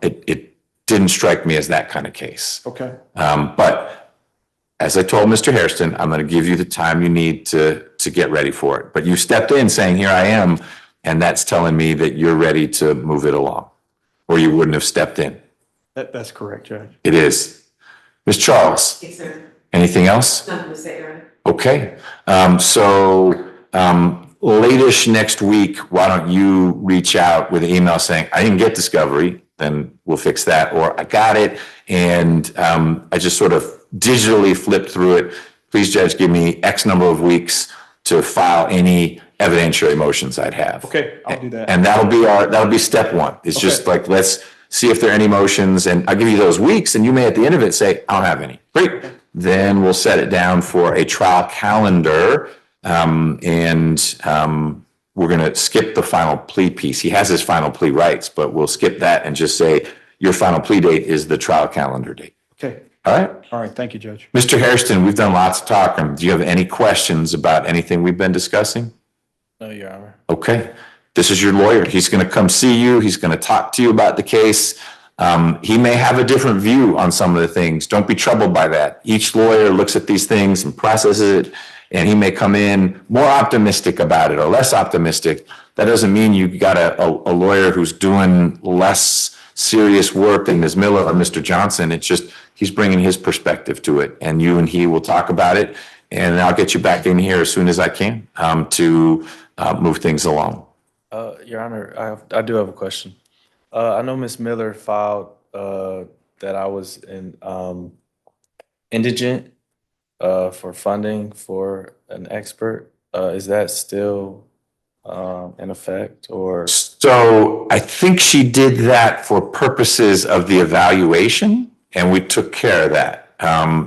it didn't strike me as that kind of case. Okay. But as I told Mr. Hairston, I'm going to give you the time you need to get ready for it. But you stepped in saying, here I am, and that's telling me that you're ready to move it along, or you wouldn't have stepped in. That's correct, Judge. It is. Ms. Charles? Yes, sir. Anything else? Nothing to say, Your Honor. Okay. Late-ish next week, why don't you reach out with an email saying, I didn't get discovery, then we'll fix that. Or I got it, and I just sort of digitally flipped through it. Please, Judge, give me X number of weeks to file any evidentiary motions I'd have. Okay, I'll do that. And that'll be step one. It's just like, let's see if there are any motions, and I'll give you those weeks, and you may at the end of it say, I don't have any. Great. Then we'll set it down for a trial calendar, we're gonna skip the final plea piece. He has his final plea rights, but we'll skip that and just say your final plea date is the trial calendar date. Okay. All right? All right, thank you, Judge. Mr. Hairston, we've done lots of talking. Do you have any questions about anything we've been discussing? No, Your Honor. Okay. This is your lawyer. He's going to come see you. He's going to talk to you about the case. He may have a different view on some of the things. Don't be troubled by that. Each lawyer looks at these things and processes it, and he may come in more optimistic about it or less optimistic. That doesn't mean you got a lawyer who's doing less serious work than Ms. Miller or Mr. Johnson. It's just he's bringing his perspective to it, and you and he will talk about it, and I'll get you back in here as soon as I can to move things along. Your Honor, I do have a question. I know Ms. Miller filed that I was indigent for funding for an expert. Is that still in effect, or? So I think she did that for purposes of the evaluation, and we took care of that.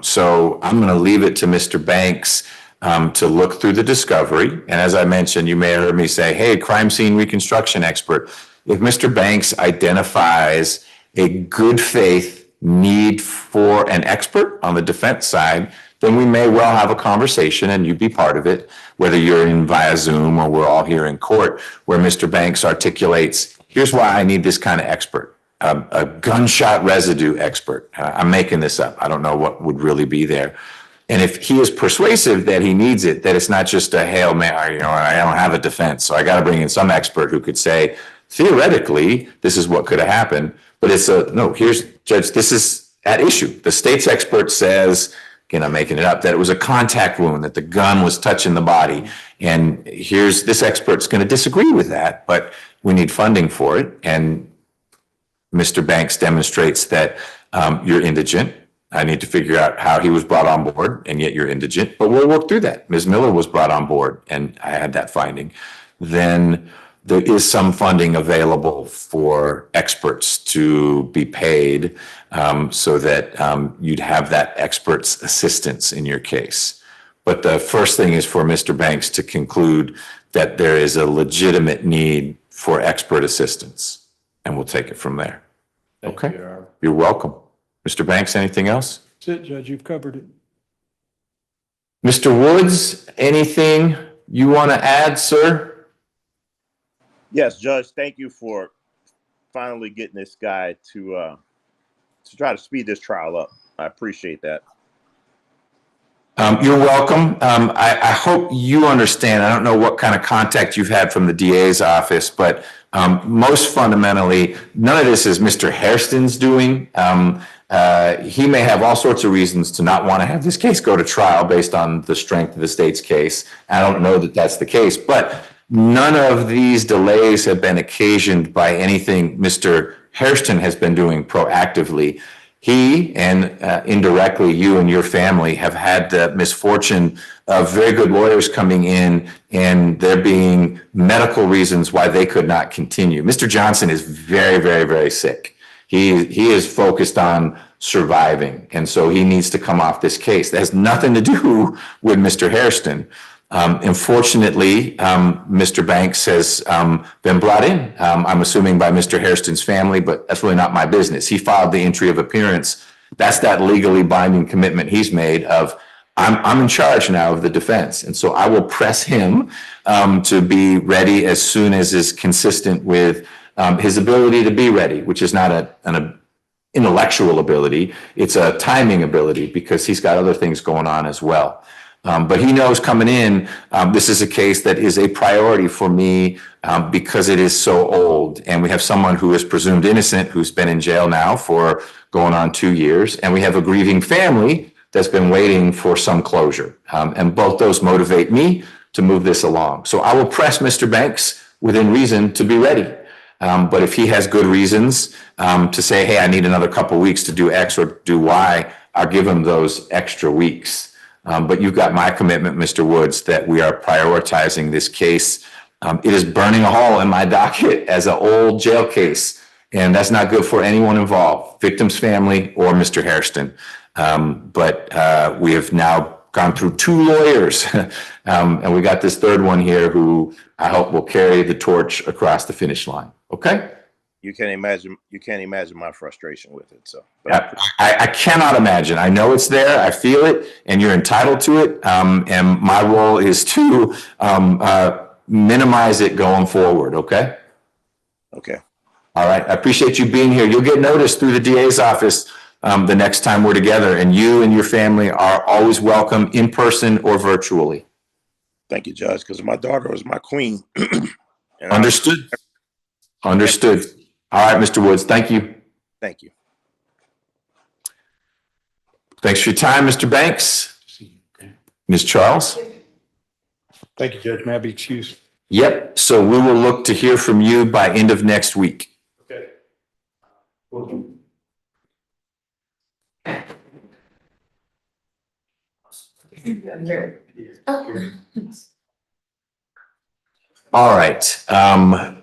So I'm going to leave it to Mr. Banks to look through the discovery. And as I mentioned, you may have heard me say, hey, crime scene reconstruction expert. If Mr. Banks identifies a good faith need for an expert on the defense side, then we may well have a conversation, and you be part of it, whether you're in via Zoom or we're all here in court, where Mr. Banks articulates, here's why I need this kind of expert, a gunshot residue expert. I'm making this up. I don't know what would really be there. And if he is persuasive that he needs it, that it's not just a Hail Mary, I don't have a defense, so I got to bring in some expert who could say, theoretically, this is what could have happened. But it's no, here's, Judge, this is at issue. The state's expert says, again, I'm making it up, that it was a contact wound, that the gun was touching the body. And here's, this expert's going to disagree with that, but we need funding for it. And Mr. Banks demonstrates that you're indigent. I need to figure out how he was brought on board, and yet you're indigent, but we'll work through that. Ms. Miller was brought on board, and I had that finding. Then there is some funding available for experts to be paid so that you'd have that expert's assistance in your case. But the first thing is for Mr. Banks to conclude that there is a legitimate need for expert assistance, and we'll take it from there. Thank Okay? you, You're welcome. Mr. Banks, anything else? That's it, Judge, you've covered it. Mr. Woods, anything you want to add, sir? Yes, Judge, thank you for finally getting this guy to try to speed this trial up. I appreciate that. You're welcome. I hope you understand. I don't know what kind of contact you've had from the DA's office, but most fundamentally, none of this is Mr. Hairston's doing. He may have all sorts of reasons to not want to have this case go to trial based on the strength of the state's case. I don't know that that's the case, but none of these delays have been occasioned by anything Mr. Hairston has been doing proactively. He and indirectly you and your family have had the misfortune of very good lawyers coming in and there being medical reasons why they could not continue. Mr. Johnson is very, very, very sick. He is focused on surviving, and so he needs to come off this case. That has nothing to do with Mr. Hairston. Unfortunately, Mr. Banks has been brought in, I'm assuming by Mr. Hairston's family, but that's really not my business. He filed the entry of appearance. That's that legally binding commitment he's made of, I'm in charge now of the defense. And so I will press him to be ready as soon as is consistent with his ability to be ready, which is not an intellectual ability. It's a timing ability because he's got other things going on as well. But he knows coming in, this is a case that is a priority for me because it is so old. And we have someone who is presumed innocent, who's been in jail now for going on 2 years. And we have a grieving family that's been waiting for some closure. And both those motivate me to move this along. So I will press Mr. Banks within reason to be ready. But if he has good reasons to say, hey, I need another couple weeks to do X or do Y, I'll give him those extra weeks. But you've got my commitment, Mr. Woods, that we are prioritizing this case. It is burning a hole in my docket as an old jail case, and that's not good for anyone involved, victim's family or Mr. Hairston. But we have now gone through 2 lawyers, and we got this third one here who I hope will carry the torch across the finish line. Okay? You can't imagine my frustration with it. So I cannot imagine. I know it's there. I feel it, and you're entitled to it. And my role is to minimize it going forward. Okay. Okay. All right. I appreciate you being here. You'll get notice through the DA's office the next time we're together, and you and your family are always welcome in person or virtually. Thank you, Judge, because my daughter was my queen. Understood. Understood. All right, Mr. Woods. Thank you. Thank you. Thanks for your time, Mr. Banks. Ms. Charles? Thank you, Judge. May I be excused? Yep. So we will look to hear from you by end of next week. Okay. All right.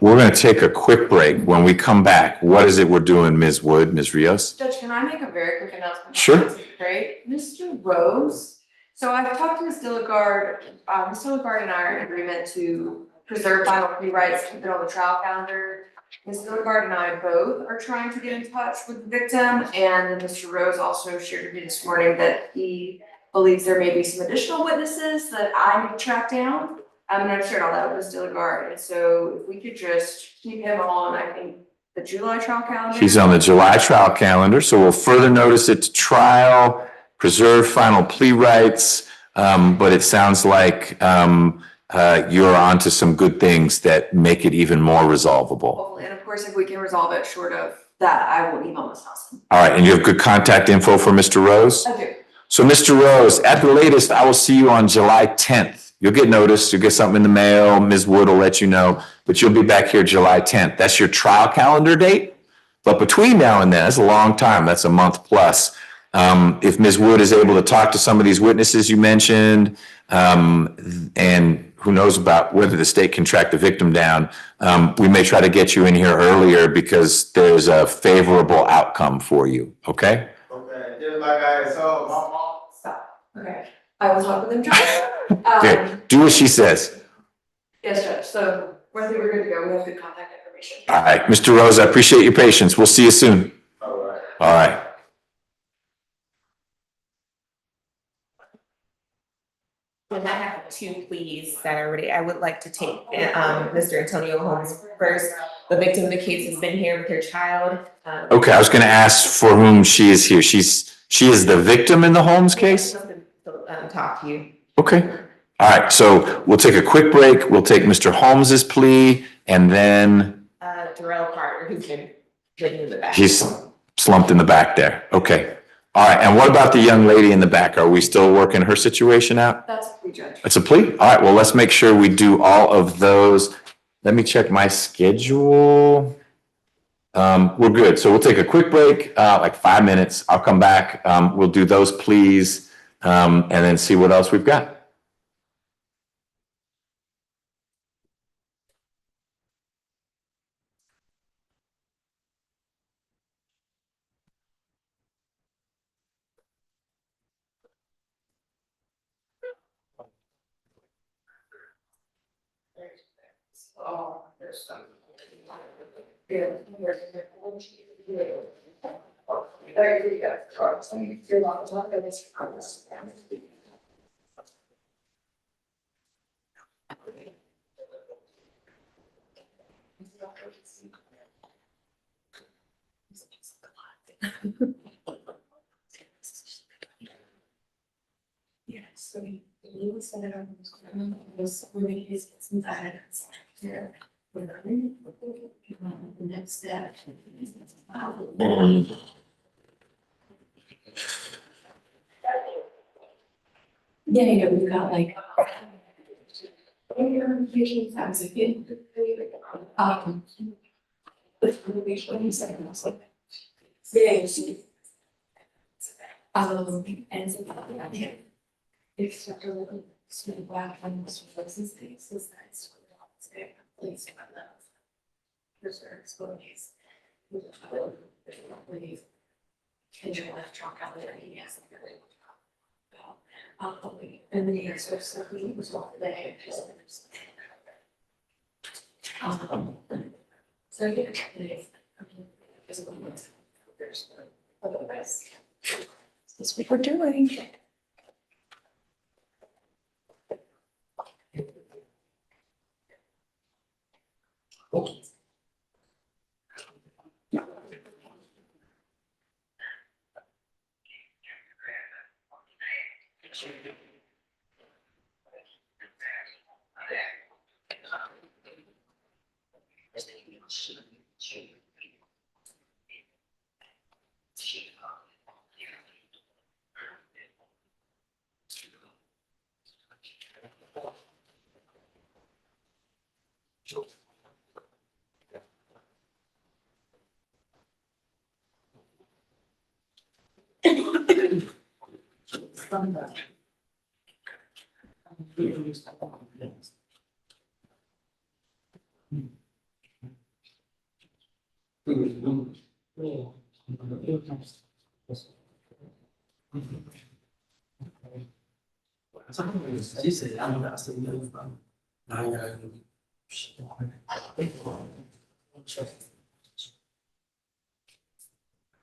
We're going to take a quick break. When we come back, what is it we're doing, Ms. Wood, Ms. Rios? Judge, can I make a very quick announcement? Sure. Great. Mr. Rose, so I've talked to Ms. Dilligard. Ms. Dilligard and I are in agreement to preserve final plea rights, keep it on the trial calendar. Ms. Dilligard and I both are trying to get in touch with the victim, and then Mr. Rose also shared with me this morning that he believes there may be some additional witnesses that I need to track down. And I've shared all that with Ms. Dilligard, and so if we could just keep him on, I think, the July trial calendar. He's on the July trial calendar, so we'll further notice it to trial, preserve final plea rights. But it sounds like you're onto some good things that make it even more resolvable. And of course, if we can resolve it short of that, I will email Ms. Nelson. All right, and you have good contact info for Mr. Rose? I do. So Mr. Rose, at the latest, I will see you on July 10th. You'll get notice, you'll get something in the mail, Ms. Wood will let you know, but you'll be back here July 10th. That's your trial calendar date. But between now and then, that's a long time, that's a month plus. If Ms. Wood is able to talk to some of these witnesses you mentioned, and who knows about whether the state can track the victim down, we may try to get you in here earlier because there's a favorable outcome for you, okay? Okay, just like I saw my mom. Stop. Okay. I will talk with him, John. Okay, do what she says. Yes, Judge. So I think we're good to go. We have good contact information. All right, Mr. Rose, I appreciate your patience. We'll see you soon. All right. All right. And I have 2 pleas that are ready. I would like to take Mr. Antonio Holmes first. The victim of the case has been here with her child. Okay, I was going to ask for whom she is here. She is the victim in the Holmes case? Talk to you. Okay. All right, so we'll take a quick break. We'll take Mr. Holmes's plea and then Darrell Carter, who's been written in the back. he's slumped in the back there. Okay. All right, and what about the young lady in the back? Are we still working her situation out? That's a plea, Judge. It's a plea? All right, well, let's make sure we do all of those. Let me check my schedule. We're good. So we'll take a quick break, like 5 minutes. I'll come back. We'll do those pleas, and then see what else we've got. Oh, there's some. There you go. Yes, so he was set up. Was really his here. The next step. Yeah, we've got like. Sounds like it. And It's really sort of black and versus things is that it's please my love. Preserve space. Please. Can you left truck out there? He has a very and then he has so he was off the head. So yeah, there's otherwise. That's what we're doing.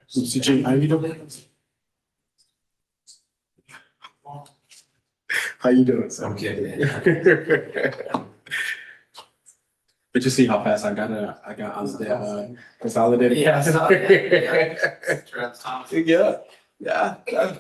CJ, how you doing? How you doing? I'm good. But you see how fast I got on that consolidated. Yeah, yeah.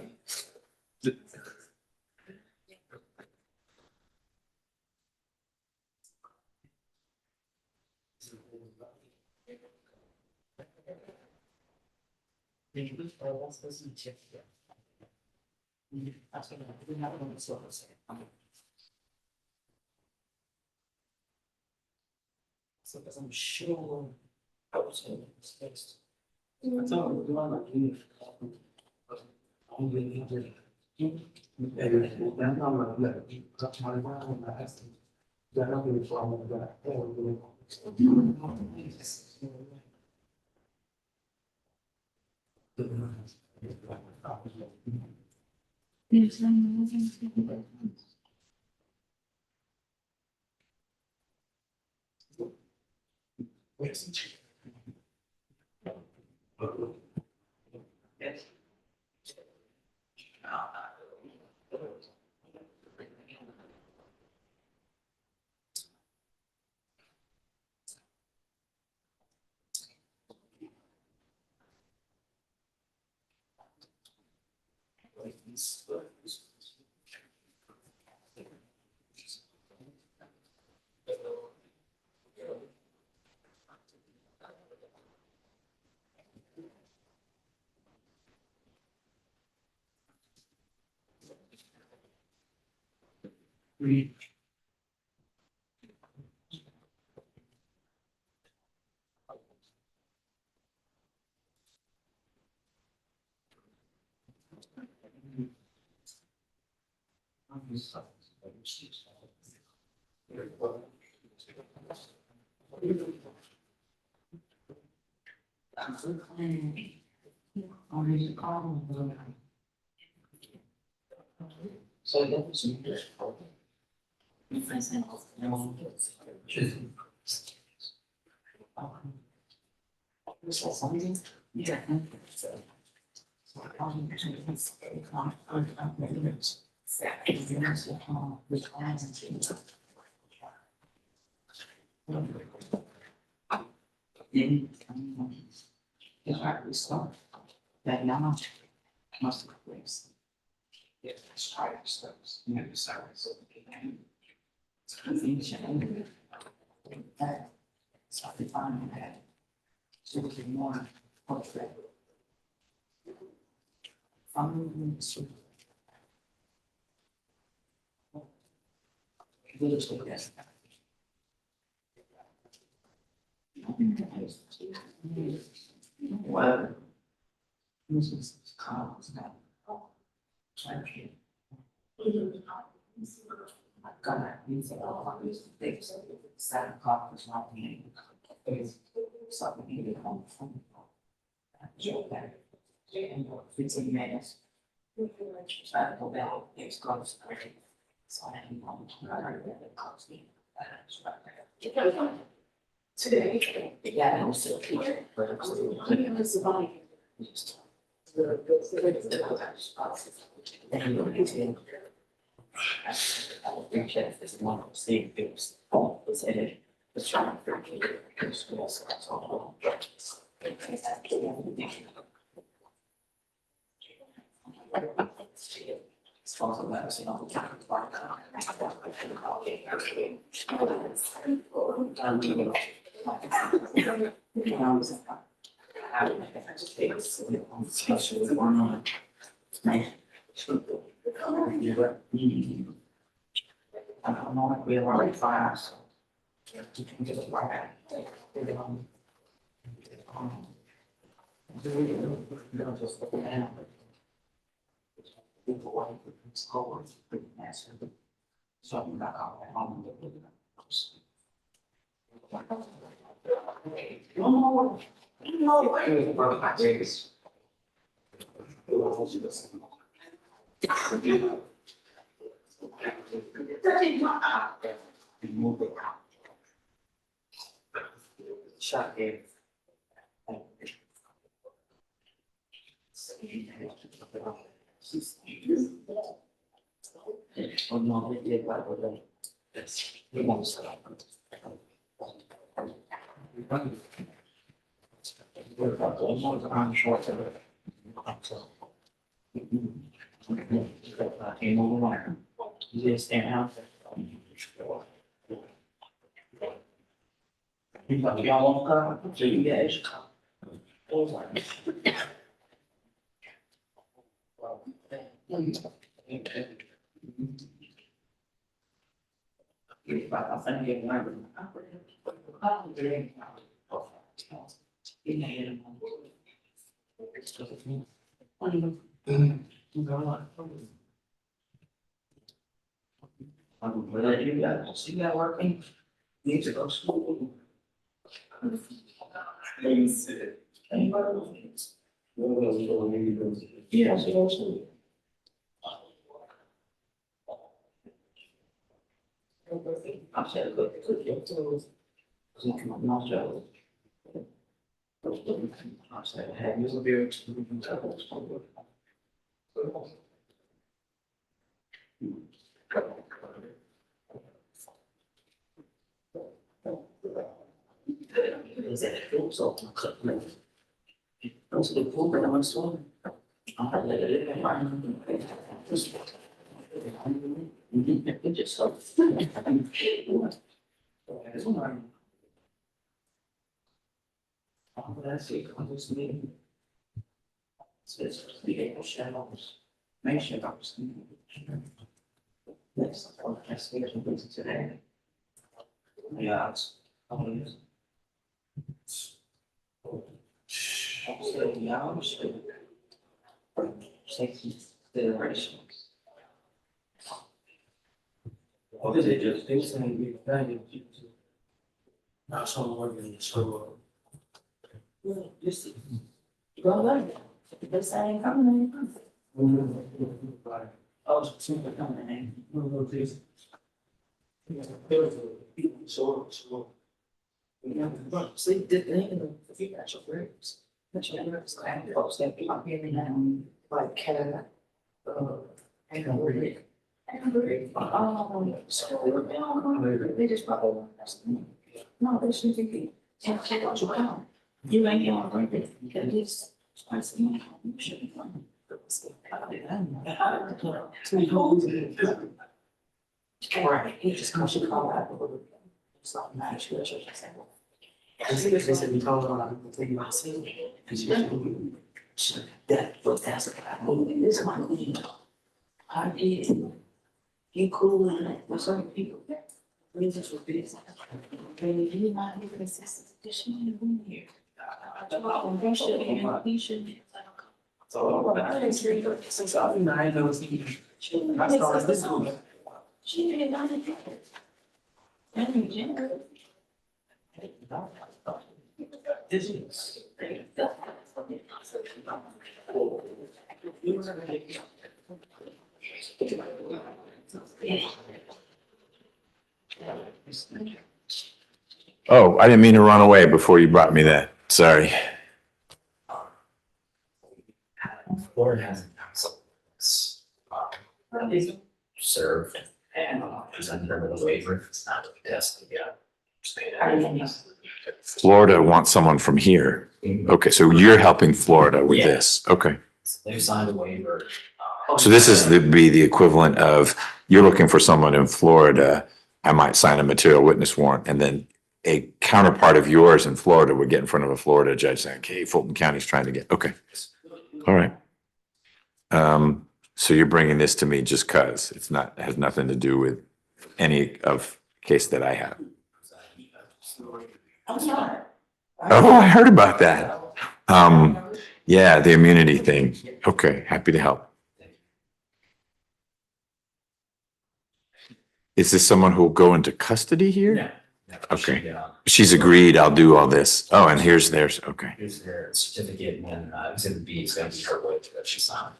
So, because I'm sure I was in this space. I thought we were doing like you. Only either. And then I'm like, look, that's my mind. I asked him. That I'm going to follow that. Yes. So that was that now must replace. Yeah, it's hard steps. You know, sorry. So that so I find that so we can more portrait. From village like this. Well, this is called that. Today, yeah, I'm still here. Oh, I didn't mean to run away before you brought me that. Sorry. Florida has a council served and presented them with a waiver. It's not a test. Yeah. Florida wants someone from here. Okay, so you're helping Florida with this. Okay. They've signed a waiver. So this is be the equivalent of you're looking for someone in Florida. I might sign a material witness warrant, and then a counterpart of yours in Florida would get in front of a Florida judge saying, okay, Fulton County's trying to get, okay. All right. So you're bringing this to me just cause it's not, has nothing to do with any of case that I have. Oh, I heard about that. Yeah, the immunity thing. Okay, happy to help. Is this someone who will go into custody here? No. Okay. She's agreed, I'll do all this. Oh, and here's theirs. Okay. Here's their certificate, and then exhibit B is going to be her waiver that she signed.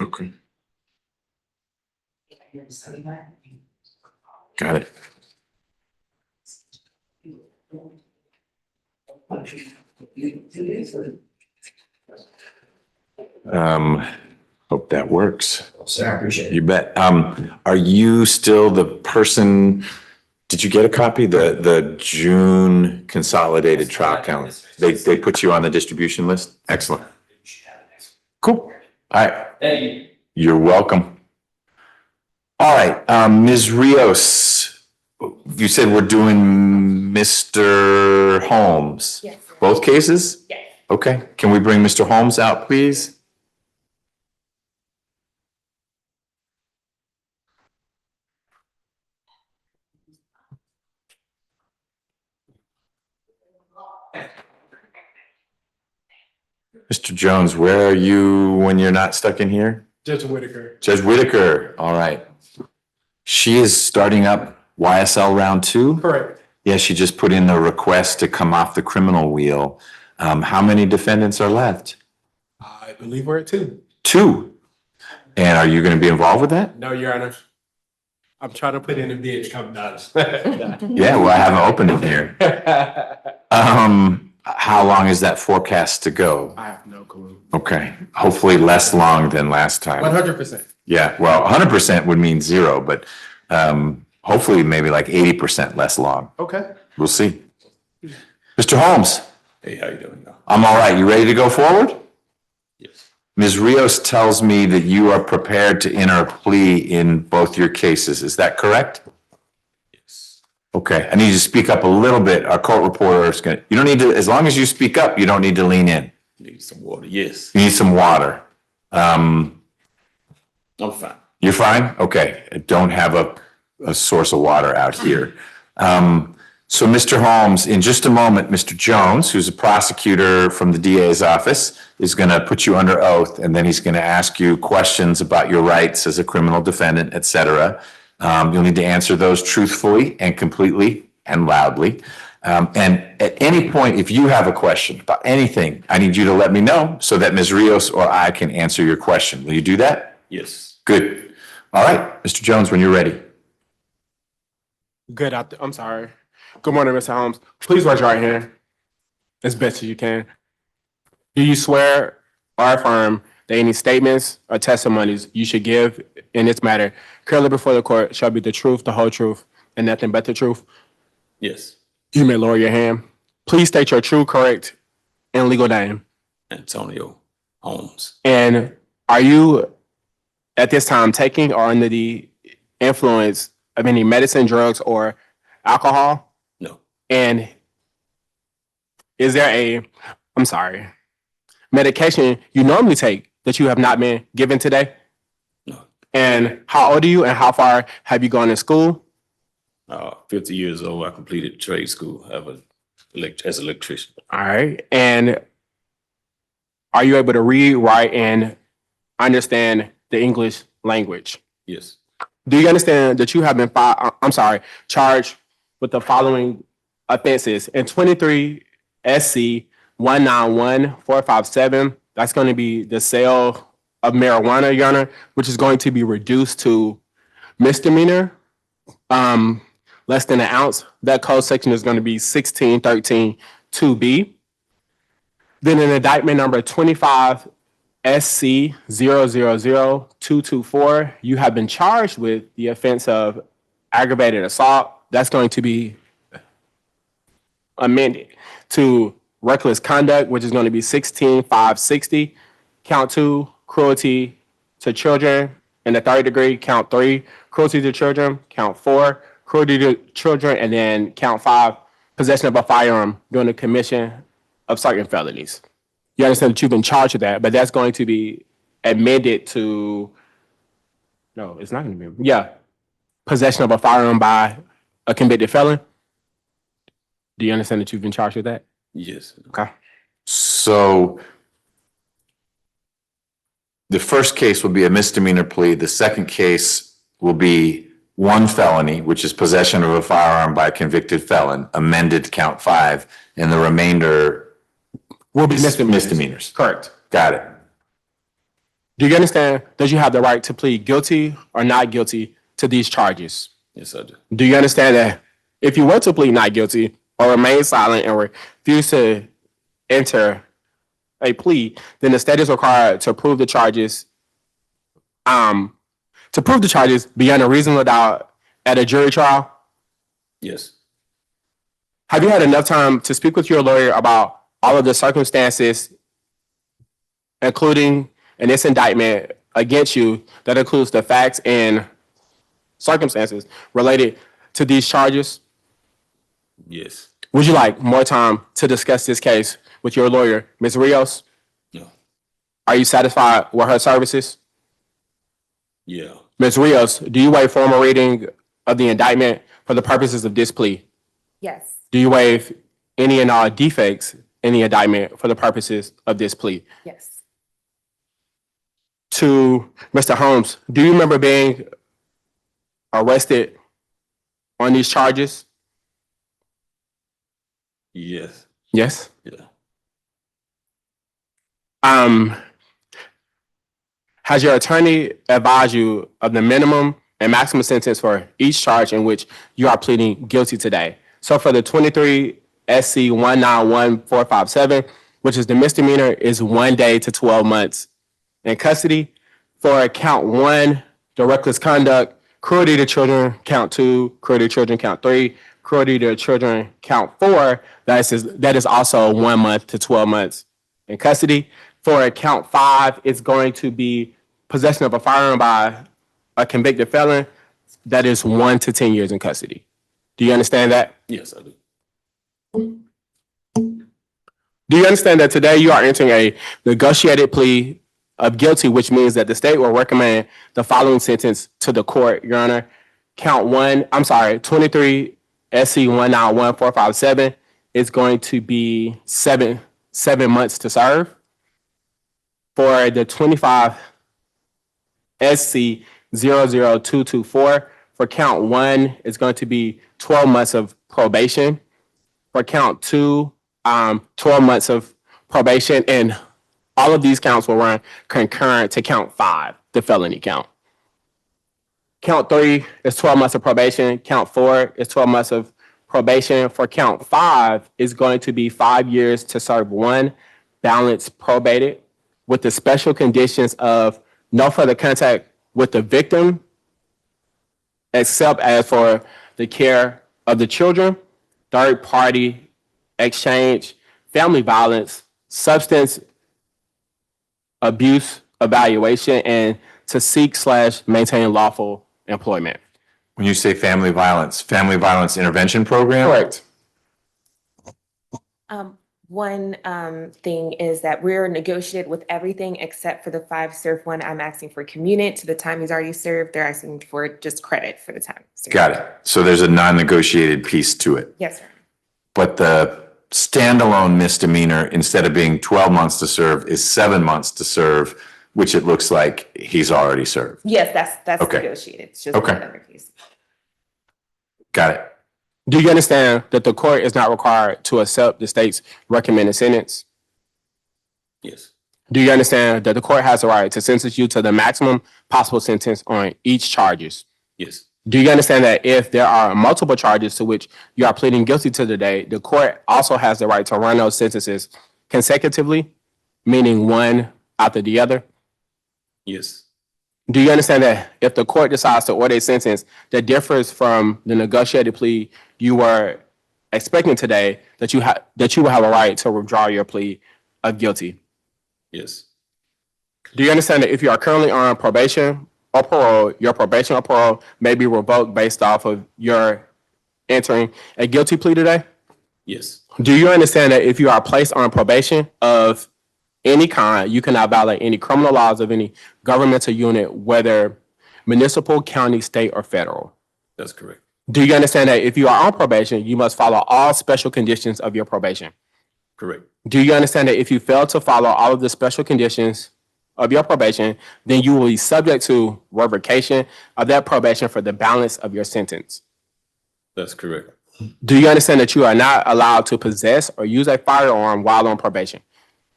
Okay. Got it. Hope that works. Sir, I appreciate it. You bet. Are you still the person, did you get a copy? The June consolidated trial count? They put you on the distribution list? Excellent. Cool. All right. Thank you. You're welcome. All right, Ms. Rios, you said we're doing Mr. Holmes? Yes. Both cases? Yes. Okay, can we bring Mr. Holmes out, please? Mr. Jones, where are you when you're not stuck in here? Judge Whitaker. Judge Whitaker, all right. She is starting up YSL round 2? Correct. Yeah, she just put in a request to come off the criminal wheel. How many defendants are left? I believe we're at 2. 2. And are you going to be involved with that? No, Your Honor. I'm trying to put in a bid, come down. Yeah, well, I haven't opened it here. How long is that forecast to go? I have no clue. Okay, hopefully less long than last time. 100%. Yeah, well, 100% would mean 0, but hopefully maybe like 80% less long. Okay. We'll see. Mr. Holmes. Hey, how you doing now? I'm all right. You ready to go forward? Yes. Ms. Rios tells me that you are prepared to enter a plea in both your cases. Is that correct? Yes. Okay, I need you to speak up a little bit. Our court reporter is gonna, you don't need to, as long as you speak up, you don't need to lean in. Need some water. Yes. You need some water. I'm fine. You're fine? Okay, I don't have a source of water out here. So Mr. Holmes, in just a moment, Mr. Jones, who's a prosecutor from the DA's office, is gonna put you under oath, and then he's gonna ask you questions about your rights as a criminal defendant, et cetera. You'll need to answer those truthfully and completely and loudly. And at any point, if you have a question about anything, I need you to let me know so that Ms. Rios or I can answer your question. Will you do that? Yes. Good. All right, Mr. Jones, when you're ready. Good. I'm sorry. Good morning, Mr. Holmes. Please raise your right hand as best as you can. Do you swear or affirm that any statements or testimonies you should give in this matter currently before the court shall be the truth, the whole truth, and nothing but the truth? Yes. You may lower your hand. Please state your true, correct, and legal name. Antonio Holmes. And are you at this time taking or under the influence of any medicine, drugs, or alcohol? No. And is there medication you normally take that you have not been given today? No. And how old are you and how far have you gone to school? 50 years old. I completed trade school. I have as an electrician. All right. And are you able to read, write, and understand the English language? Yes. Do you understand that you have been charged with the following offenses? In 23 SC 191457, that's going to be the sale of marijuana, Your Honor, which is going to be reduced to misdemeanor, less than an ounce. That code section is going to be 1613 2B. Then in indictment number 25 SC 000224, you have been charged with the offense of aggravated assault. That's going to be amended to reckless conduct, which is going to be 16560. Count 2, cruelty to children in the third degree. Count 3, cruelty to children. Count 4, cruelty to children. And then count 5, possession of a firearm during the commission of certain felonies. You understand that you've been charged with that, but that's going to be amended to, no, it's not going to be, possession of a firearm by a convicted felon. Do you understand that you've been charged with that? Yes. Okay. So the first case will be a misdemeanor plea. The second case will be one felony, which is possession of a firearm by a convicted felon, amended to count 5, and the remainder will be misdemeanors. Correct. Got it. Do you understand that you have the right to plead guilty or not guilty to these charges? Yes, I do. Do you understand that if you were to plead not guilty or remain silent and refuse to enter a plea, then the state is required to prove the charges, beyond a reasonable doubt at a jury trial? Yes. Have you had enough time to speak with your lawyer about all of the circumstances, including in this indictment against you, that includes the facts and circumstances related to these charges? Yes. Would you like more time to discuss this case with your lawyer, Ms. Rios? No. Are you satisfied with her services? Yeah. Ms. Rios, do you waive formal reading of the indictment for the purposes of this plea? Yes. Do you waive any and all defects in the indictment for the purposes of this plea? Yes. To Mr. Holmes, do you remember being arrested on these charges? Yes. Yes. Yeah. Has your attorney advised you of the minimum and maximum sentence for each charge in which you are pleading guilty today? So for the 23 SC 191457, which is the misdemeanor, is 1 day to 12 months in custody. For count 1, the reckless conduct, cruelty to children, count 2, cruelty to children, count 3, cruelty to children, count 4, that is also 1 month to 12 months in custody. For count 5, it's going to be possession of a firearm by a convicted felon, that is 1 to 10 years in custody. Do you understand that? Yes, I do. Do you understand that today you are entering a negotiated plea of guilty, which means that the state will recommend the following sentence to the court, Your Honor? 23 SC 191457 is going to be seven months to serve. For the 25 SC 00224, for count 1, it's going to be 12 months of probation. For count 2, 12 months of probation, and all of these counts will run concurrent to count 5, the felony count. Count 3 is 12 months of probation. Count 4 is 12 months of probation. For count 5, is going to be 5 years to serve 1, balance probated, with the special conditions of no further contact with the victim, except as for the care of the children, third party exchange, family violence, substance abuse evaluation, and to seek/maintain lawful employment. When you say family violence intervention program? Correct. One thing is that we're negotiated with everything except for the 5 served one. I'm asking for community to the time he's already served. They're asking for just credit for the time served. Got it. So there's a non-negotiated piece to it. Yes, sir. But the standalone misdemeanor, instead of being 12 months to serve, is 7 months to serve, which it looks like he's already served. Yes, that's Okay. negotiated. It's just Okay. another case. Got it. Do you understand that the court is not required to accept the state's recommended sentence? Yes. Do you understand that the court has the right to sentence you to the maximum possible sentence on each charges? Yes. Do you understand that if there are multiple charges to which you are pleading guilty to today, the court also has the right to run those sentences consecutively, meaning one after the other? Yes. Do you understand that if the court decides to order a sentence that differs from the negotiated plea you were expecting today, that you will have a right to withdraw your plea of guilty? Yes. Do you understand that if you are currently on probation or parole, your probation or parole may be revoked based off of your entering a guilty plea today? Yes. Do you understand that if you are placed on probation of any kind, you cannot violate any criminal laws of any governmental unit, whether municipal, county, state, or federal? That's correct. Do you understand that if you are on probation, you must follow all special conditions of your probation? Correct. Do you understand that if you fail to follow all of the special conditions of your probation, then you will be subject to revocation of that probation for the balance of your sentence? That's correct. Do you understand that you are not allowed to possess or use a firearm while on probation?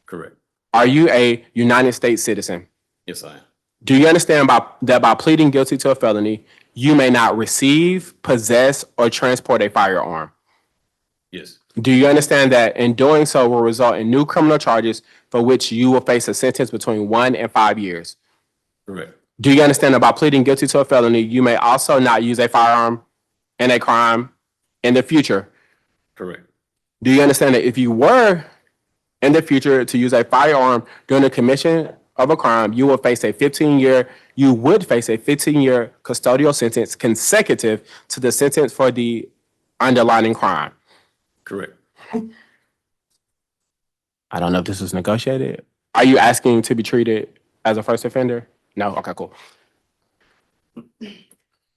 Correct. Are you a United States citizen? Yes, I am. Do you understand that by pleading guilty to a felony, you may not receive, possess, or transport a firearm? Yes. Do you understand that in doing so will result in new criminal charges for which you will face a sentence between 1 and 5 years? Correct. Do you understand that by pleading guilty to a felony, you may also not use a firearm in a crime in the future? Correct. Do you understand that if you were in the future to use a firearm during the commission of a crime, you would face a 15-year custodial sentence consecutive to the sentence for the underlying crime? Correct. I don't know if this was negotiated. Are you asking to be treated as a first offender? No? Okay, cool.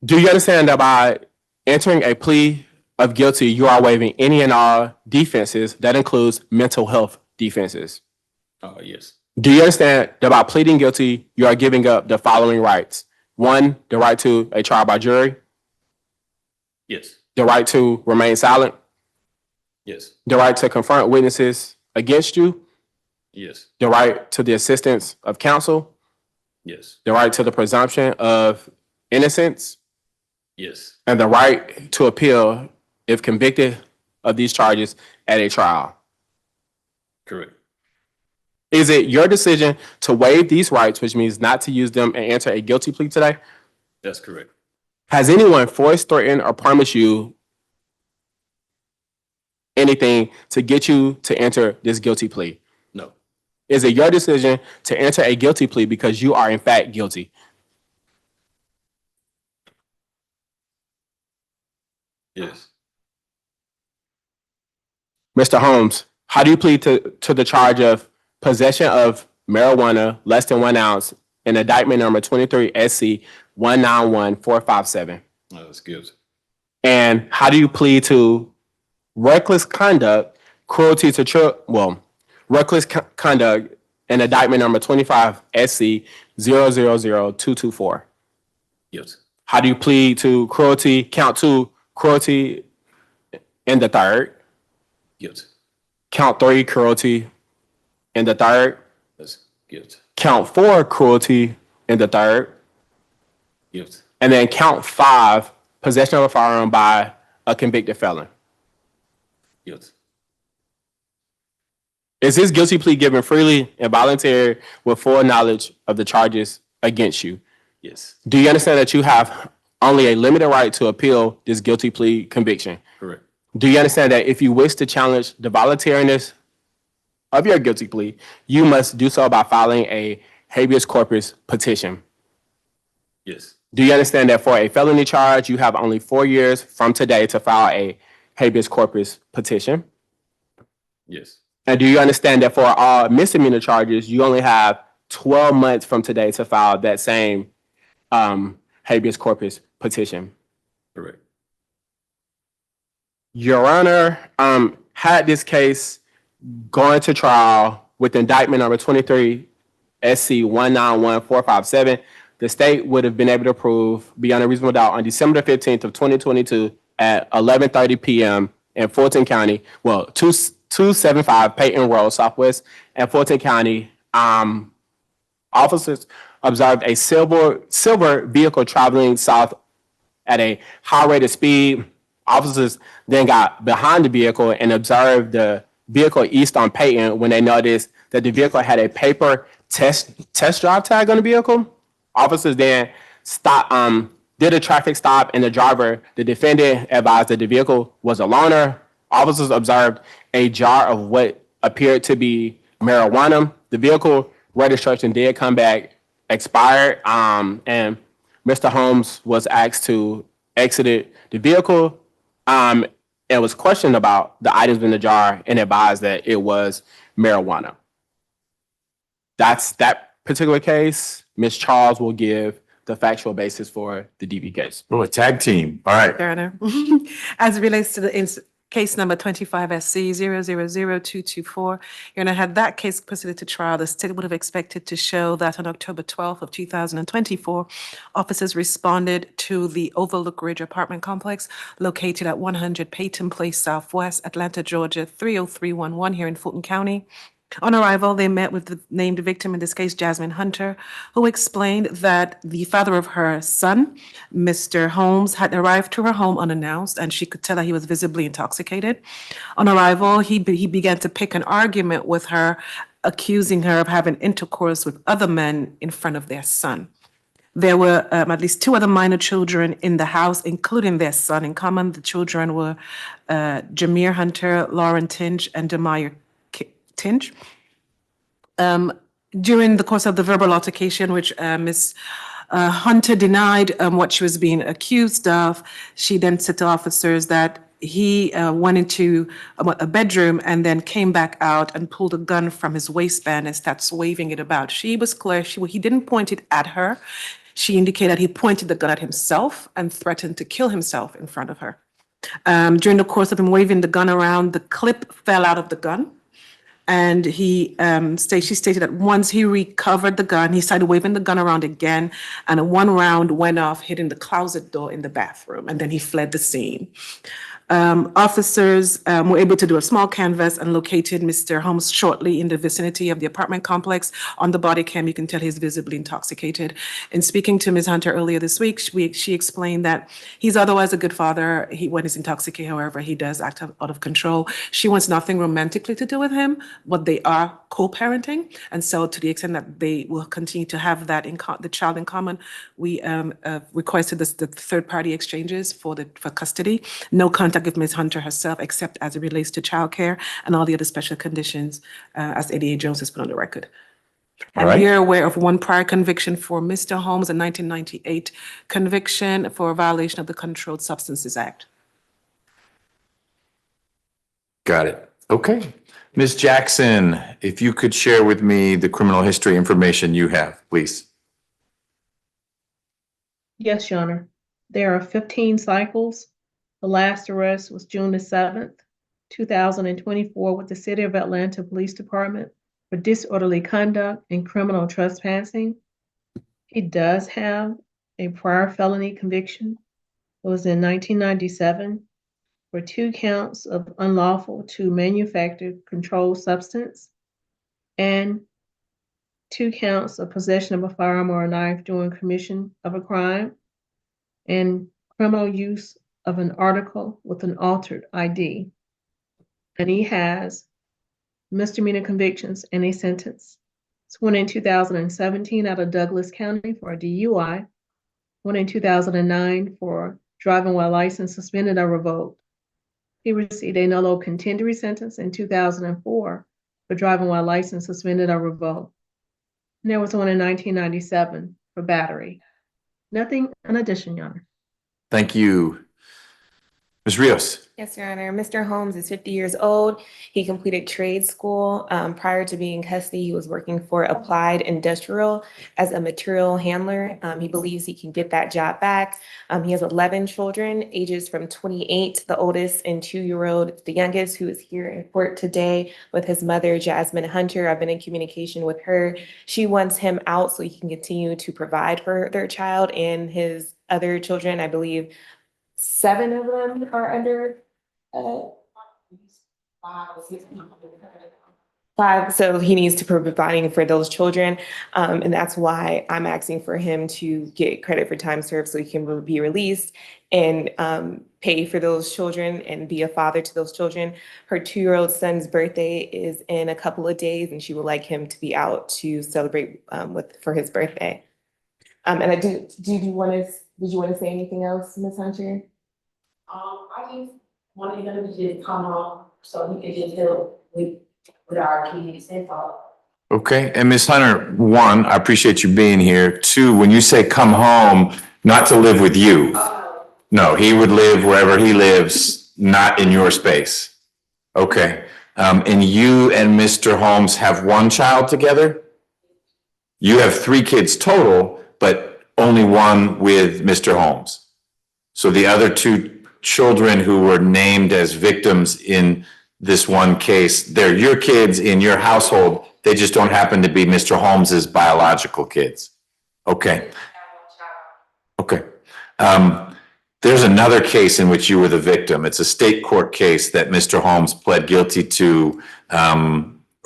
Do you understand that by entering a plea of guilty, you are waiving any and all defenses that includes mental health defenses? Yes. Do you understand that by pleading guilty, you are giving up the following rights? 1, the right to a trial by jury. Yes. The right to remain silent. Yes. The right to confront witnesses against you. Yes. The right to the assistance of counsel. Yes. The right to the presumption of innocence. Yes. And the right to appeal if convicted of these charges at a trial. Correct. Is it your decision to waive these rights, which means not to use them, and enter a guilty plea today? That's correct. Has anyone forced, threatened, or promised you anything to get you to enter this guilty plea? No. Is it your decision to enter a guilty plea because you are in fact guilty? Yes. Mr. Holmes, how do you plead to the charge of possession of marijuana less than 1 ounce in indictment number 23 SC 191457? That's guilty. And how do you plead to reckless conduct, cruelty to conduct in indictment number 25 SC 000224? Guilty. How do you plead to cruelty, count 2, cruelty in the third? Guilty. Count 3, cruelty in the third? That's guilty. Count 4, cruelty in the third? Guilty. And then count 5, possession of a firearm by a convicted felon. Guilty. Is this guilty plea given freely and voluntary with full knowledge of the charges against you? Yes. Do you understand that you have only a limited right to appeal this guilty plea conviction? Correct. Do you understand that if you wish to challenge the voluntariness of your guilty plea, you must do so by filing a habeas corpus petition? Yes. Do you understand that for a felony charge, you have only 4 years from today to file a habeas corpus petition? Yes. And do you understand that for all misdemeanor charges, you only have 12 months from today to file that same habeas corpus petition? Correct. Your Honor, had this case going to trial with indictment number 23 SC 191457, the state would have been able to prove beyond a reasonable doubt on December the 15th of 2022 at 11:30 p.m. in Fulton County, 275 Peyton Road, Southwest, and Fulton County, officers observed a silver vehicle traveling south at a high rate of speed. Officers then got behind the vehicle and observed the vehicle east on Peyton when they noticed that the vehicle had a paper test drive tag on the vehicle. Officers then did a traffic stop, and the defendant advised that the vehicle was a loaner. Officers observed a jar of what appeared to be marijuana. The vehicle registration did come back expired, and Mr. Holmes was asked to exit the vehicle and was questioned about the items in the jar and advised that it was marijuana. That's that particular case. Ms. Charles will give the factual basis for the DV case. Oh, a tag team. All right. Your Honor. As it relates to the case number 25 SC 000224, Your Honor, had that case proceeded to trial, the state would have expected to show that on October 12th of 2024, officers responded to the Overlook Ridge apartment complex located at 100 Peyton Place Southwest, Atlanta, Georgia 30311 here in Fulton County. On arrival, they met with the named victim, in this case, Jasmine Hunter, who explained that the father of her son, Mr. Holmes, had arrived to her home unannounced, and she could tell that he was visibly intoxicated. On arrival, he began to pick an argument with her, accusing her of having intercourse with other men in front of their son. There were at least two other minor children in the house, including their son in common. The children were Jameer Hunter, Lauren Tinge, and Demire Tinge. During the course of the verbal altercation, which Ms. Hunter denied what she was being accused of, she then said to officers that he went into a bedroom and then came back out and pulled a gun from his waistband and starts waving it about. She was clear, he didn't point it at her. She indicated he pointed the gun at himself and threatened to kill himself in front of her. During the course of him waving the gun around, the clip fell out of the gun. And she stated that once he recovered the gun, he started waving the gun around again, and one round went off, hitting the closet door in the bathroom, and then he fled the scene. Officers were able to do a small canvass and located Mr. Holmes shortly in the vicinity of the apartment complex. On the body cam, you can tell he's visibly intoxicated. In speaking to Ms. Hunter earlier this week, she explained that he's otherwise a good father. When he's intoxicated, however, he does act out of control. She wants nothing romantically to do with him, but they are co-parenting. And so to the extent that they will continue to have that the child in common, we requested the third-party exchanges for custody. No contact with Ms. Hunter herself, except as it relates to childcare and all the other special conditions, as ADA Jones has put on the record. All right. And we are aware of one prior conviction for Mr. Holmes, a 1998 conviction for a violation of the Controlled Substances Act. Got it. Okay. Ms. Jackson, if you could share with me the criminal history information you have, please. Yes, Your Honor. There are 15 cycles. The last arrest was June the 7th, 2024, with the City of Atlanta Police Department for disorderly conduct and criminal trespassing. He does have a prior felony conviction. It was in 1997 for 2 counts of unlawful to manufacture controlled substance and 2 counts of possession of a firearm or a knife during commission of a crime and criminal use of an article with an altered ID. And he has misdemeanor convictions and a sentence. It's one in 2017 out of Douglas County for a DUI, one in 2009 for driving while license suspended or revoked. He received a nolo contendere sentence in 2004 for driving while license suspended or revoked. And there was one in 1997 for battery. Nothing in addition, Your Honor. Thank you. Ms. Rios. Yes, Your Honor. Mr. Holmes is 50 years old. He completed trade school. Prior to being in custody, he was working for Applied Industrial as a material handler. He believes he can get that job back. He has 11 children, ages from 28, the oldest, and 2-year-old, the youngest, who is here in court today with his mother, Jasmine Hunter. I've been in communication with her. She wants him out so he can continue to provide for their child and his other children. I believe 7 of them are under 5, so he needs to be providing for those children. And that's why I'm asking for him to get credit for time served so he can be released and pay for those children and be a father to those children. Her 2-year-old son's birthday is in a couple of days, and she would like him to be out to celebrate for his birthday. And did you want to say anything else, Ms. Hunter? I just wanted him to just come home so he could just help with our kids and all. Okay, and Ms. Hunter, 1, I appreciate you being here. 2, when you say come home, not to live with you. No, he would live wherever he lives, not in your space. Okay, and you and Mr. Holmes have 1 child together? You have 3 kids total, but only 1 with Mr. Holmes. So the other 2 children who were named as victims in this one case, they're your kids in your household. They just don't happen to be Mr. Holmes's biological kids. Okay. Okay. There's another case in which you were the victim. It's a state court case that Mr. Holmes pled guilty to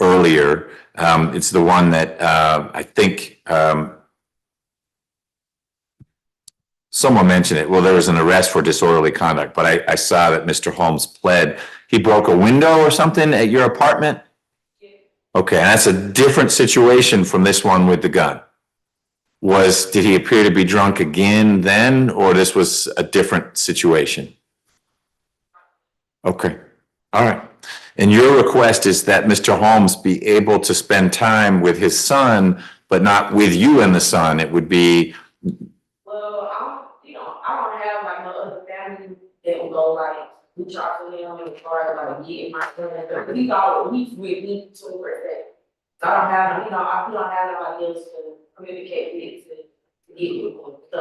earlier. It's the one that I think someone mentioned it. Well, there was an arrest for disorderly conduct, but I saw that Mr. Holmes pled. He broke a window or something at your apartment? Okay, and that's a different situation from this one with the gun. Did he appear to be drunk again then, or this was a different situation? Okay, all right. And your request is that Mr. Holmes be able to spend time with his son, but not with you and the son. It would be. Well, I don't have like no other family that will go like reach out to him as far as like getting my son. But he's with me 24/7. So I don't have, I don't have nobody else to communicate with to get with him. So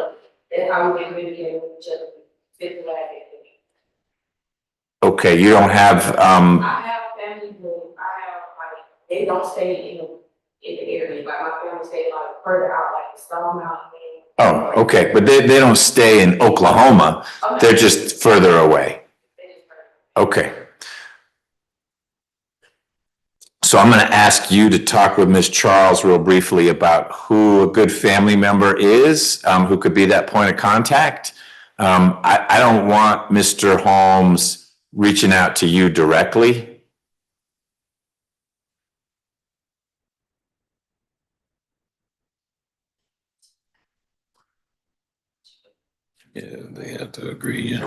that's how we can communicate with each other. Okay, you don't have I have family, but they don't stay in the area. Like my family stay like further out, like Stone Mountain. Oh, okay, but they don't stay in Oklahoma. Okay. They're just further away. Okay. So I'm going to ask you to talk with Ms. Charles real briefly about who a good family member is, who could be that point of contact. I don't want Mr. Holmes reaching out to you directly. Yeah, they have to agree.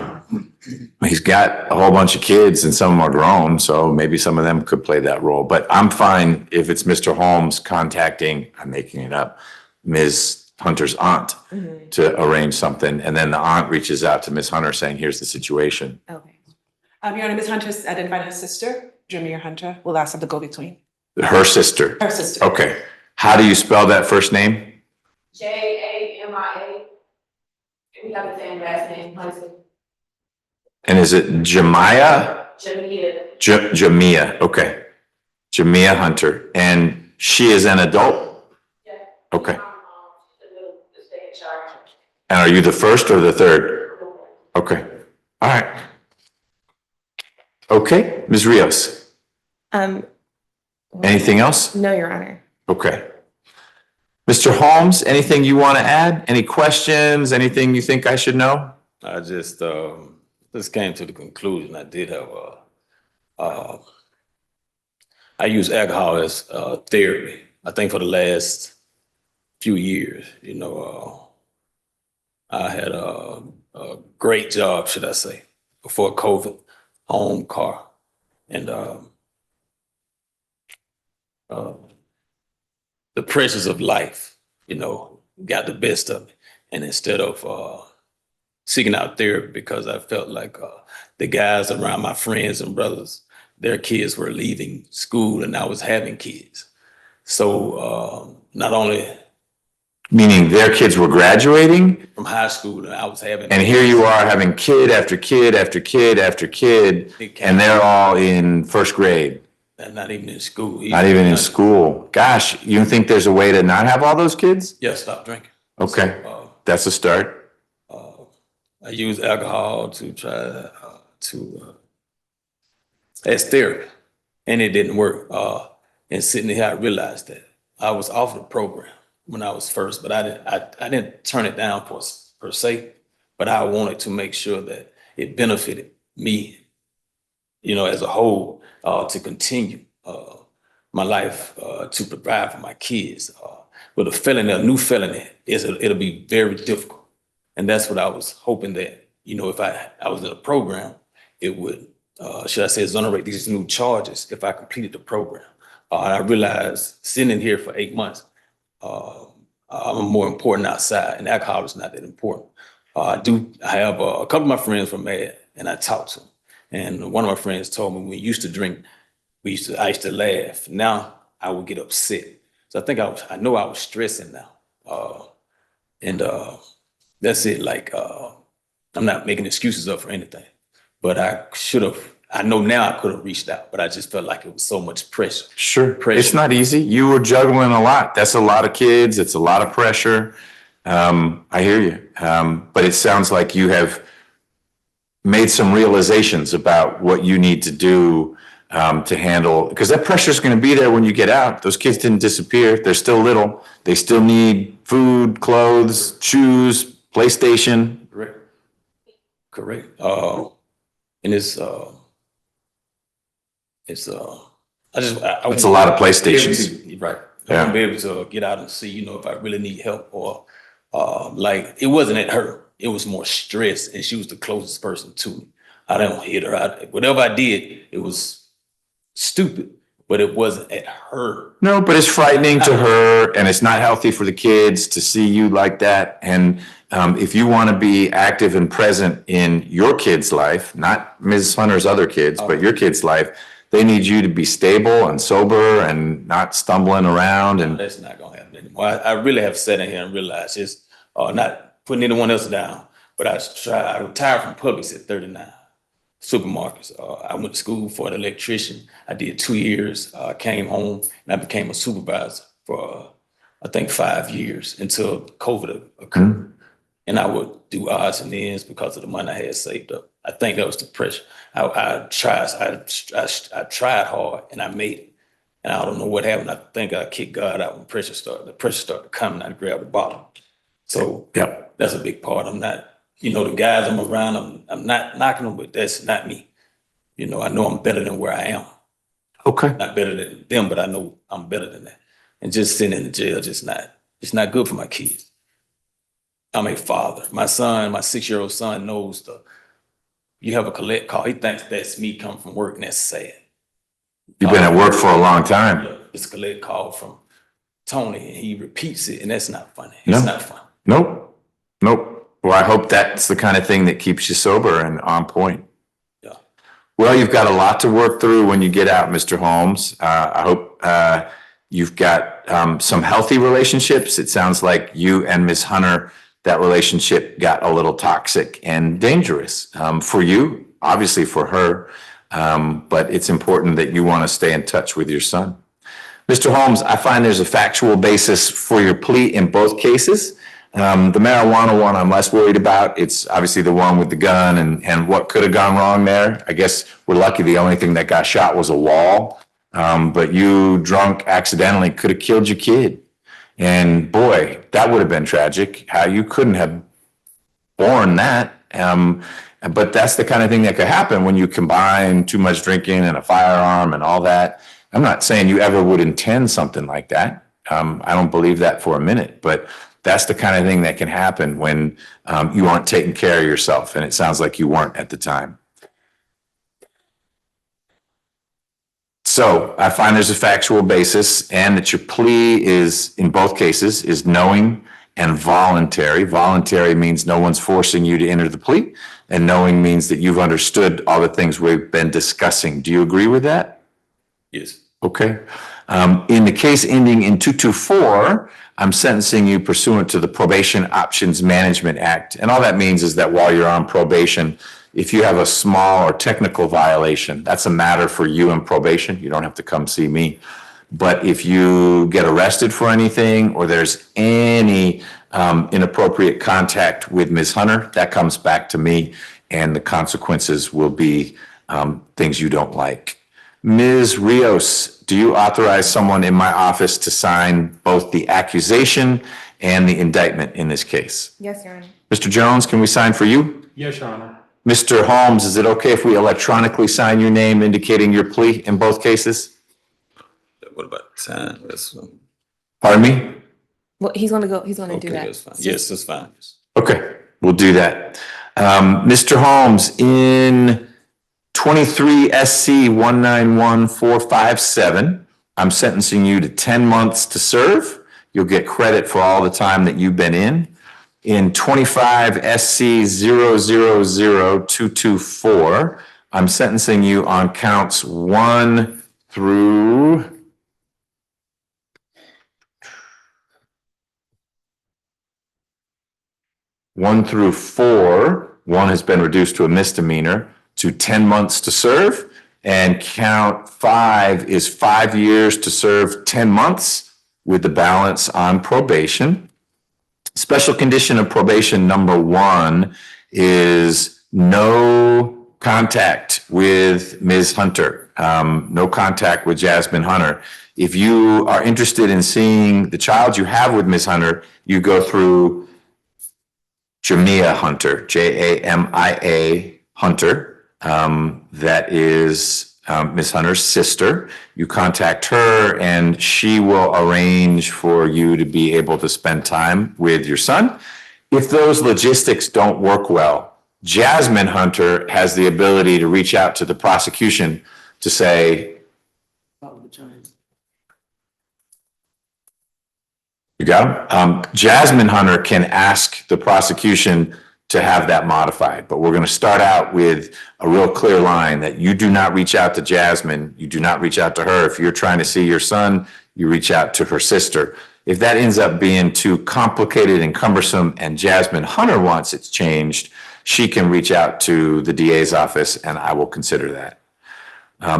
He's got a whole bunch of kids and some of them are grown, so maybe some of them could play that role. But I'm fine if it's Mr. Holmes contacting, I'm making it up, Ms. Hunter's aunt to arrange something. And then the aunt reaches out to Ms. Hunter saying, here's the situation. Okay. Your Honor, Ms. Hunter's identified her sister, Jamia Hunter. We'll ask them to go between. Her sister? Her sister. Okay. How do you spell that first name? Jamia. We have the same last name, Hunter. And is it Jamia? Jamia. Jamia, okay. Jamia Hunter. And she is an adult? Yeah. Okay. And are you the first or the third? Okay. All right. Okay, Ms. Rios. Anything else? No, Your Honor. Okay. Mr. Holmes, anything you want to add? Any questions? Anything you think I should know? I just came to the conclusion I did have I use alcohol as therapy. I think for the last few years, I had a great job, should I say, before COVID, home, car, and the pressures of life, got the best of me. And instead of seeking out therapy because I felt like the guys around my friends and brothers, their kids were leaving school and I was having kids. So not only Meaning their kids were graduating, from high school and I was having. and here you are having kid after kid after kid after kid, and they're all in first grade. And not even in school. Not even in school. Gosh, you think there's a way to not have all those kids? Yeah, stop drinking. Okay, that's a start. I used alcohol to try as therapy, and it didn't work. And sitting here, I realized that I was off the program when I was first, but I didn't turn it down per se, but I wanted to make sure that it benefited me, as a whole, to continue my life, to provide for my kids. With a new felony, it'll be very difficult. And that's what I was hoping that, if I was in a program, it would, should I say, exonerate these new charges if I completed the program. I realized sitting here for 8 months, I'm more important outside, and alcohol is not that important. I have a couple of my friends from mad, and I talked to them. And one of my friends told me when we used to drink, I used to laugh. Now I would get upset. So I think I know I was stressing now. And that's it. Like, I'm not making excuses up for anything, but I know now I could have reached out, but I just felt like it was so much pressure. Sure, it's not easy. You were juggling a lot. That's a lot of kids. It's a lot of pressure. I hear you. But it sounds like you have made some realizations about what you need to do to handle, because that pressure is going to be there when you get out. Those kids didn't disappear. They're still little. They still need food, clothes, shoes, PlayStation. Correct. And it's it's a lot of PlayStations. Right. I Yeah. want to be able to get out and see, if I really need help, or like, it wasn't at her. It was more stress, and she was the closest person to me. I didn't hit her. Whatever I did, it was stupid, but it wasn't at her. No, but it's frightening to her, and it's not healthy for the kids to see you like that. And if you want to be active and present in your kid's life, not Ms. Hunter's other kids, but your kid's life, they need you to be stable and sober and not stumbling around. And That's not gonna happen anymore. I really have sat in here and realized it's not putting anyone else down, but I retired from Publix at 39. Supermarkets. I went to school for an electrician. I did 2 years, came home, and I became a supervisor for, I think, 5 years until COVID occurred. And I would do odds and ends because of the money I had saved up. I think that was the pressure. I tried hard and I made it. And I don't know what happened. I think I kicked God out when the pressure started coming. I grabbed the bottom. So yeah, that's a big part. I'm not, the guys I'm around, I'm not knocking them, but that's not me. I know I'm better than where I am. Okay. Not better than them, but I know I'm better than that. And just sitting in the jail, it's not good for my kids. I'm a father. My son, my 6-year-old son knows you have a collect call. He thinks that's me coming from work, and that's sad. You've been at work for a long time. It's a collect call from Tony, and he repeats it, and that's not funny. It's not fun. Nope. Well, I hope that's the kind of thing that keeps you sober and on point. Yeah. Well, you've got a lot to work through when you get out, Mr. Holmes. I hope you've got some healthy relationships. It sounds like you and Ms. Hunter, that relationship got a little toxic and dangerous for you, obviously for her, but it's important that you want to stay in touch with your son. Mr. Holmes, I find there's a factual basis for your plea in both cases. The marijuana one I'm less worried about. It's obviously the one with the gun and what could have gone wrong there. I guess we're lucky the only thing that got shot was a wall, but you drunk accidentally could have killed your kid. And boy, that would have been tragic. How you couldn't have borne that. But that's the kind of thing that could happen when you combine too much drinking and a firearm and all that. I'm not saying you ever would intend something like that. I don't believe that for a minute, but that's the kind of thing that can happen when you aren't taking care of yourself. And it sounds like you weren't at the time. So I find there's a factual basis, and that your plea is, in both cases, is knowing and voluntary. Voluntary means no one's forcing you to enter the plea, and knowing means that you've understood all the things we've been discussing. Do you agree with that? Yes. Okay. In the case ending in 224, I'm sentencing you pursuant to the Probation Options Management Act. And all that means is that while you're on probation, if you have a small or technical violation, that's a matter for you and probation. You don't have to come see me. But if you get arrested for anything or there's any inappropriate contact with Ms. Hunter, that comes back to me, and the consequences will be things you don't like. Ms. Rios, do you authorize someone in my office to sign both the accusation and the indictment in this case? Yes, Your Honor. Mr. Jones, can we sign for you? Yes, Your Honor. Mr. Holmes, is it okay if we electronically sign your name indicating your plea in both cases? What about the time? Pardon me? Well, he's gonna do Okay, that. that's fine. Yes, that's fine. Okay, we'll do that. Mr. Holmes, in 23 SC 191457, I'm sentencing you to 10 months to serve. You'll get credit for all the time that you've been in. In 25 SC 000224, I'm sentencing you on counts 1 through 4. 1 has been reduced to a misdemeanor, to 10 months to serve, and count 5 is 5 years to serve 10 months with the balance on probation. Special condition of probation number 1 is no contact with Ms. Hunter, no contact with Jasmine Hunter. If you are interested in seeing the child you have with Ms. Hunter, you go through Jamia Hunter, Jamia Hunter. That is Ms. Hunter's sister. You contact her and she will arrange for you to be able to spend time with your son. If those logistics don't work well, Jasmine Hunter has the ability to reach out to the prosecution to say, you got him? Jasmine Hunter can ask the prosecution to have that modified, but we're going to start out with a real clear line that you do not reach out to Jasmine. You do not reach out to her. If you're trying to see your son, you reach out to her sister. If that ends up being too complicated and cumbersome and Jasmine Hunter wants it changed, she can reach out to the DA's office and I will consider that.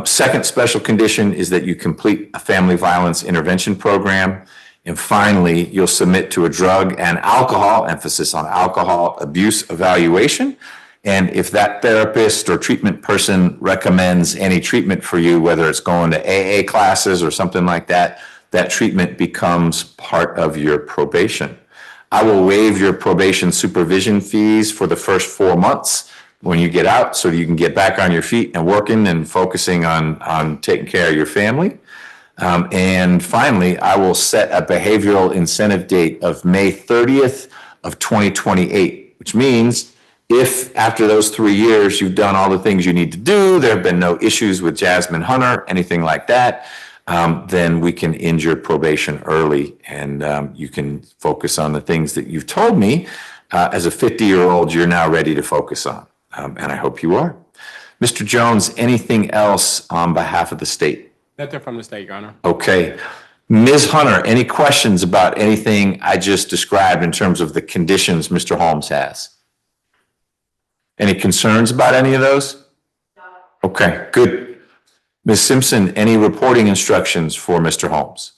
Second special condition is that you complete a family violence intervention program. And finally, you'll submit to a drug and alcohol, emphasis on alcohol abuse evaluation. And if that therapist or treatment person recommends any treatment for you, whether it's going to AA classes or something like that, that treatment becomes part of your probation. I will waive your probation supervision fees for the first 4 months when you get out so you can get back on your feet and working and focusing on taking care of your family. And finally, I will set a behavioral incentive date of May 30th of 2028, which means if after those 3 years you've done all the things you need to do, there have been no issues with Jasmine Hunter, anything like that, then we can end your probation early and you can focus on the things that you've told me as a 50-year-old you're now ready to focus on. And I hope you are. Mr. Jones, anything else on behalf of the state? Nothing from the state, Your Honor. Okay. Ms. Hunter, any questions about anything I just described in terms of the conditions Mr. Holmes has? Any concerns about any of those? Okay, good. Ms. Simpson, any reporting instructions for Mr. Holmes?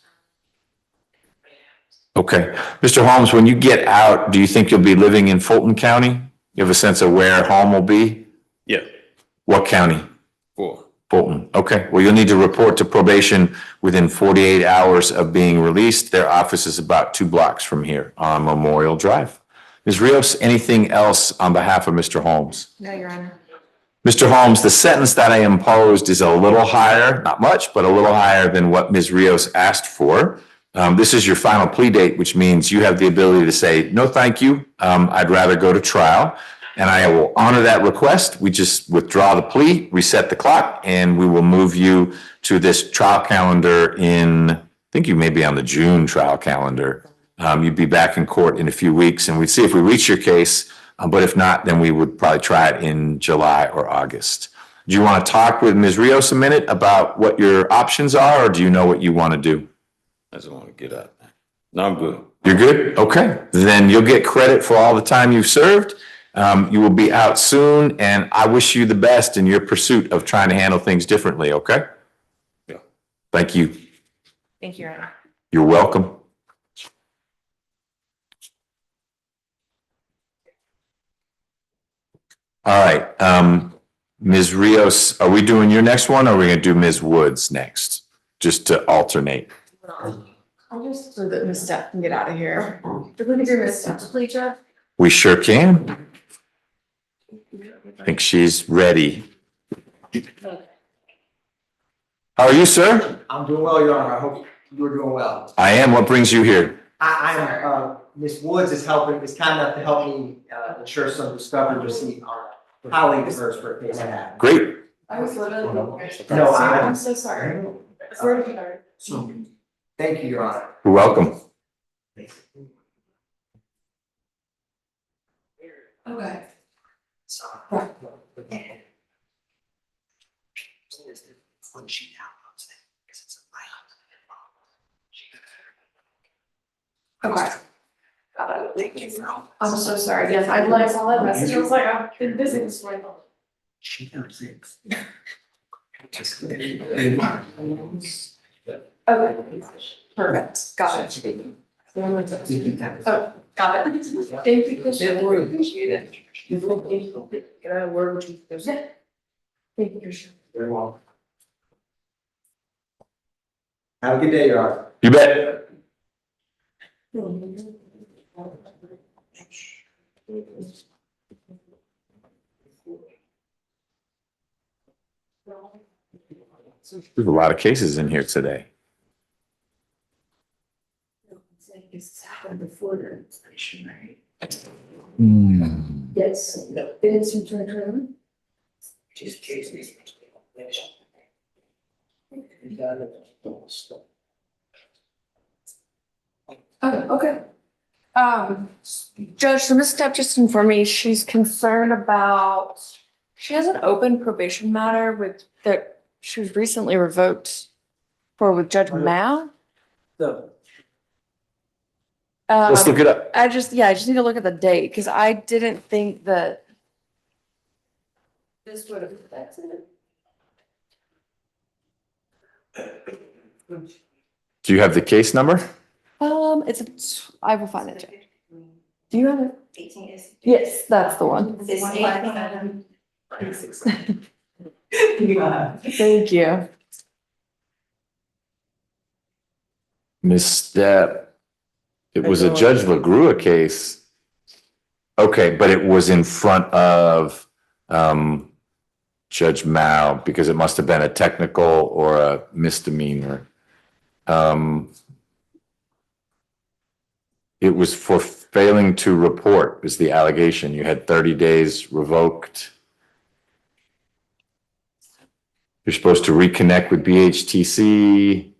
Okay. Mr. Holmes, when you get out, do you think you'll be living in Fulton County? You have a sense of where home will be? Yeah. What county? 4. Fulton. Okay. Well, you'll need to report to probation within 48 hours of being released. Their office is about 2 blocks from here on Memorial Drive. Ms. Rios, anything else on behalf of Mr. Holmes? No, Your Honor. Mr. Holmes, the sentence that I imposed is a little higher, not much, but a little higher than what Ms. Rios asked for. This is your final plea date, which means you have the ability to say, no, thank you. I'd rather go to trial. And I will honor that request. We just withdraw the plea, reset the clock, and we will move you to this trial calendar in, I think you may be on the June trial calendar. You'd be back in court in a few weeks and we'd see if we reach your case. But if not, then we would probably try it in July or August. Do you want to talk with Ms. Rios a minute about what your options are, or do you know what you want to do? I just want to get out. No, I'm good. You're good? Okay. Then you'll get credit for all the time you've served. You will be out soon, and I wish you the best in your pursuit of trying to handle things differently, okay? Yeah. Thank you. Thank you, Your Honor. You're welcome. All right. Ms. Rios, are we doing your next one, or are we gonna do Ms. Woods next? Just to alternate. I'll just so that Ms. Steph can get out of here. Do we do Ms. Steph's plea, Jeff? We sure can. I think she's ready. How are you, sir? I'm doing well, Your Honor. I hope you're doing well. I am. What brings you here? I'm, Ms. Woods is kind enough to help me ensure some discovery receipt on highly diverse for a case I have. Great. I was literally. No, I'm so sorry. Swear to God. So, thank you, Your Honor. You're welcome. Okay. Okay. I'm so sorry. Yes, I like saw that message. I was like, I've been busy this morning. She knows it. Okay. Perfect. Got it. Oh, got it. Thank you. Commissioner. Appreciate it. Can I have a word with you? Yeah. Thank you, Commissioner. Very well. Have a good day, Your Honor. You bet. There's a lot of cases in here today. This happened before the inspection, right? Hmm. Yes. It's in turn. Just cases. Oh, okay. Judge, so Ms. Stepp just informed me she's concerned about, she has an open probation matter with, that she was recently revoked for with Judge Mao. Let's look it up. I just need to look at the date, because I didn't think that this would have affected it. Do you have the case number? I will find it. Do you have it? 18. Yes, that's the one. Thank you. Ms. Stepp, it was a Judge LaGrua case. Okay, but it was in front of Judge Mao because it must have been a technical or a misdemeanor. It was for failing to report is the allegation. You had 30 days revoked. You're supposed to reconnect with BHTC.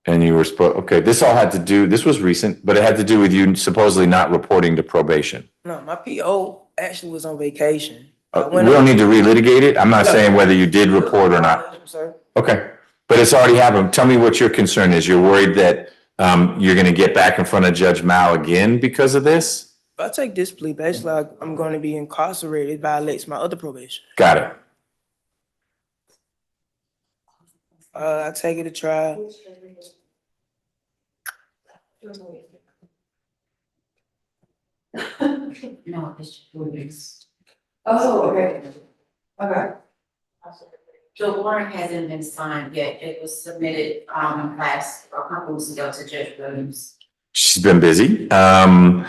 And you were supposed, okay, this all had to do, this was recent, but it had to do with you supposedly not reporting to probation. No, my PO actually was on vacation. We don't need to relitigate it. I'm not saying whether you did report or not. Sir. Okay, but it's already happened. Tell me what your concern is. You're worried that you're gonna get back in front of Judge Mao again because of this? If I take this plea, basically I'm going to be incarcerated. It violates my other probation. Got it. I take it to trial. No, it's just. Oh, okay. Okay. The warrant hasn't been signed yet. It was submitted a couple weeks ago to Judge Williams. She's been busy. The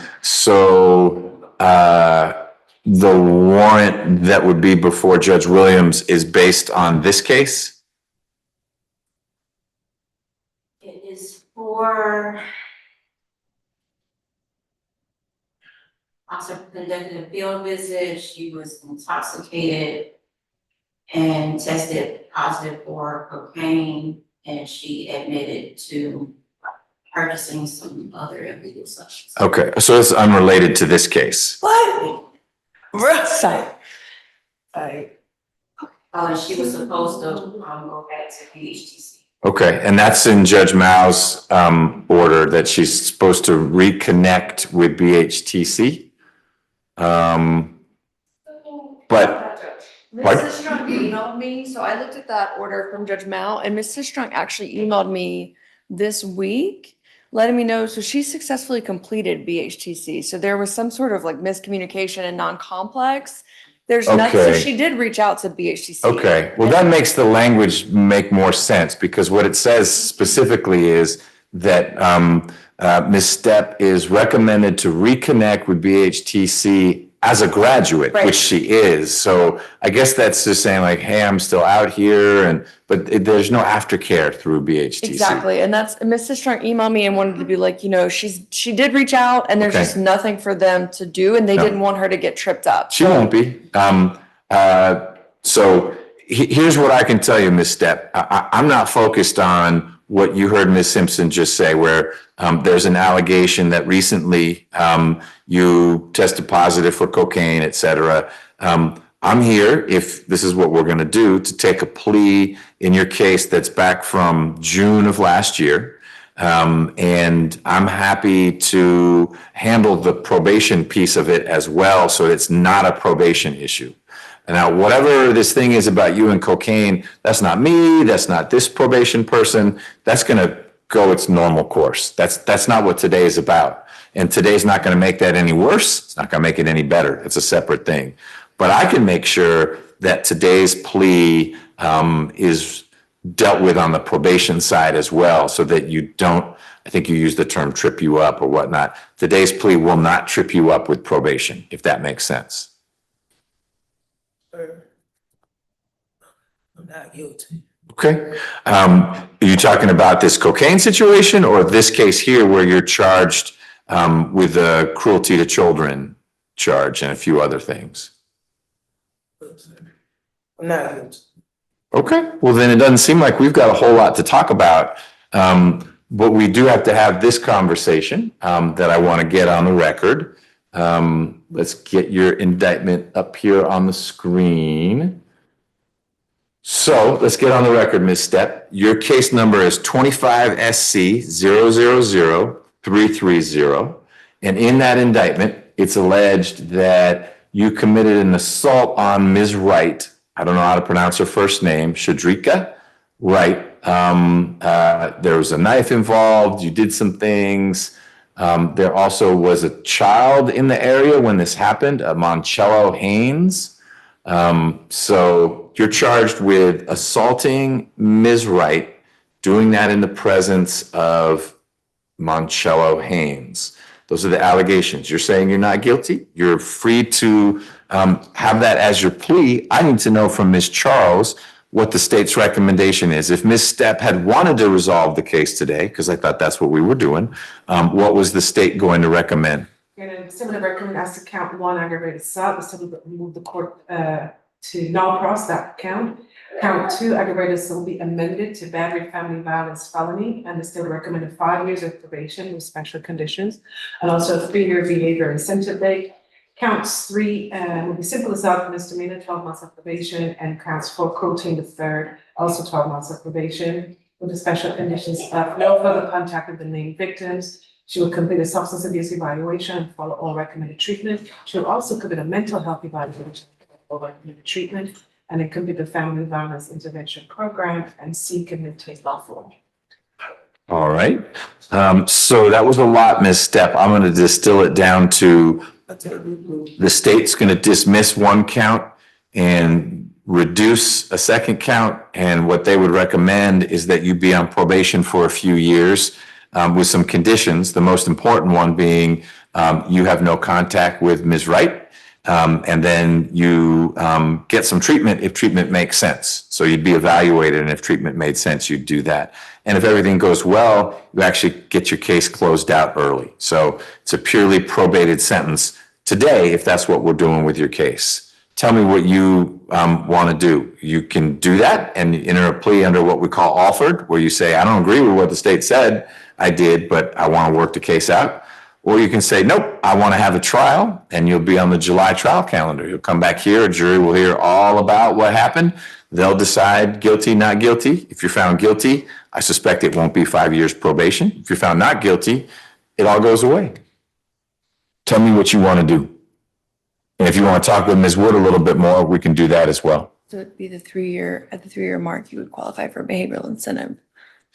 warrant that would be before Judge Williams is based on this case? It is for also conducted a field visit. She was intoxicated and tested positive for cocaine. and she admitted to purchasing some other illegal substances. Okay, so it's unrelated to this case. What? Right. She was supposed to go back to PHTC. Okay, and that's in Judge Mao's order that she's supposed to reconnect with BHTC. But Ms. Sistrunk emailed me, so I looked at that order from Judge Mao, and Ms. Sistrunk actually emailed me this week, letting me know, so she successfully completed BHTC. So there was some sort of like miscommunication and non-complex. There's nothing, so Okay. she did reach out to BHTC. Okay, well, that makes the language make more sense because what it says specifically is that Ms. Stepp is recommended to reconnect with BHTC as a graduate, Right. which she is. So I guess that's just saying like, hey, I'm still out here, but there's no aftercare through BHTC. Exactly, and that's, Ms. Sistrunk emailed me and wanted to be like, she did reach out, and there's Okay. just nothing for them to do, and they No. didn't want her to get tripped up. She won't be. So here's what I can tell you, Ms. Stepp. I'm not focused on what you heard Ms. Simpson just say, where there's an allegation that recently you tested positive for cocaine, et cetera. I'm here, if this is what we're going to do, to take a plea in your case that's back from June of last year. And I'm happy to handle the probation piece of it as well, so it's not a probation issue. Now, whatever this thing is about you and cocaine, that's not me, that's not this probation person, that's gonna go its normal course. That's not what today is about. And today's not gonna make that any worse, it's not gonna make it any better, it's a separate thing. But I can make sure that today's plea is dealt with on the probation side as well, so that you don't, I think you used the term trip you up or whatnot. Today's plea will not trip you up with probation, if that makes sense. I'm not guilty. Okay. Are you talking about this cocaine situation or this case here where you're charged with a cruelty to children charge and a few other things? I'm not guilty. Okay, well then it doesn't seem like we've got a whole lot to talk about. But we do have to have this conversation that I want to get on the record. Let's get your indictment up here on the screen. So let's get on the record, Ms. Stepp. Your case number is 25 SC 000-330. And in that indictment, it's alleged that you committed an assault on Ms. Wright. I don't know how to pronounce her first name, Shadrika Wright. There was a knife involved. You did some things. There also was a child in the area when this happened, Moncello Haynes. So you're charged with assaulting Ms. Wright, doing that in the presence of Moncello Haynes. Those are the allegations. You're saying you're not guilty. You're free to have that as your plea. I need to know from Ms. Charles what the state's recommendation is. If Ms. Stepp had wanted to resolve the case today, because I thought that's what we were doing, what was the state going to recommend? And similar recommend as to count one aggravated assault, the civil will move the court to null pros that count. Count two aggravated assault will be amended to battery family violence felony, and the state recommended 5 years of probation with special conditions, and also a 3-year behavior incentive date. Counts 3 will be simple assault misdemeanor, 12 months of probation, and counts 4 cruelty in the third, also 12 months of probation, with the special conditions of no further contact with the named victims. She will complete a substance abuse evaluation and follow all recommended treatment. She will also complete a mental health evaluation, all recommended treatment, and then complete the family violence intervention program and seek and maintain lawful. All right. So that was a lot, Ms. Stepp. I'm going to distill it down to the state's going to dismiss one count and reduce a second count. And what they would recommend is that you be on probation for a few years with some conditions. The most important one being you have no contact with Ms. Wright. And then you get some treatment if treatment makes sense. So you'd be evaluated, and if treatment made sense, you'd do that. And if everything goes well, you actually get your case closed out early. So it's a purely probated sentence today, if that's what we're doing with your case. Tell me what you want to do. You can do that and enter a plea under what we call offered, where you say, I don't agree with what the state said I did, but I want to work the case out. Or you can say, nope, I want to have a trial, and you'll be on the July trial calendar. You'll come back here, a jury will hear all about what happened. They'll decide guilty, not guilty. If you're found guilty, I suspect it won't be 5 years probation. If you're found not guilty, it all goes away. Tell me what you want to do. And if you want to talk with Ms. Wood a little bit more, we can do that as well. So it'd be at the 3-year mark, you would qualify for behavioral incentive.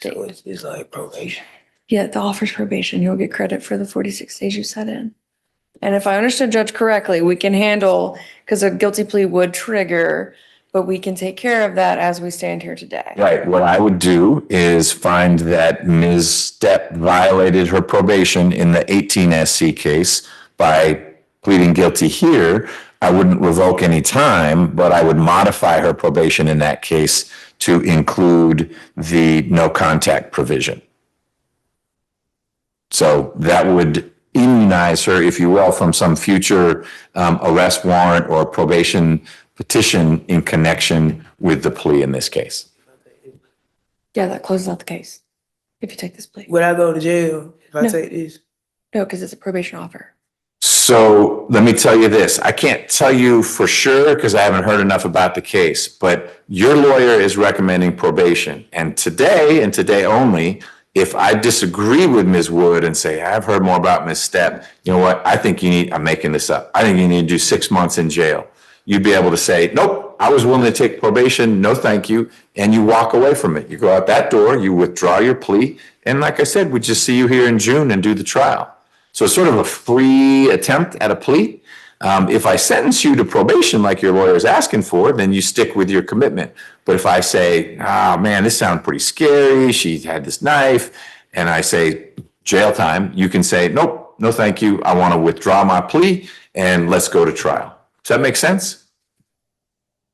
So it's like probation. Yeah, the offer's probation, you'll get credit for the 46 days you set in. And if I understood Judge correctly, we can handle, because a guilty plea would trigger, but we can take care of that as we stand here today. Right. What I would do is find that Ms. Stepp violated her probation in the 18 SC case by pleading guilty here. I wouldn't revoke any time, but I would modify her probation in that case to include the no contact provision. So that would immunize her, if you will, from some future arrest warrant or probation petition in connection with the plea in this case. Yeah, that closes out the case, if you take this plea. Would I go to jail if I No. take this? No, because it's a probation offer. So let me tell you this. I can't tell you for sure because I haven't heard enough about the case, but your lawyer is recommending probation. And today only, if I disagree with Ms. Wood and say, I've heard more about Ms. Stepp, you know what? I think you need, I'm making this up. I think you need to do 6 months in jail. You'd be able to say, nope, I was willing to take probation. No, thank you. And you walk away from it. You go out that door, you withdraw your plea. And like I said, we just see you here in June and do the trial. So it's sort of a free attempt at a plea. If I sentence you to probation like your lawyer is asking for, then you stick with your commitment. But if I say, oh man, this sounds pretty scary, she had this knife, and I say jail time, you can say, nope, no thank you, I want to withdraw my plea and let's go to trial. Does that make sense?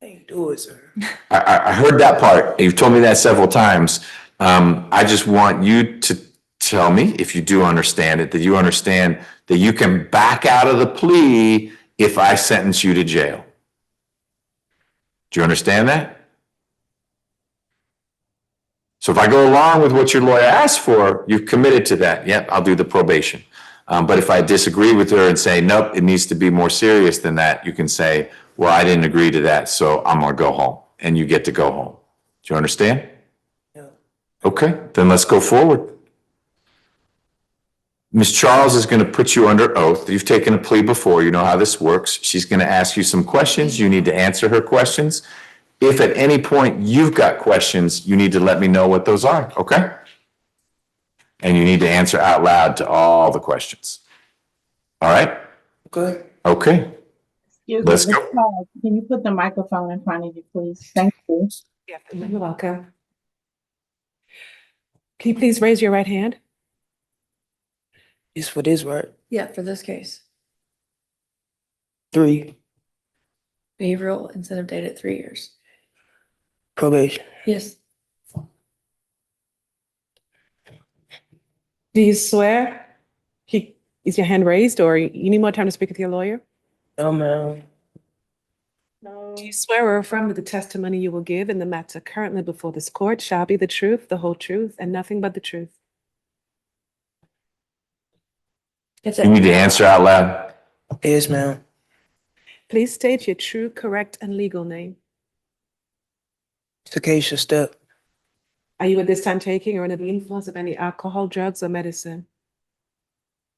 Can't do it, sir. I heard that part. You've told me that several times. I just want you to tell me, if you do understand it, that you understand that you can back out of the plea if I sentence you to jail. Do you understand that? So if I go along with what your lawyer asked for, you've committed to that. Yep, I'll do the probation. But if I disagree with her and say, nope, it needs to be more serious than that, you can say, well, I didn't agree to that, so I'm gonna go home. And you get to go home. Do you understand? Yeah. Okay, then let's go forward. Ms. Charles is going to put you under oath. You've taken a plea before. You know how this works. She's going to ask you some questions. You need to answer her questions. If at any point you've got questions, you need to let me know what those are, okay? And you need to answer out loud to all the questions. All right? Okay. Okay. Let's go. Can you put the microphone in front of you, please? Thank you. Yeah, you're welcome. Can you please raise your right hand? It's for this, right? Yeah, for this case. 3, Behavioral incentive date at 3 years. probation. Yes. Do you swear? Is your hand raised or you need more time to speak with your lawyer? No, ma'am. Do you swear or affirm that the testimony you will give in the matter currently before this court shall be the truth, the whole truth, and nothing but the truth? You need to answer out loud. Yes, ma'am. Please state your true, correct, and legal name. Acacia Step. Are you at this time taking or under the influence of any alcohol, drugs, or medicine?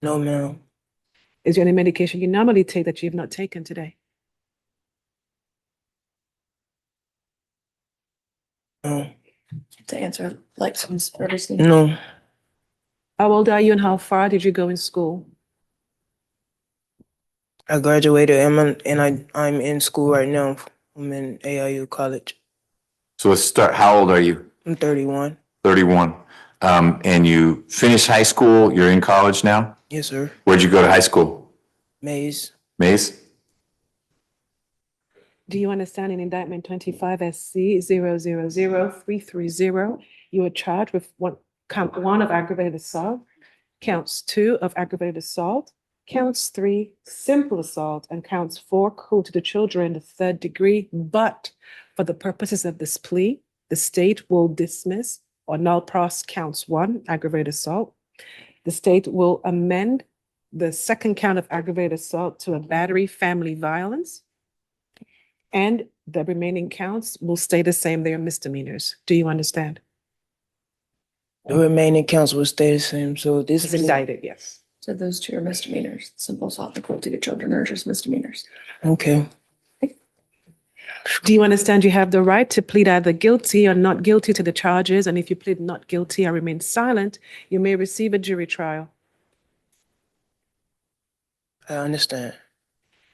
No, ma'am. Is there any medication you normally take that you have not taken today? No. To answer like some service. No. How old are you and how far did you go in school? I graduated and I'm in school right now. I'm in AIU college. So let's start. How old are you? I'm 31. 31. And you finished high school. You're in college now? Yes, sir. Where'd you go to high school? Mays. Mays? Do you understand in indictment 25 SC 000330? You are charged with count 1 of aggravated assault, counts 2 of aggravated assault, Counts 3, simple assault, and counts 4, cruelty to children in the 3rd degree. But for the purposes of this plea, the state will dismiss or null pros counts 1, aggravated assault. The state will amend the 2nd count of aggravated assault to a battery family violence. And the remaining counts will stay the same. They are misdemeanors. Do you understand? The remaining counts will stay the same, so this As indicted, yes. So those two are misdemeanors. Simple assault and cruelty to children are just misdemeanors. Okay. Do you understand you have the right to plead either guilty or not guilty to the charges? And if you plead not guilty or remain silent, you may receive a jury trial. I understand.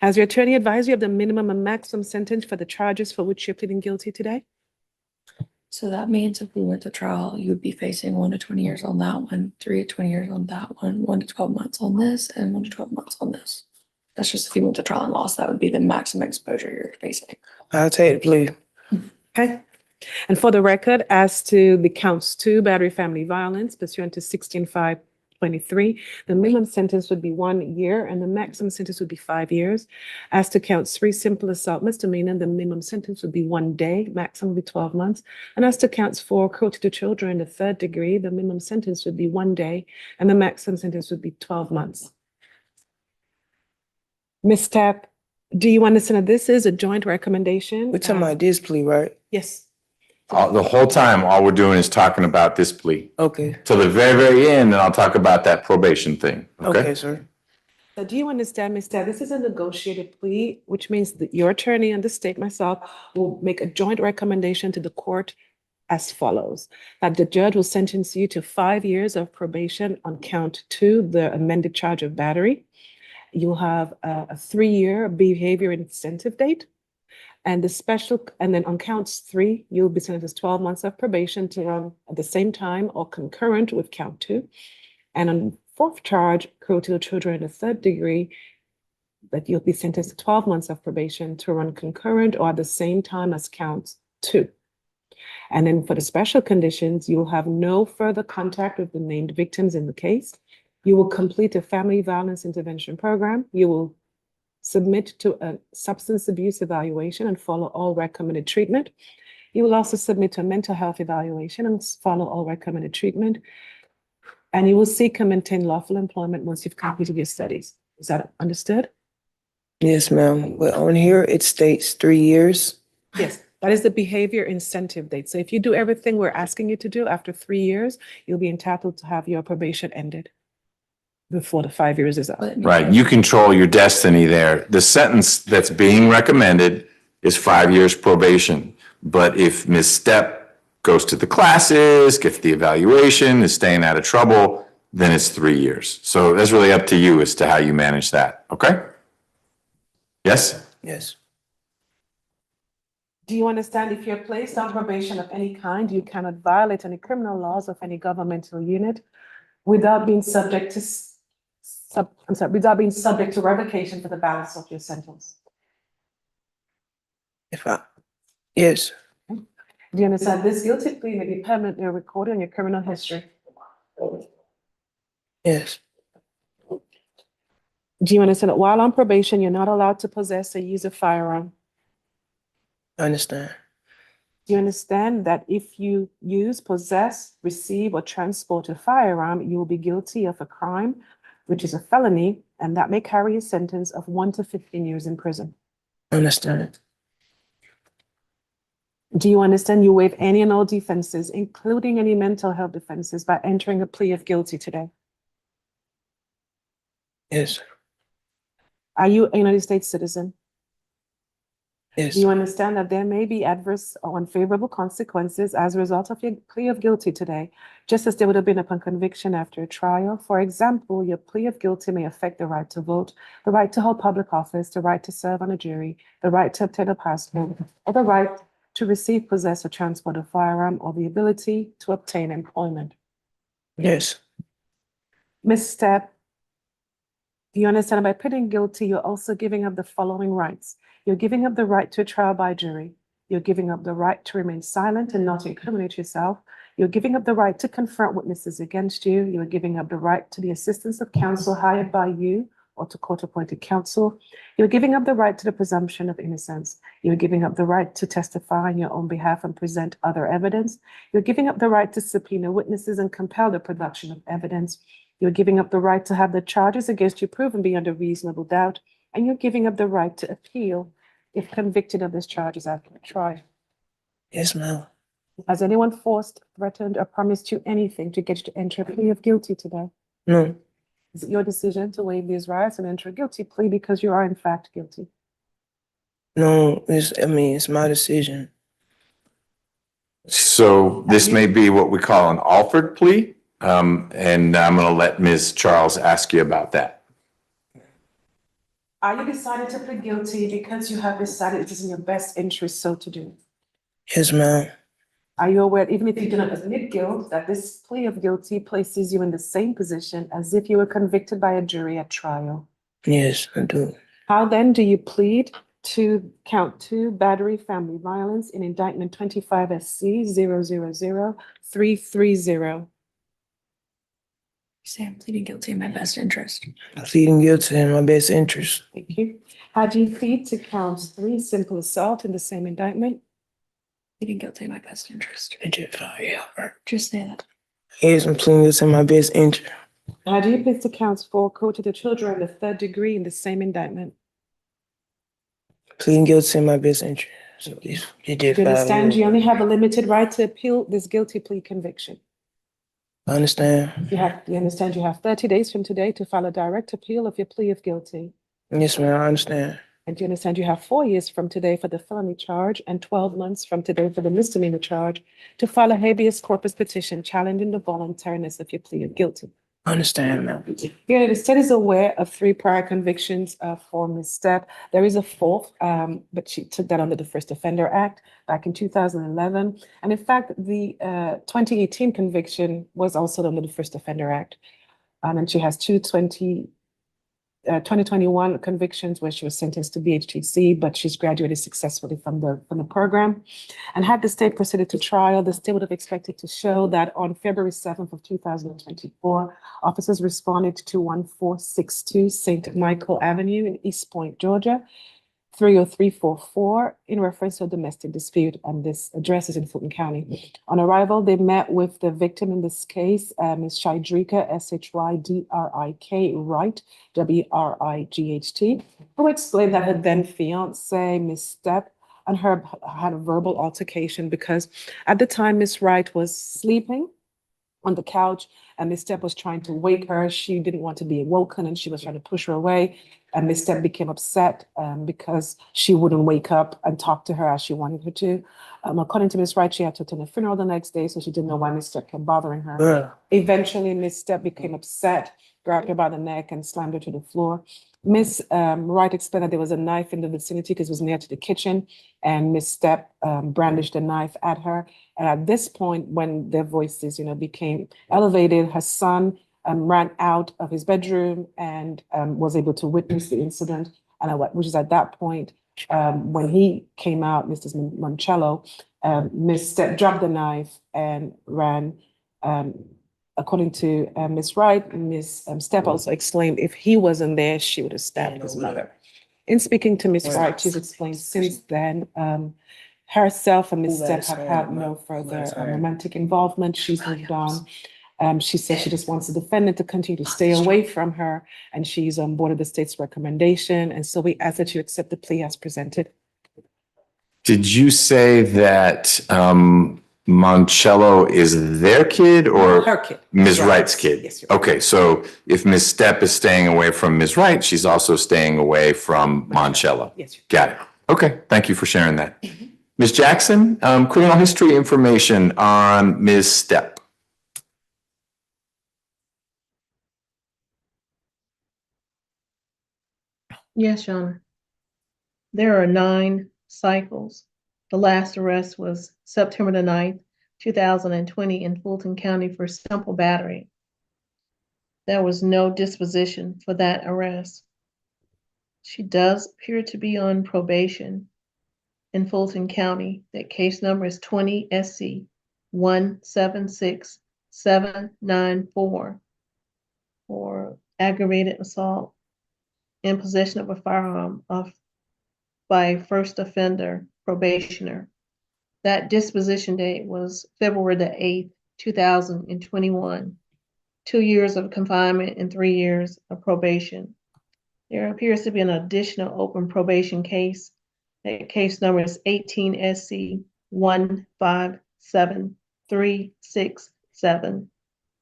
Has your attorney advised you of the minimum and maximum sentence for the charges for which you're pleading guilty today? So that means if we went to trial, you would be facing 1 to 20 years on that one, 3 to 20 years on that one, 1 to 12 months on this, and 1 to 12 months on this. That's just if you went to trial and lost, that would be the maximum exposure you're facing. I'll take the plea. Okay. And for the record, as to the counts 2, battery family violence, pursuant to 16.523, the minimum sentence would be 1 year and the maximum sentence would be 5 years. As to counts 3, simple assault misdemeanor, the minimum sentence would be 1 day, maximum would be 12 months. And as to counts 4, cruelty to children in the 3rd degree, the minimum sentence would be 1 day and the maximum sentence would be 12 months. Ms. Tapp, do you understand that this is a joint recommendation? We're talking about this plea, right? Yes. The whole time, all we're doing is talking about this plea. Okay. Till the very, very end, and I'll talk about that probation thing, Okay, okay? sir. So do you understand, Ms. Tapp, this is a negotiated plea, which means that your attorney and the state, myself, will make a joint recommendation to the court as follows. That the judge will sentence you to 5 years of probation on count 2, the amended charge of battery. You'll have a 3-year behavior incentive date. And then on counts 3, you'll be sentenced to 12 months of probation to run at the same time or concurrent with count 2. And on 4th charge, cruelty to children in the 3rd degree, that you'll be sentenced to 12 months of probation to run concurrent or at the same time as count 2. And then for the special conditions, you'll have no further contact with the named victims in the case. You will complete a family violence intervention program. You will submit to a substance abuse evaluation and follow all recommended treatment. You will also submit to a mental health evaluation and follow all recommended treatment. And you will seek and maintain lawful employment once you've completed your studies. Is that understood? Yes, ma'am. But on here, it states 3 years. Yes, that is the behavior incentive date. So if you do everything we're asking you to do after 3 years, you'll be entitled to have your probation ended before the 5 years is up. Right, you control your destiny there. The sentence that's being recommended is 5 years probation. But if Ms. Stepp goes to the classes, gets the evaluation, is staying out of trouble, then it's 3 years. So that's really up to you as to how you manage that, okay? Yes? Yes. Do you understand if you're placed on probation of any kind, you cannot violate any criminal laws of any governmental unit without being subject to without being subject to revocation for the balance of your sentence? Yes. Do you understand this guilty plea may be permanently recorded in your criminal history? Yes. Do you understand that while on probation, you're not allowed to possess or use a firearm? I understand. Do you understand that if you use, possess, receive, or transport a firearm, you will be guilty of a crime, which is a felony, and that may carry a sentence of 1 to 15 years in prison? I understand. Do you understand you waive any and all defenses, including any mental health defenses, by entering a plea of guilty today? Yes. Are you a United States citizen? Yes. Do you understand that there may be adverse or unfavorable consequences as a result of your plea of guilty today, just as there would have been upon conviction after a trial? For example, your plea of guilty may affect the right to vote, the right to hold public office, the right to serve on a jury, the right to obtain a passport, or the right to receive, possess, or transport a firearm, or the ability to obtain employment. Yes. Ms. Stepp, do you understand by pleading guilty, you're also giving up the following rights? You're giving up the right to a trial by jury. You're giving up the right to remain silent and not incriminate yourself. You're giving up the right to confront witnesses against you. You're giving up the right to the assistance of counsel hired by you or to court-appointed counsel. You're giving up the right to the presumption of innocence. You're giving up the right to testify on your own behalf and present other evidence. You're giving up the right to subpoena witnesses and compel the production of evidence. You're giving up the right to have the charges against you proven beyond a reasonable doubt. And you're giving up the right to appeal if convicted of these charges after a trial. Yes, ma'am. Has anyone forced, threatened, or promised you anything to get you to enter a plea of guilty today? No. Is it your decision to waive these rights and enter a guilty plea because you are in fact guilty? No, it's my decision. So this may be what we call an offered plea. And I'm going to let Ms. Charles ask you about that. Are you decided to plead guilty because you have decided it is in your best interest so to do? Yes, ma'am. Are you aware, even if you do not admit guilt, that this plea of guilty places you in the same position as if you were convicted by a jury at trial? Yes, I do. How then do you plead to count 2 battery, family violence in indictment 25 SC 000330? Say I'm pleading guilty in my best interest. I'm pleading guilty in my best interest. Thank you. How do you plead to count 3 simple assault in the same indictment? Pleading guilty in my best interest. Yeah. Just say that. Yes, I'm pleading guilty in my best interest. How do you plead to count 4 cruelty to children in the 3rd degree in the same indictment? Pleading guilty in my best interest. So you did You 5 understand you years. only have a limited right to appeal this guilty plea conviction. I understand. You understand you have 30 days from today to file a direct appeal of your plea of guilty. Yes, ma'am, I understand. And you understand you have 4 years from today for the felony charge and 12 months from today for the misdemeanor charge to file a habeas corpus petition challenging the voluntariness of your plea of guilty. I understand, ma'am. Here, the state is aware of 3 prior convictions for Ms. Stepp. There is a 4th, but she took that under the First Offender Act back in 2011. And in fact, the 2018 conviction was also under the First Offender Act. And she has 2021 convictions where she was sentenced to BHTC, but she's graduated successfully from the program. And had the state proceeded to trial, the state would have expected to show that on February 7th of 2024, officers responded to 1462 St. Michael Avenue in East Point, Georgia, 30344 in reference to a domestic dispute, and this address is in Fulton County. On arrival, they met with the victim in this case, Ms. Shydrika, S-H-Y-D-R-I-K, Wright, W-R-I-G-H-T, who explained that her then fiance, Ms. Stepp, and her had a verbal altercation because at the time, Ms. Wright was sleeping on the couch and Ms. Stepp was trying to wake her. She didn't want to be awoken and she was trying to push her away. And Ms. Stepp became upset because she wouldn't wake up and talk to her as she wanted her to. According to Ms. Wright, she had to attend a funeral the next day, so she didn't know why Ms. Stepp kept bothering her. Yeah. Eventually, Ms. Stepp became upset, grabbed her by the neck and slammed her to the floor. Ms. Wright explained that there was a knife in the vicinity because it was near to the kitchen, and Ms. Stepp brandished the knife at her. And at this point, when their voices, became elevated, her son ran out of his bedroom and was able to witness the incident. And which is at that point, when he came out, Mr. Moncello, Ms. Stepp dropped the knife and ran. According to Ms. Wright, Ms. Stepp also explained if he wasn't there, she would have stabbed his mother. In speaking to Ms. Wright, she's explained since then, herself and Ms. Stepp have had no further romantic involvement. She's moved on. She says she just wants the defendant to continue to stay away from her, and she's on board of the state's recommendation. And so we ask that you accept the plea as presented. Did you say that Moncello is their kid or Her kid. Ms. Wright's kid? Yes, Okay, so if Ms. Stepp is staying away from Ms. Wright, she's also staying away from Moncello. Yes. Got it. Okay, thank you for sharing that. Ms. Jackson, criminal history information on Ms. Stepp. Yes, Your Honor. There are 9 cycles. The last arrest was September the 9th, 2020 in Fulton County for simple battery. There was no disposition for that arrest. She does appear to be on probation in Fulton County. That case number is 20 SC 176794 for aggravated assault. in possession of a firearm by first offender probationer. That disposition date was February the 8th, 2021. 2 years of confinement and 3 years of probation. There appears to be an additional open probation case. That case number is 18 SC 157367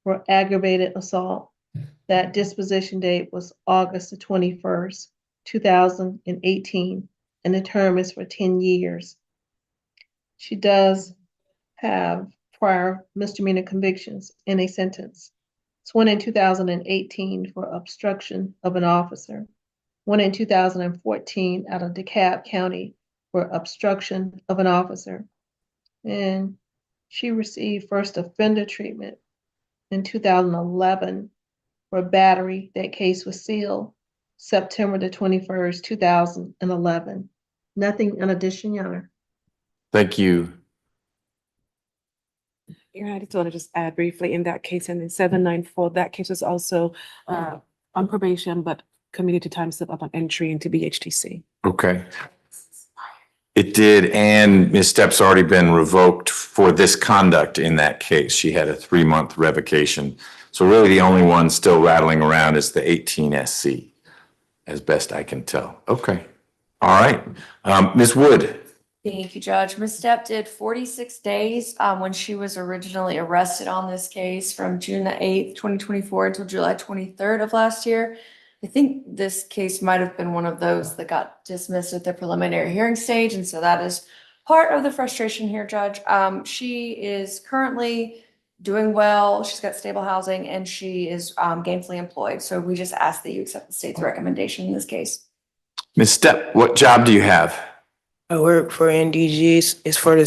for aggravated assault. That disposition date was August the 21st, 2018, and the term is for 10 years. She does have prior misdemeanor convictions in a sentence. It's one in 2018 for obstruction of an officer, one in 2014 out of DeKalb County for obstruction of an officer. And she received first offender treatment in 2011 for battery. That case was sealed September the 21st, 2011. Nothing in addition, Your Honor. Thank you. Your Honor, I just want to just add briefly in that case, and in 794, that case was also on probation, but community time slip up on entry into BHTC. Okay. It did, and Ms. Stepp's already been revoked for this conduct in that case. She had a 3-month revocation. So really the only one still rattling around is the 18 SC, as best I can tell. Okay. All right. Ms. Wood. Thank you, Judge. Ms. Stepp did 46 days when she was originally arrested on this case from June the 8th, 2024 until July 23rd of last year. I think this case might have been one of those that got dismissed at the preliminary hearing stage, and so that is part of the frustration here, Judge. She is currently doing well. She's got stable housing, and she is gainfully employed. So we just ask that you accept the state's recommendation in this case. Ms. Stepp, what job do you have? I work for NDG. It's for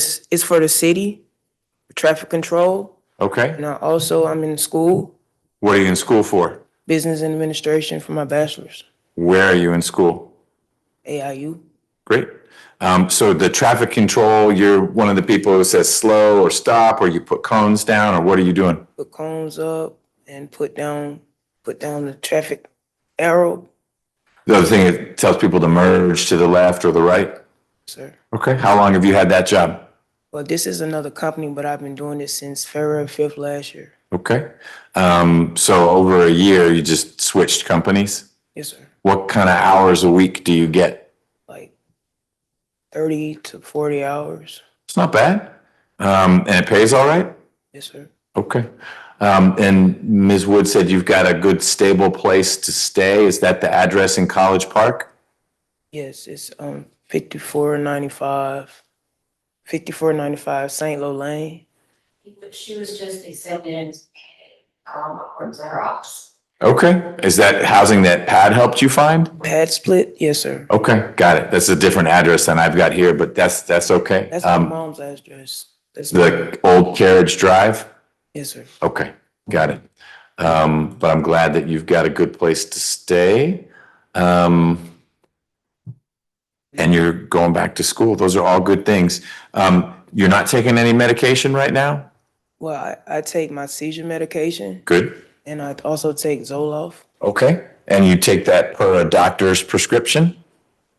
the city, traffic control. Okay. And I'm in school, What are you in school for? business administration for my bachelor's, Where are you in school? AIU. Great. So the traffic control, you're one of the people who says slow or stop, or you put cones down, or what are you doing? Put cones up and put down the traffic arrow. The other thing, it tells people to merge to the left or the right? Sir. Okay. How long have you had that job? Well, this is another company, but I've been doing it since February 5th last year. Okay. So over a year, you just switched companies? Yes, sir. What kind of hours a week do you get? Like 30 to 40 hours. It's not bad. And it pays all right? Yes, sir. Okay. And Ms. Wood said you've got a good stable place to stay. Is that the address in College Park? Yes, it's 5495 St. Lo Lane. She was just accepted, according to her office. Okay. Is that housing that Pat helped you find? Pad split? Yes, sir. Okay, got it. That's a different address than I've got here, but that's okay. That's my mom's address. That's The old Carriage Drive? Yes, sir. Okay, got it. But I'm glad that you've got a good place to stay. And you're going back to school. Those are all good things. You're not taking any medication right now? Well, I take my seizure medication. Good. And I also take Zoloft. Okay. And you take that per a doctor's prescription?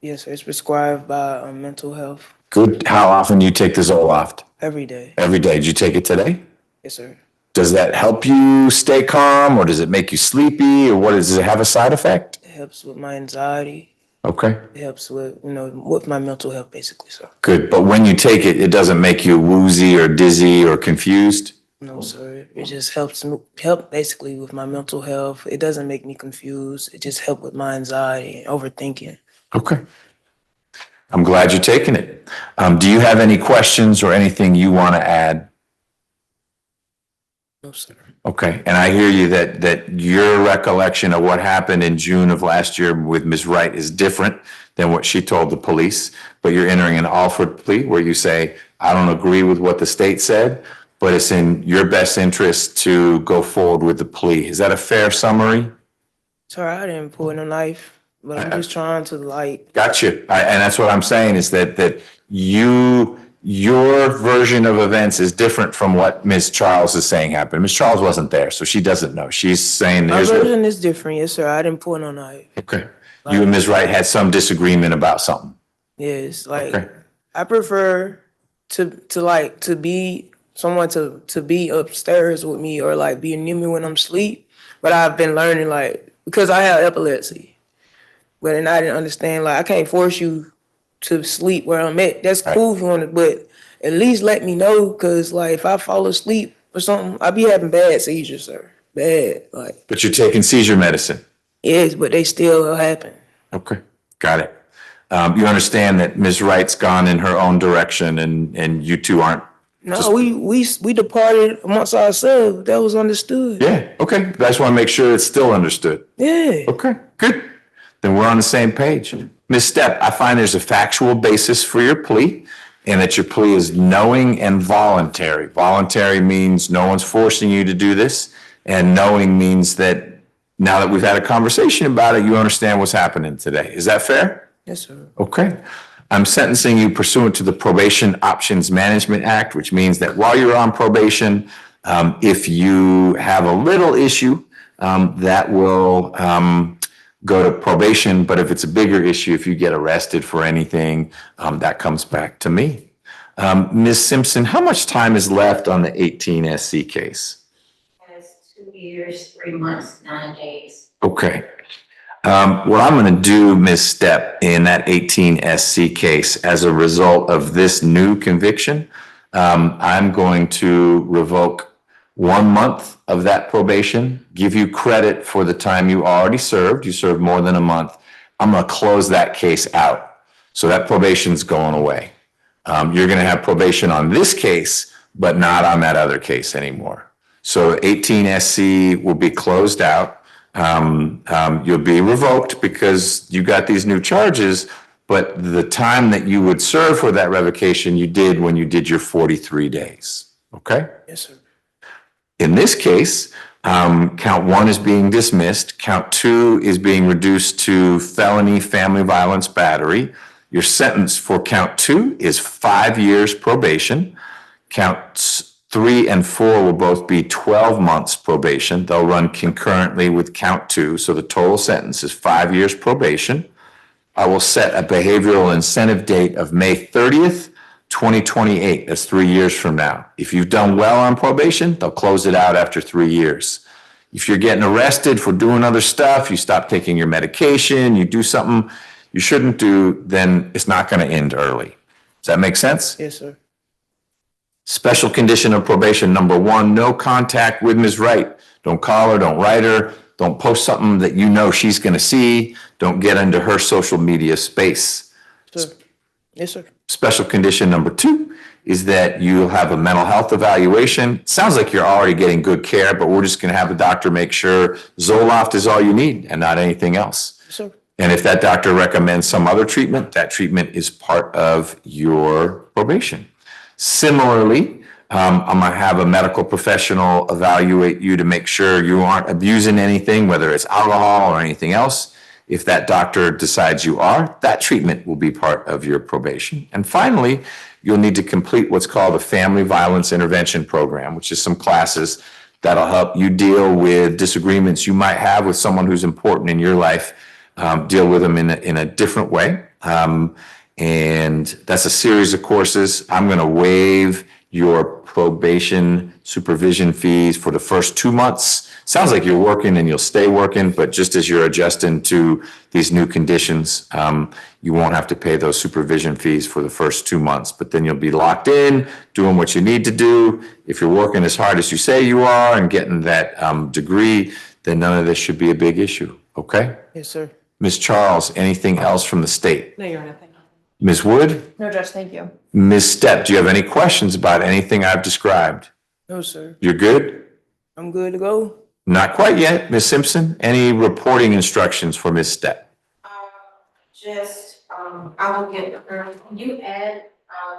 Yes, sir. It's prescribed by mental health. Good. How often do you take the Zoloft? Every day. Every day. Did you take it today? Yes, sir. Does that help you stay calm, or does it make you sleepy, or does it have a side effect? It helps with my anxiety. Okay. It helps with, with my mental health, basically, so. Good. But when you take it, it doesn't make you woozy or dizzy or confused? No, sir. It just help basically with my mental health. It doesn't make me confused. It just helps with my anxiety and overthinking. Okay. I'm glad you're taking it. Do you have any questions or anything you want to add? No, sir. Okay. And I hear you that your recollection of what happened in June of last year with Ms. Wright is different than what she told the police, but you're entering an offered plea where you say, I don't agree with what the state said, but it's in your best interest to go forward with the plea. Is that a fair summary? Sorry, I didn't pull no knife, but I'm just trying to Gotcha. And that's what I'm saying is that you your version of events is different from what Ms. Charles is saying happened. Ms. Charles wasn't there, so she doesn't know. She's saying My here's what. version is different, yes, sir. I didn't pull no knife. Okay. You and Ms. Wright had some disagreement about something. Yes, like Okay. I prefer to be someone to be upstairs with me or like be near me when I'm asleep. But I've been learning like because I have epilepsy. But and I didn't understand like I can't force you to sleep where I'm at. That's cool if you want to, but at least let me know because like if I fall asleep or something, I be having bad seizures, sir. Bad, like. But you're taking seizure medicine. Yes, but they still happen. Okay, got it. You understand that Ms. Wright's gone in her own direction and you two aren't. No, we departed amongst ourselves. That was understood. Yeah, okay. I just want to make sure it's still understood. Yeah. Okay, good. Then we're on the same page. Ms. Stepp, I find there's a factual basis for your plea and that your plea is knowing and voluntary. Voluntary means no one's forcing you to do this, and knowing means that now that we've had a conversation about it, you understand what's happening today. Is that fair? Yes, sir. Okay. I'm sentencing you pursuant to the Probation Options Management Act, which means that while you're on probation, if you have a little issue, that will go to probation. But if it's a bigger issue, if you get arrested for anything, that comes back to me. Ms. Simpson, how much time is left on the 18 SC case? 2 years, 3 months, 9 days. Okay. What I'm going to do, Ms. Stepp, in that 18 SC case, as a result of this new conviction, I'm going to revoke 1 month of that probation, give you credit for the time you already served. You served more than a month. I'm going to close that case out. So that probation's going away. You're going to have probation on this case, but not on that other case anymore. So 18 SC will be closed out. You'll be revoked because you got these new charges, but the time that you would serve for that revocation, you did when you did your 43 days. Okay? Yes, sir. In this case, count 1 is being dismissed. Count 2 is being reduced to felony family violence battery. Your sentence for count 2 is 5 years probation. Counts 3 and 4 will both be 12 months probation. They'll run concurrently with count 2. So the total sentence is 5 years probation. I will set a behavioral incentive date of May 30th, 2028. That's 3 years from now. If you've done well on probation, they'll close it out after 3 years. If you're getting arrested for doing other stuff, you stop taking your medication, you do something you shouldn't do, then it's not going to end early. Does that make sense? Yes, sir. Special condition of probation number 1, no contact with Ms. Wright. Don't call her, don't write her, don't post something that you know she's going to see. Don't get into her social media space. Sir. Yes, sir. Special condition number 2 is that you'll have a mental health evaluation. It sounds like you're already getting good care, but we're just going to have the doctor make sure Zoloft is all you need and not anything else. Sir. And if that doctor recommends some other treatment, that treatment is part of your probation. Similarly, I'm going to have a medical professional evaluate you to make sure you aren't abusing anything, whether it's alcohol or anything else. If that doctor decides you are, that treatment will be part of your probation. And finally, you'll need to complete what's called a Family Violence Intervention Program, which is some classes that'll help you deal with disagreements you might have with someone who's important in your life, deal with them in a different way. And that's a series of courses. I'm going to waive your probation supervision fees for the first 2 months. Sounds like you're working and you'll stay working, but just as you're adjusting to these new conditions, you won't have to pay those supervision fees for the first 2 months, but then you'll be locked in, doing what you need to do. If you're working as hard as you say you are and getting that degree, then none of this should be a big issue, okay? Yes, sir. Ms. Charles, anything else from the state? No, Your Honor, thank you. Ms. Wood? No, Judge, thank you. Ms. Stepp, do you have any questions about anything I've described? No, sir. You're good? I'm good to go. Not quite yet. Ms. Simpson, any reporting instructions for Ms. Stepp? I will get her, can you add,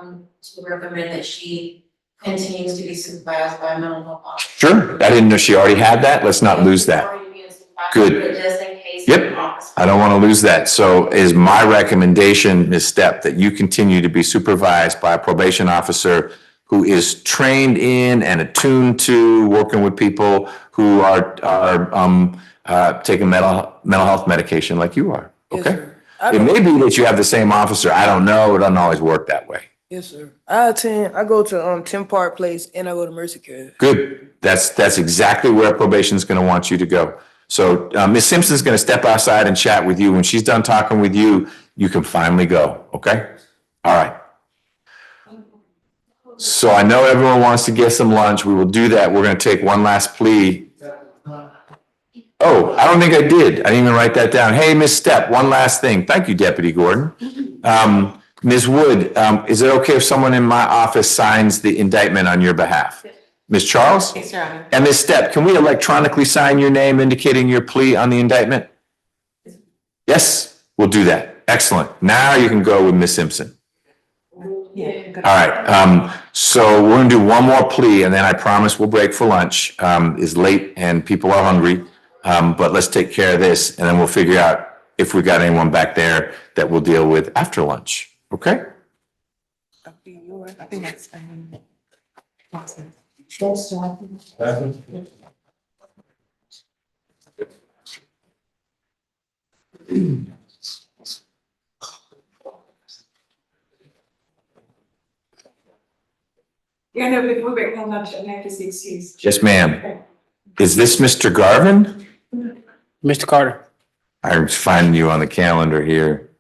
to recommend that she continues to be supervised by a mental health officer? Sure. I didn't know she already had that. Let's not lose that. Already being supervised, Good. but just in case Yep, I don't want to lose that. So is my recommendation, Ms. Stepp, that you continue to be supervised by a probation officer who is trained in and attuned to working with people who are taking mental health medication like you are, Yes, okay? sir. It may be that you have the same officer. I don't know. It doesn't always work that way. Yes, sir. I go to Tim Park Place and I go to Mercy Care. Good. That's exactly where probation is going to want you to go. So Ms. Simpson's going to step outside and chat with you. When she's done talking with you, you can finally go. Okay? All right. So I know everyone wants to get some lunch. We will do that. We're going to take one last plea. Oh, I don't think I did. I didn't even write that down. Hey, Ms. Stepp, one last thing. Thank you, Deputy Gordon. Ms. Wood, is it okay if someone in my office signs the indictment on your behalf? Ms. Charles? Yes, Your Honor. And Ms. Stepp, can we electronically sign your name indicating your plea on the indictment? Yes, we'll do that. Excellent. Now you can go with Ms. Simpson. Yeah. All right. So we're going to do one more plea and then I promise we'll break for lunch. It's late and people are hungry. But let's take care of this and then we'll figure out if we got anyone back there that we'll deal with after lunch. Okay? I think that's, awesome. Yeah, no, before we break for lunch, I have to see excuse. Yes, ma'am. Is this Mr. Garvin? Mr. Carter? I'm finding you on the calendar here.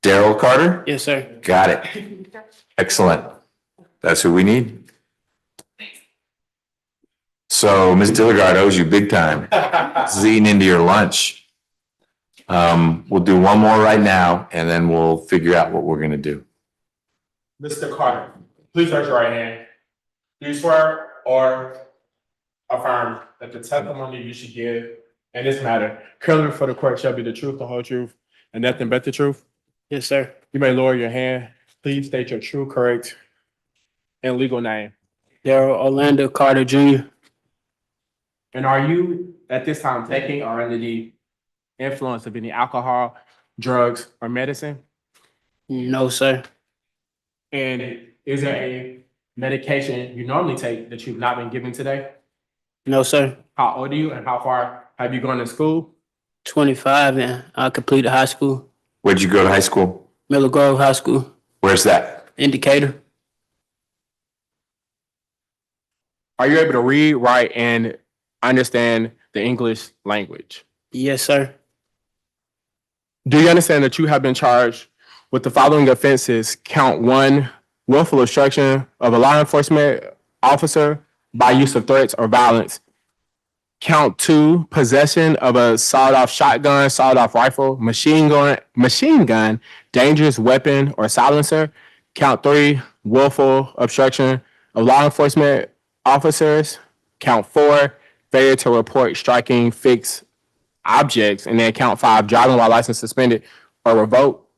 Daryl Carter? Yes, sir. Got it. Excellent. That's who we need. So Ms. Dilligard owes you big time. This is eating into your lunch. We'll do one more right now and then we'll figure out what we're gonna do. Mr. Carter, please raise your right hand. Do you swear or affirm that the testimony you should give in this matter, currently before the court, shall be the truth, the whole truth, and nothing but the truth? Yes, sir. You may lower your hand. Please state your true, correct, and legal name. Daryl Orlando Carter Jr. And are you at this time taking or under the influence of any alcohol, drugs, or medicine? No, sir. And is there a medication you normally take that you've not been given today? No, sir. How old are you and how far have you gone to school? 25 and I completed high school. Where'd you go to high school? Miller Grove High School. Where's that? Indicator. Are you able to read, write, and understand the English language? Yes, sir. Do you understand that you have been charged with the following offenses? Count 1, willful obstruction of a law enforcement officer by use of threats or violence. Count 2, possession of a sawed-off shotgun, sawed-off rifle, machine gun, dangerous weapon or silencer. Count 3, willful obstruction of law enforcement officers. Count 4, failure to report striking fixed objects. And then count 5, driving while license suspended or revoked.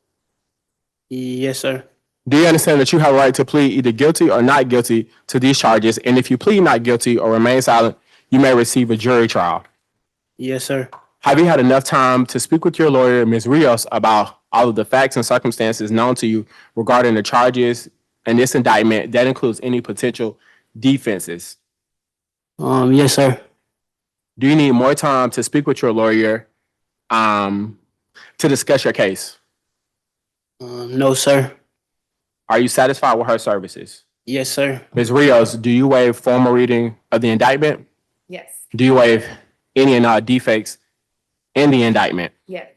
Yes, sir. Do you understand that you have a right to plead either guilty or not guilty to these charges? And if you plead not guilty or remain silent, you may receive a jury trial. Yes, sir. Have you had enough time to speak with your lawyer, Ms. Rios, about all of the facts and circumstances known to you regarding the charges and this indictment? That includes any potential defenses. Yes, sir. Do you need more time to speak with your lawyer to discuss your case? No, sir. Are you satisfied with her services? Yes, sir. Ms. Rios, do you waive formal reading of the indictment? Yes. Do you waive any and all defects in the indictment? Yes.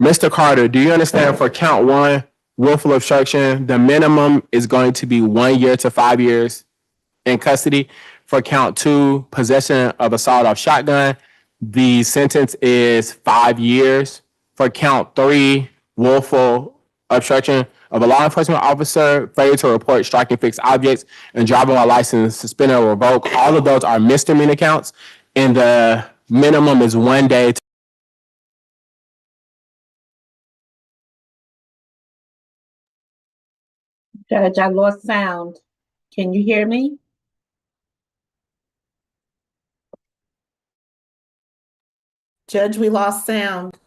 Mr. Carter, do you understand for count 1, willful obstruction, the minimum is going to be 1 year to 5 years in custody? For count 2, possession of a sawed-off shotgun, the sentence is 5 years. For count 3, willful obstruction of a law enforcement officer, failure to report striking fixed objects, and driving while license suspended or revoked, all of those are misdemeanor counts, and the minimum is 1 day. Judge, I lost sound. Can you hear me? Judge, we lost sound.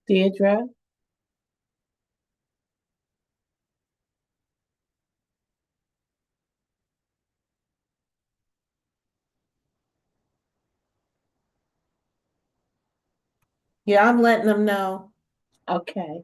Deirdre? Yeah, I'm letting them know. Okay.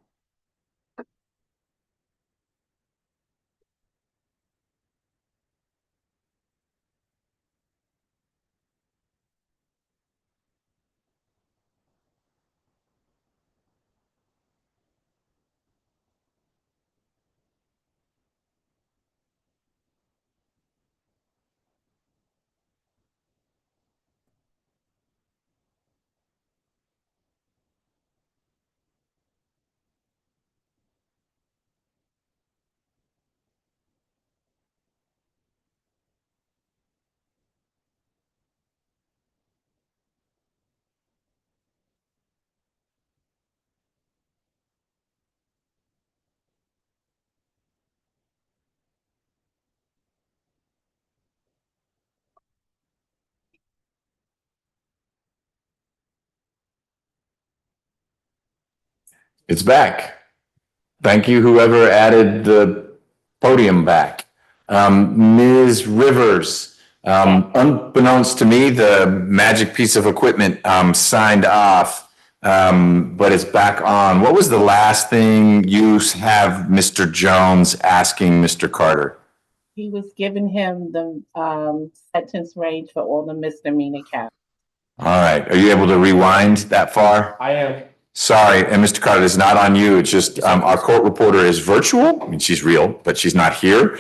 It's back. Thank you, whoever added the podium back. Ms. Rivers, unbeknownst to me, the magic piece of equipment signed off, but it's back on. What was the last thing you have Mr. Jones asking Mr. Carter? He was giving him the sentence range for all the misdemeanor counts. All right. Are you able to rewind that far? I am. Sorry, and Mr. Carter, it's not on you. It's just our court reporter is virtual. I mean, she's real, but she's not here.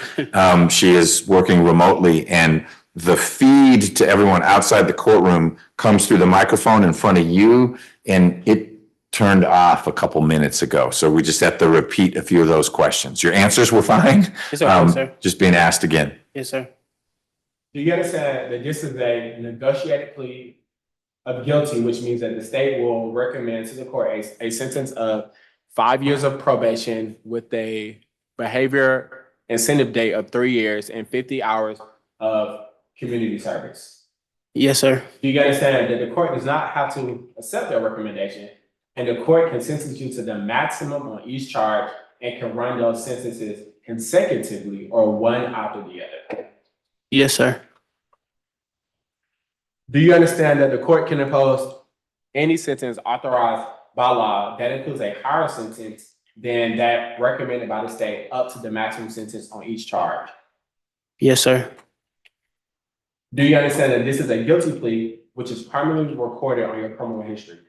She is working remotely, and the feed to everyone outside the courtroom comes through the microphone in front of you, and it turned off a couple minutes ago. So we just have to repeat a few of those questions. Your answers were fine. Yes, sir. Yes, sir. Just being asked again. Yes, sir. Do you understand that this is a negotiated plea of guilty, which means that the state will recommend to the court a sentence of 5 years of probation with a behavior incentive date of 3 years and 50 hours of community service? Yes, sir. Do you understand that the court does not have to accept that recommendation, and the court can sentence you to the maximum on each charge and can run those sentences consecutively or one after the other? Yes, sir. Do you understand that the court can impose any sentence authorized by law that includes a higher sentence than that recommended by the state up to the maximum sentence on each charge? Yes, sir. Do you understand that this is a guilty plea, which is permanently recorded on your criminal history?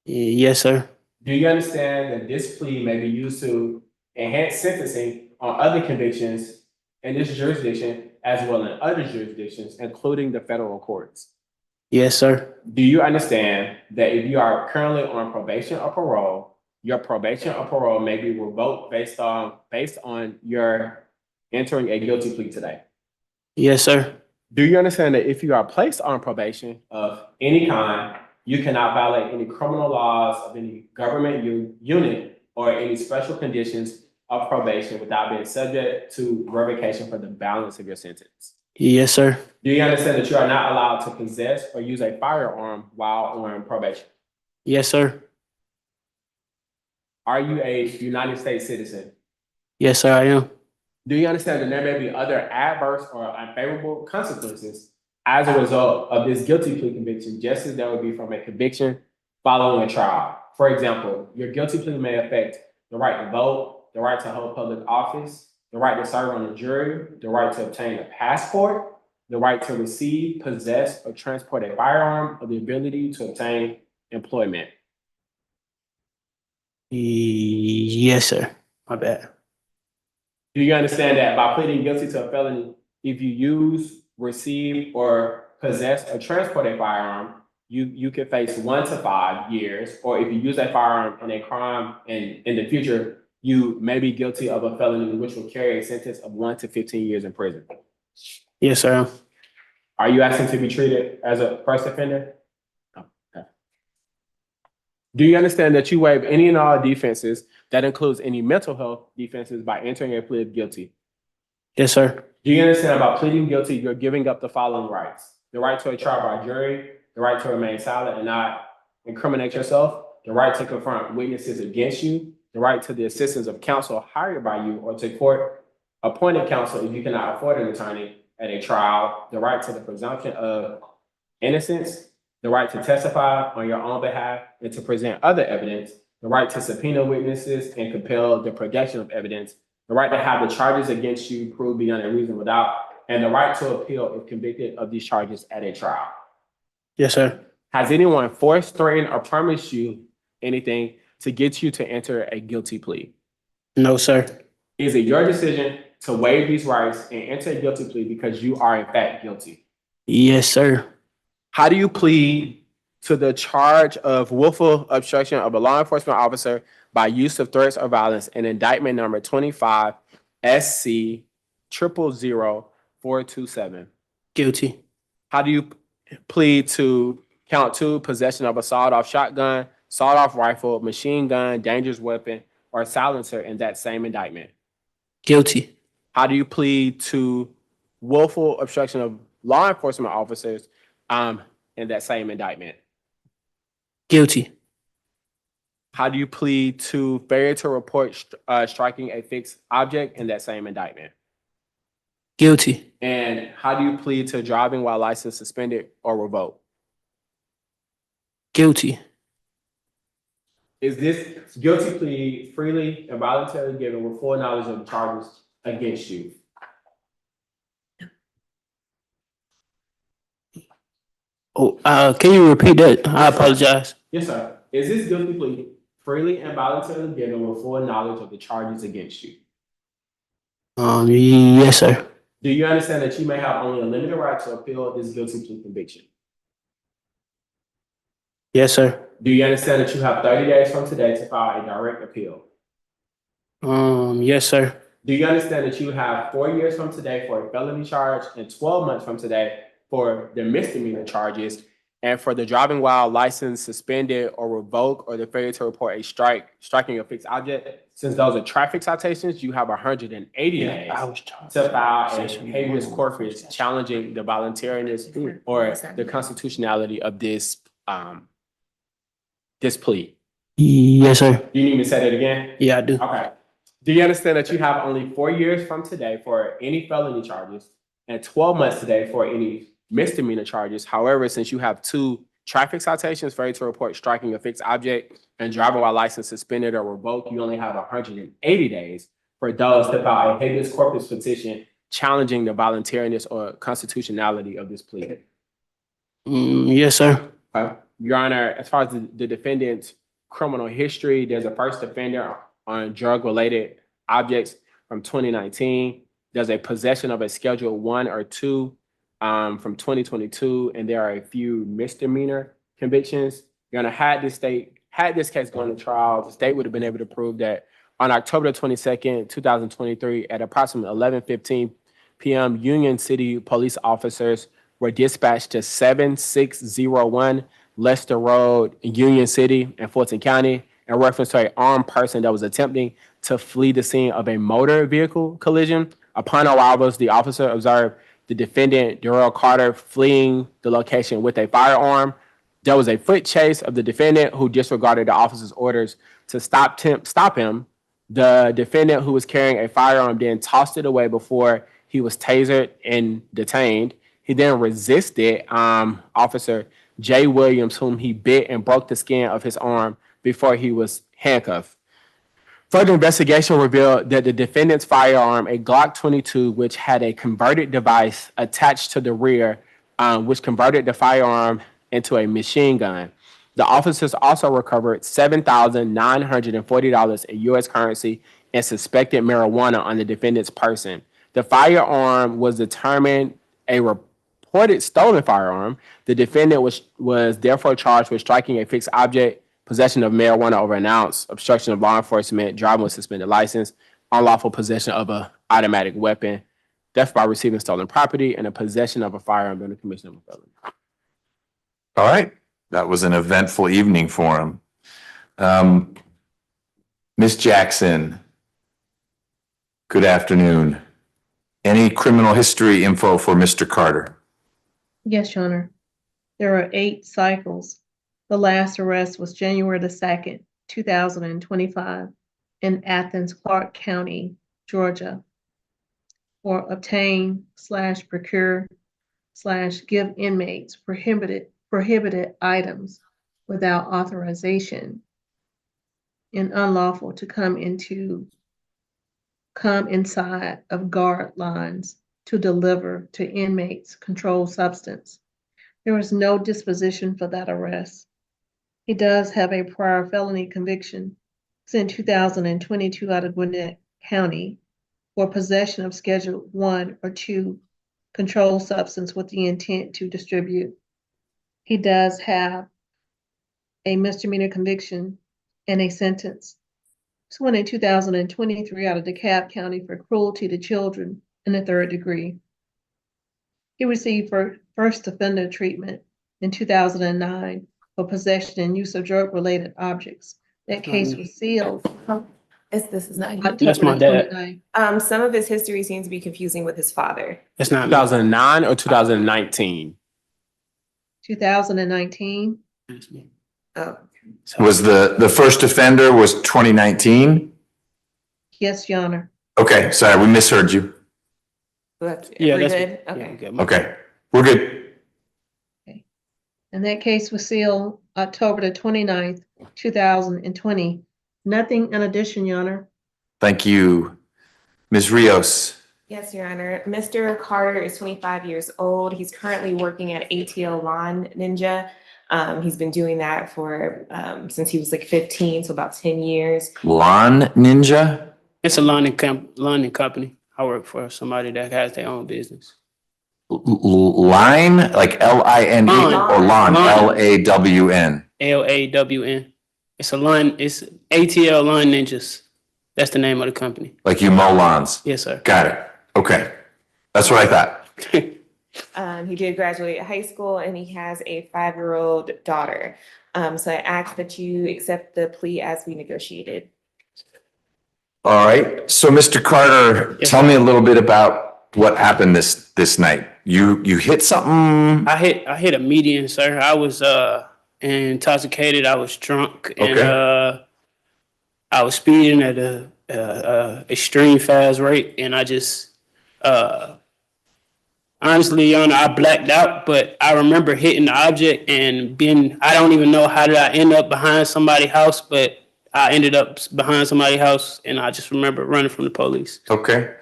Yes, sir. Do you understand that this plea may be used to enhance sentencing on other convictions in this jurisdiction as well as other jurisdictions, including the federal courts? Yes, sir. Do you understand that if you are currently on probation or parole, your probation or parole may be revoked based on your entering a guilty plea today? Yes, sir. Do you understand that if you are placed on probation of any kind, you cannot violate any criminal laws of any government unit or any special conditions of probation without being subject to revocation for the balance of your sentence? Yes, sir. Do you understand that you are not allowed to possess or use a firearm while on probation? Yes, sir. Are you a United States citizen? Yes, sir, I am. Do you understand that there may be other adverse or unfavorable consequences as a result of this guilty plea conviction, just as there would be from a conviction following a trial. For example, your guilty plea may affect the right to vote, the right to hold public office, the right to serve on a jury, the right to obtain a passport, the right to receive, possess, or transport a firearm, or the ability to obtain employment. Yes, sir. My bad. Do you understand that by pleading guilty to a felony, if you use, receive, or possess or transport a firearm, you could face 1 to 5 years, or if you use a firearm in a crime and in the future, you may be guilty of a felony which will carry a sentence of 1 to 15 years in prison. Yes, sir. Are you asking to be treated as a first offender? Okay. Do you understand that you waive any and all defenses, that includes any mental health defenses, by entering a plea of guilty? Yes, sir. Do you understand by pleading guilty, you're giving up the following rights: the right to a trial by jury, the right to remain silent and not incriminate yourself, the right to confront witnesses against you, the right to the assistance of counsel hired by you or to court appointed counsel if you cannot afford an attorney at a trial, the right to the presumption of innocence, the right to testify on your own behalf and to present other evidence, the right to subpoena witnesses and compel the production of evidence, the right to have the charges against you proved beyond a reasonable doubt, and the right to appeal if convicted of these charges at a trial. Yes, sir. Has anyone forced, threatened, or promised you anything to get you to enter a guilty plea? No, sir. Is it your decision to waive these rights and enter a guilty plea because you are in fact guilty? Yes, sir. How do you plead to the charge of willful obstruction of a law enforcement officer by use of threats or violence in indictment number 25 SC 000427? Guilty. How do you plead to count 2, possession of a sawed-off shotgun, sawed-off rifle, machine gun, dangerous weapon, or silencer in that same indictment? Guilty. How do you plead to willful obstruction of law enforcement officers in that same indictment? Guilty. How do you plead to failure to report striking a fixed object in that same indictment? Guilty. And how do you plead to driving while license suspended or revoked? Guilty. Is this guilty plea freely and voluntarily given with full knowledge of the charges against you? Oh, can you repeat that? I apologize. Yes, sir. Is this guilty plea freely and voluntarily given with full knowledge of the charges against you? Yes, sir. Do you understand that you may have only a limited right to appeal this guilty plea conviction? Yes, sir. Do you understand that you have 30 days from today to file a direct appeal? Yes, sir. Do you understand that you have 4 years from today for a felony charge and 12 months from today for the misdemeanor charges, and for the driving while license suspended or revoked or the failure to report a striking a fixed object? Since those are traffic citations, you have 180 days to file a habeas corpus challenging the voluntariness or the constitutionality of this plea. Yes, sir. Do you need me to say that again? Yeah, I do. Okay. Do you understand that you have only 4 years from today for any felony charges and 12 months today for any misdemeanor charges? However, since you have 2 traffic citations, failure to report striking a fixed object and driving while license suspended or revoked, you only have 180 days for those to file a habeas corpus petition challenging the voluntariness or constitutionality of this plea. Yes, sir. Your Honor, as far as the defendant's criminal history, there's a first offender on drug-related objects from 2019. There's a possession of a Schedule 1 or 2 from 2022, and there are a few misdemeanor convictions. Your Honor, had this case gone to trial, the state would have been able to prove that on October 22nd, 2023, at approximately 11:15 p.m., Union City police officers were dispatched to 7601 Lester Road, Union City in Fulton County, in reference to an armed person that was attempting to flee the scene of a motor vehicle collision. Upon arrivals, the officer observed the defendant, Darrell Carter, fleeing the location with a firearm. There was a foot chase of the defendant, who disregarded the officer's orders to stop him. The defendant, who was carrying a firearm, then tossed it away before he was tasered and detained. He then resisted Officer Jay Williams, whom he bit and broke the skin of his arm before he was handcuffed. Further investigation revealed that the defendant's firearm, a Glock 22, which had a converted device attached to the rear, which converted the firearm into a machine gun. The officers also recovered $7,940 in U.S. currency and suspected marijuana on the defendant's person. The firearm was determined a reported stolen firearm. The defendant was therefore charged with striking a fixed object, possession of marijuana over an ounce, obstruction of law enforcement, driving with suspended license, unlawful possession of an automatic weapon, theft by receiving stolen property, and a possession of a firearm during the commission of a felony. All right. That was an eventful evening for him. Ms. Jackson, good afternoon. Any criminal history info for Mr. Carter? Yes, Your Honor. There are 8 cycles. The last arrest was January the 2nd, 2025 in Athens, Clark County, Georgia, for obtain/procure/give inmates prohibited items without authorization and unlawful to come inside of guard lines to deliver to inmates controlled substance. There was no disposition for that arrest. He does have a prior felony conviction in 2022 out of Gwinnett County for possession of Schedule 1 or 2 controlled substance with the intent to distribute. He does have a misdemeanor conviction and a sentence. This one in 2023 out of DeKalb County for cruelty to children in the 3rd degree. He received first offender treatment in 2009 for possession and use of drug-related objects. That case was sealed. This is not you. That's my dad. Some of his history seems to be confusing with his father. It's not 2009 or 2019? 2019. Oh. Was the first offender was 2019? Yes, Your Honor. Okay, sorry, we misheard you. We're good? Okay. Okay, we're good. And that case was sealed October the 29th, 2020. Nothing in addition, Your Honor. Thank you. Ms. Rios. Yes, Your Honor. Mr. Carter is 25 years old. He's currently working at ATL Lawn Ninja. He's been doing that for since he was like 15, so about 10 years. Lawn Ninja? It's a lawn and company. I work for somebody that has their own business. Line, like L-I-N-E, or lawn, L-A-W-N? L-A-W-N. It's a line, it's ATL Lawn Ninjas. That's the name of the company. Like you mow lawns? Yes, sir. Got it. Okay. That's what I thought. He did graduate high school and he has a 5-year-old daughter. So I ask that you accept the plea as we negotiated. All right. So, Mr. Carter, tell me a little bit about what happened this night. You hit something? I hit a median, sir. I was intoxicated. I was drunk, and I was speeding at a extreme fast rate, and I just honestly, Your Honor, I blacked out. But I remember hitting the object and I don't even know how did I end up behind somebody's house, but I ended up behind somebody's house, and I just remember running from the police. Okay.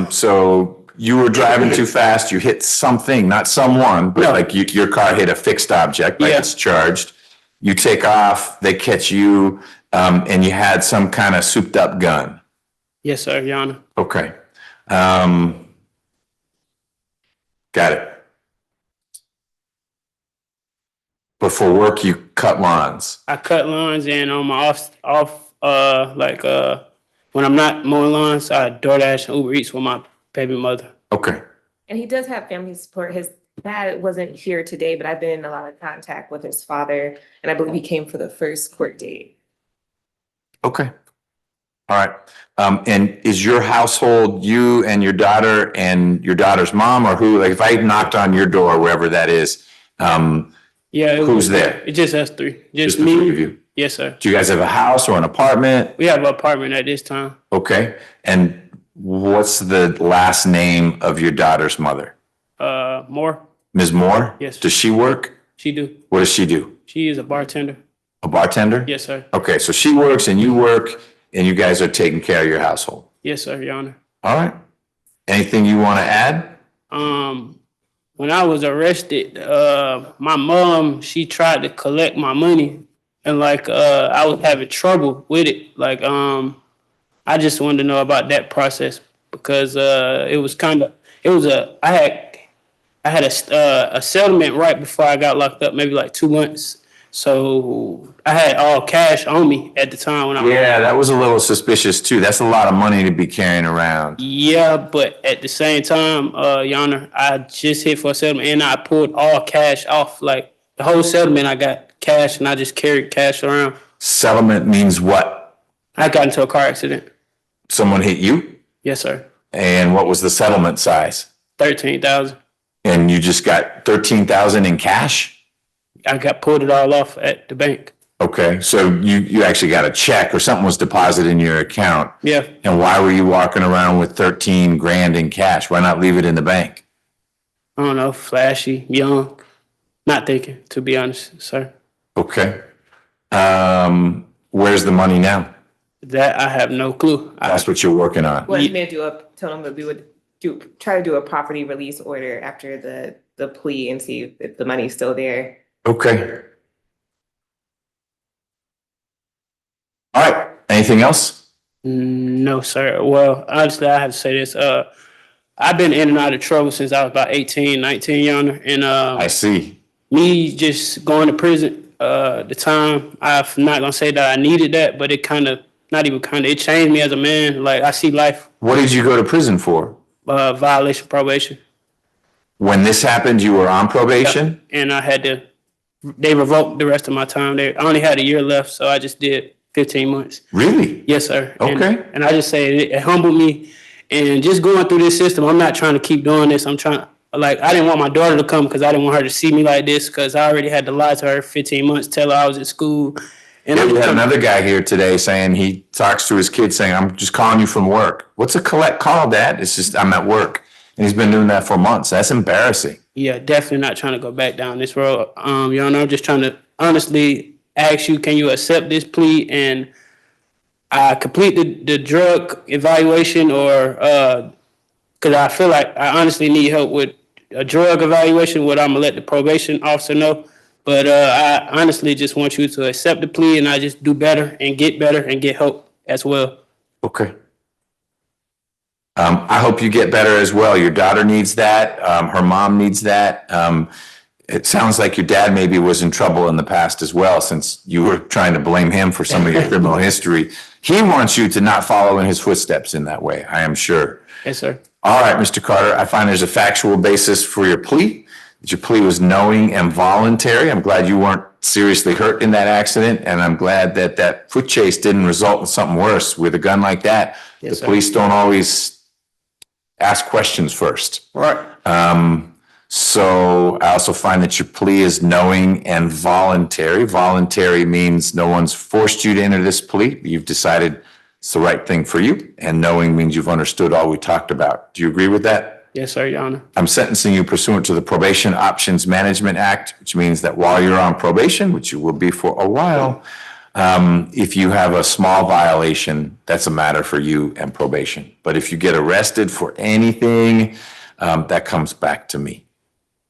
So you were driving too fast. You hit something, not someone, but like your car hit a fixed object, like it's charged. You take off, they catch you, and you had some kind of souped up gun. Yes, sir, Your Honor. Okay. Got it. But for work, you cut lawns. I cut lawns, and on my when I'm not mowing lawns, I DoorDash and Uber Eats with my baby mother. Okay. And he does have family support. His dad wasn't here today, but I've been in a lot of contact with his father, and I believe he came for the first court date. Okay. All right. And is your household you and your daughter's mom, or who? Like, if I knocked on your door, wherever that is, who's there? It's just us three. Just the me. three of you. Yes, sir. Do you guys have a house or an apartment? We have an apartment at this time. Okay. And what's the last name of your daughter's mother? Moore, Ms. Moore? Yes. Does she work? she do. What does she do? She is a bartender. A bartender? Yes, sir. Okay, so she works and you work and you guys are taking care of your household. Yes, sir, Your Honor. All right. Anything you want to add? When I was arrested, my mom, she tried to collect my money and I was having trouble with it. I just wanted to know about that process because I had a settlement right before I got locked up, maybe like 2 months. So I had all cash on me at the time when I Yeah, that was a little suspicious too. That's a lot of money to be carrying around. Yeah, but at the same time, Your Honor, I just hit for a settlement and I pulled all cash off. Like the whole settlement, I got cash and I just carried cash around. Settlement means what? I got into a car accident. Someone hit you? Yes, sir. And what was the settlement size? 13,000. And you just got 13,000 in cash? I got pulled it all off at the bank. Okay, so you actually got a check or something was deposited in your account. Yeah. And why were you walking around with 13 grand in cash? Why not leave it in the bank? I don't know, flashy, young, not thinking, to be honest, sir. Okay. Where's the money now? That I have no clue. That's what you're working on. What we told him that we would try to do a property release order after the plea and see if the money's still there. Okay. All right. Anything else? No, sir. Well, honestly, I have to say this. I've been in and out of trouble since I was about 18, 19, Your Honor. And I see. Me just going to prison, the time, I'm not gonna say that I needed that, but it it changed me as a man. Like I see life. What did you go to prison for? Violation, probation. When this happened, you were on probation? And they revoked the rest of my time there. I only had a year left, so I just did 15 months. Really? Yes, sir. Okay. And I just say it humbled me. And just going through this system, I'm not trying to keep doing this. I didn't want my daughter to come because I didn't want her to see me like this because I already had to lie to her 15 months, tell her I was at school. And we had another guy here today saying he talks to his kids saying, I'm just calling you from work. What's a collect call, Dad? It's just, I'm at work. And he's been doing that for months. That's embarrassing. Yeah, definitely not trying to go back down this road. Your Honor, I'm just trying to honestly ask you, can you accept this plea and complete the drug evaluation or, cause I feel like I honestly need help with a drug evaluation, what I'm gonna let the probation officer know. But I honestly just want you to accept the plea and I just do better and get help as well. Okay. I hope you get better as well. Your daughter needs that. Her mom needs that. It sounds like your dad maybe was in trouble in the past as well, since you were trying to blame him for some of your criminal history. He wants you to not follow in his footsteps in that way, I am sure. Yes, sir. All right, Mr. Carter, I find there's a factual basis for your plea. That your plea was knowing and voluntary. I'm glad you weren't seriously hurt in that accident, and I'm glad that that foot chase didn't result in something worse. With a gun like that, Yes, the police don't always ask questions first. Right. So I also find that your plea is knowing and voluntary. Voluntary means no one's forced you to enter this plea. You've decided it's the right thing for you. And knowing means you've understood all we talked about. Do you agree with that? Yes, sir, Your Honor. I'm sentencing you pursuant to the Probation Options Management Act, which means that while you're on probation, which you will be for a while, if you have a small violation, that's a matter for you and probation. But if you get arrested for anything, that comes back to me.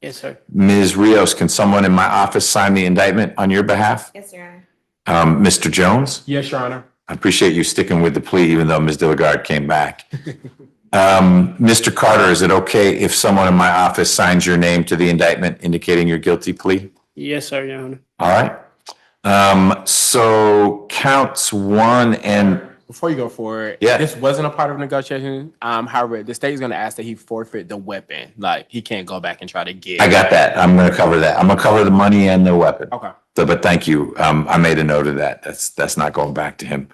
Yes, sir. Ms. Rios, can someone in my office sign the indictment on your behalf? Yes, Your Honor. Mr. Jones? Yes, Your Honor. I appreciate you sticking with the plea, even though Ms. Dilligard came back. Mr. Carter, is it okay if someone in my office signs your name to the indictment indicating your guilty plea? Yes, sir, Your Honor. All right. So counts 1 and... Before you go forward, Yeah. this wasn't a part of negotiation. However, the state is going to ask that he forfeit the weapon. Like he can't go back and try to get. I got that. I'm going to cover that. I'm going to cover the money and the weapon. Okay. But thank you. I made a note of that. That's not going back to him.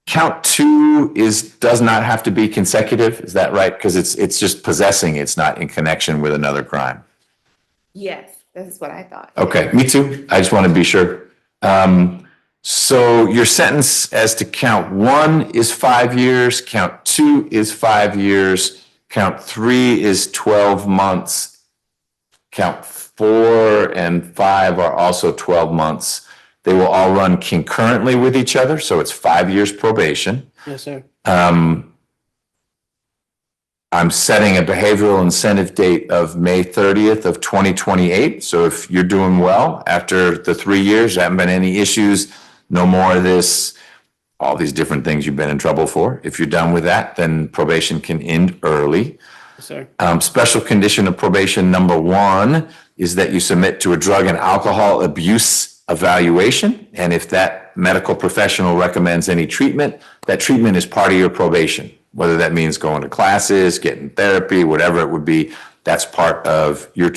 Count 2 does not have to be consecutive. Is that right? Because it's just possessing. It's not in connection with another crime. Yes, this is what I thought. Okay, me too. I just want to be sure. So your sentence as to count 1 is 5 years, count 2 is 5 years, Count 3 is 12 months. Count 4 and 5 are also 12 months. They will all run concurrently with each other, so it's 5 years probation. Yes, sir. I'm setting a behavioral incentive date of May 30th of 2028. So if you're doing well after the 3 years, there haven't been any issues, no more of this, all these different things you've been in trouble for. If you're done with that, then probation can end early. Yes, sir. Special condition of probation number 1 is that you submit to a drug and alcohol abuse evaluation. And if that medical professional recommends any treatment, that treatment is part of your probation. Whether that means going to classes, getting therapy, whatever it would be, that's part of your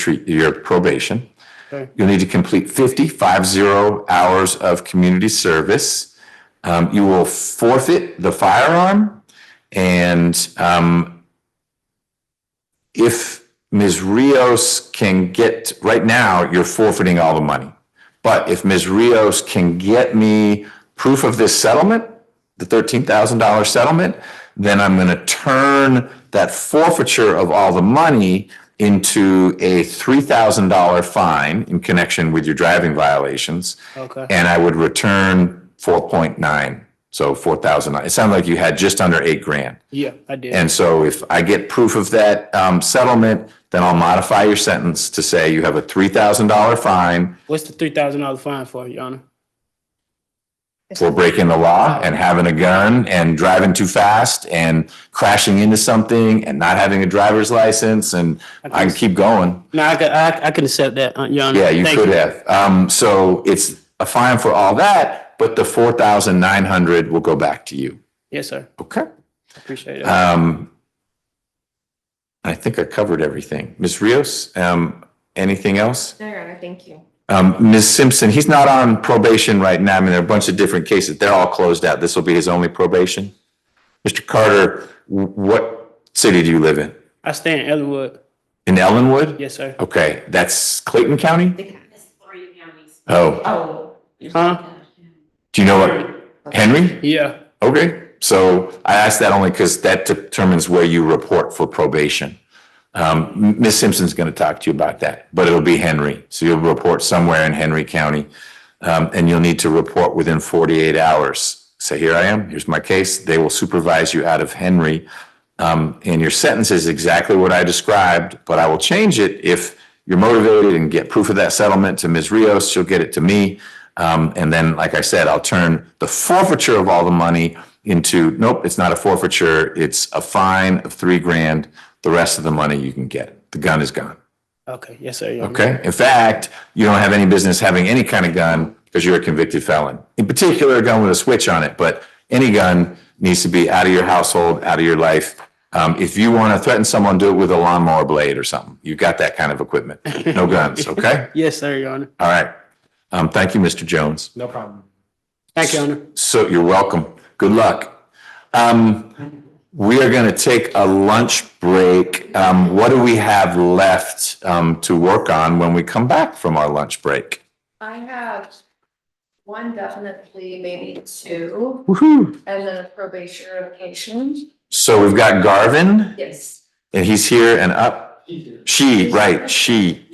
probation. Okay. You'll need to complete 50 hours of community service. You will forfeit the firearm, and if Ms. Rios can get, right now, you're forfeiting all the money. But if Ms. Rios can get me proof of this settlement, the $13,000 settlement, then I'm going to turn that forfeiture of all the money into a $3,000 fine in connection with your driving violations. Okay. And I would return 4.9. So 4,000. It sounded like you had just under $8,000. Yeah, I did. And so if I get proof of that settlement, then I'll modify your sentence to say you have a $3,000 fine What's the $3,000 fine for, Your Honor? for breaking the law and having a gun and driving too fast and crashing into something and not having a driver's license, and I can keep going. No, I can accept that, Your Honor. Yeah, you Thank could have. So it's a fine for all that, but the 4,900 will go back to you. Yes, sir. Okay. Appreciate it. I think I covered everything. Ms. Rios, anything else? No, Your Honor, thank you. Ms. Simpson, he's not on probation right now. I mean, there are a bunch of different cases. They're all closed out. This will be his only probation. Mr. Carter, what city do you live in? I stay in Ellenwood. In Ellenwood? Yes, sir. Okay, that's Clayton County? It's 3 counties. Oh, Huh? do you know what? Henry? Yeah. Okay, so I asked that only because that determines where you report for probation. Ms. Simpson's going to talk to you about that, but it'll be Henry. So you'll report somewhere in Henry County, and you'll need to report within 48 hours. Say, here I am, here's my case. They will supervise you out of Henry. And your sentence is exactly what I described, but I will change it if you're motivated and get proof of that settlement to Ms. Rios. She'll get it to me. And then, like I said, I'll turn the forfeiture of all the money into, nope, it's not a forfeiture. It's a fine of $3,000. The rest of the money you can get. The gun is gone. Okay. Yes, sir. Your Honor. Okay. In fact, you don't have any business having any kind of gun because you're a convicted felon. In particular, a gun with a switch on it, but any gun needs to be out of your household, out of your life. If you want to threaten someone, do it with a lawnmower blade or something. You've got that kind of equipment. No guns. Okay. Yes, sir, Your Honor. All right. Thank you, Mr. Jones. No problem. Thank you, Your Honor. So you're welcome. Good luck. We are going to take a lunch break. What do we have left to work on when we come back from our lunch break? I have one definitely, maybe 2, Woohoo. and then a probation revocation. So we've got Garvin, Yes. and he's here and up. She, right, she.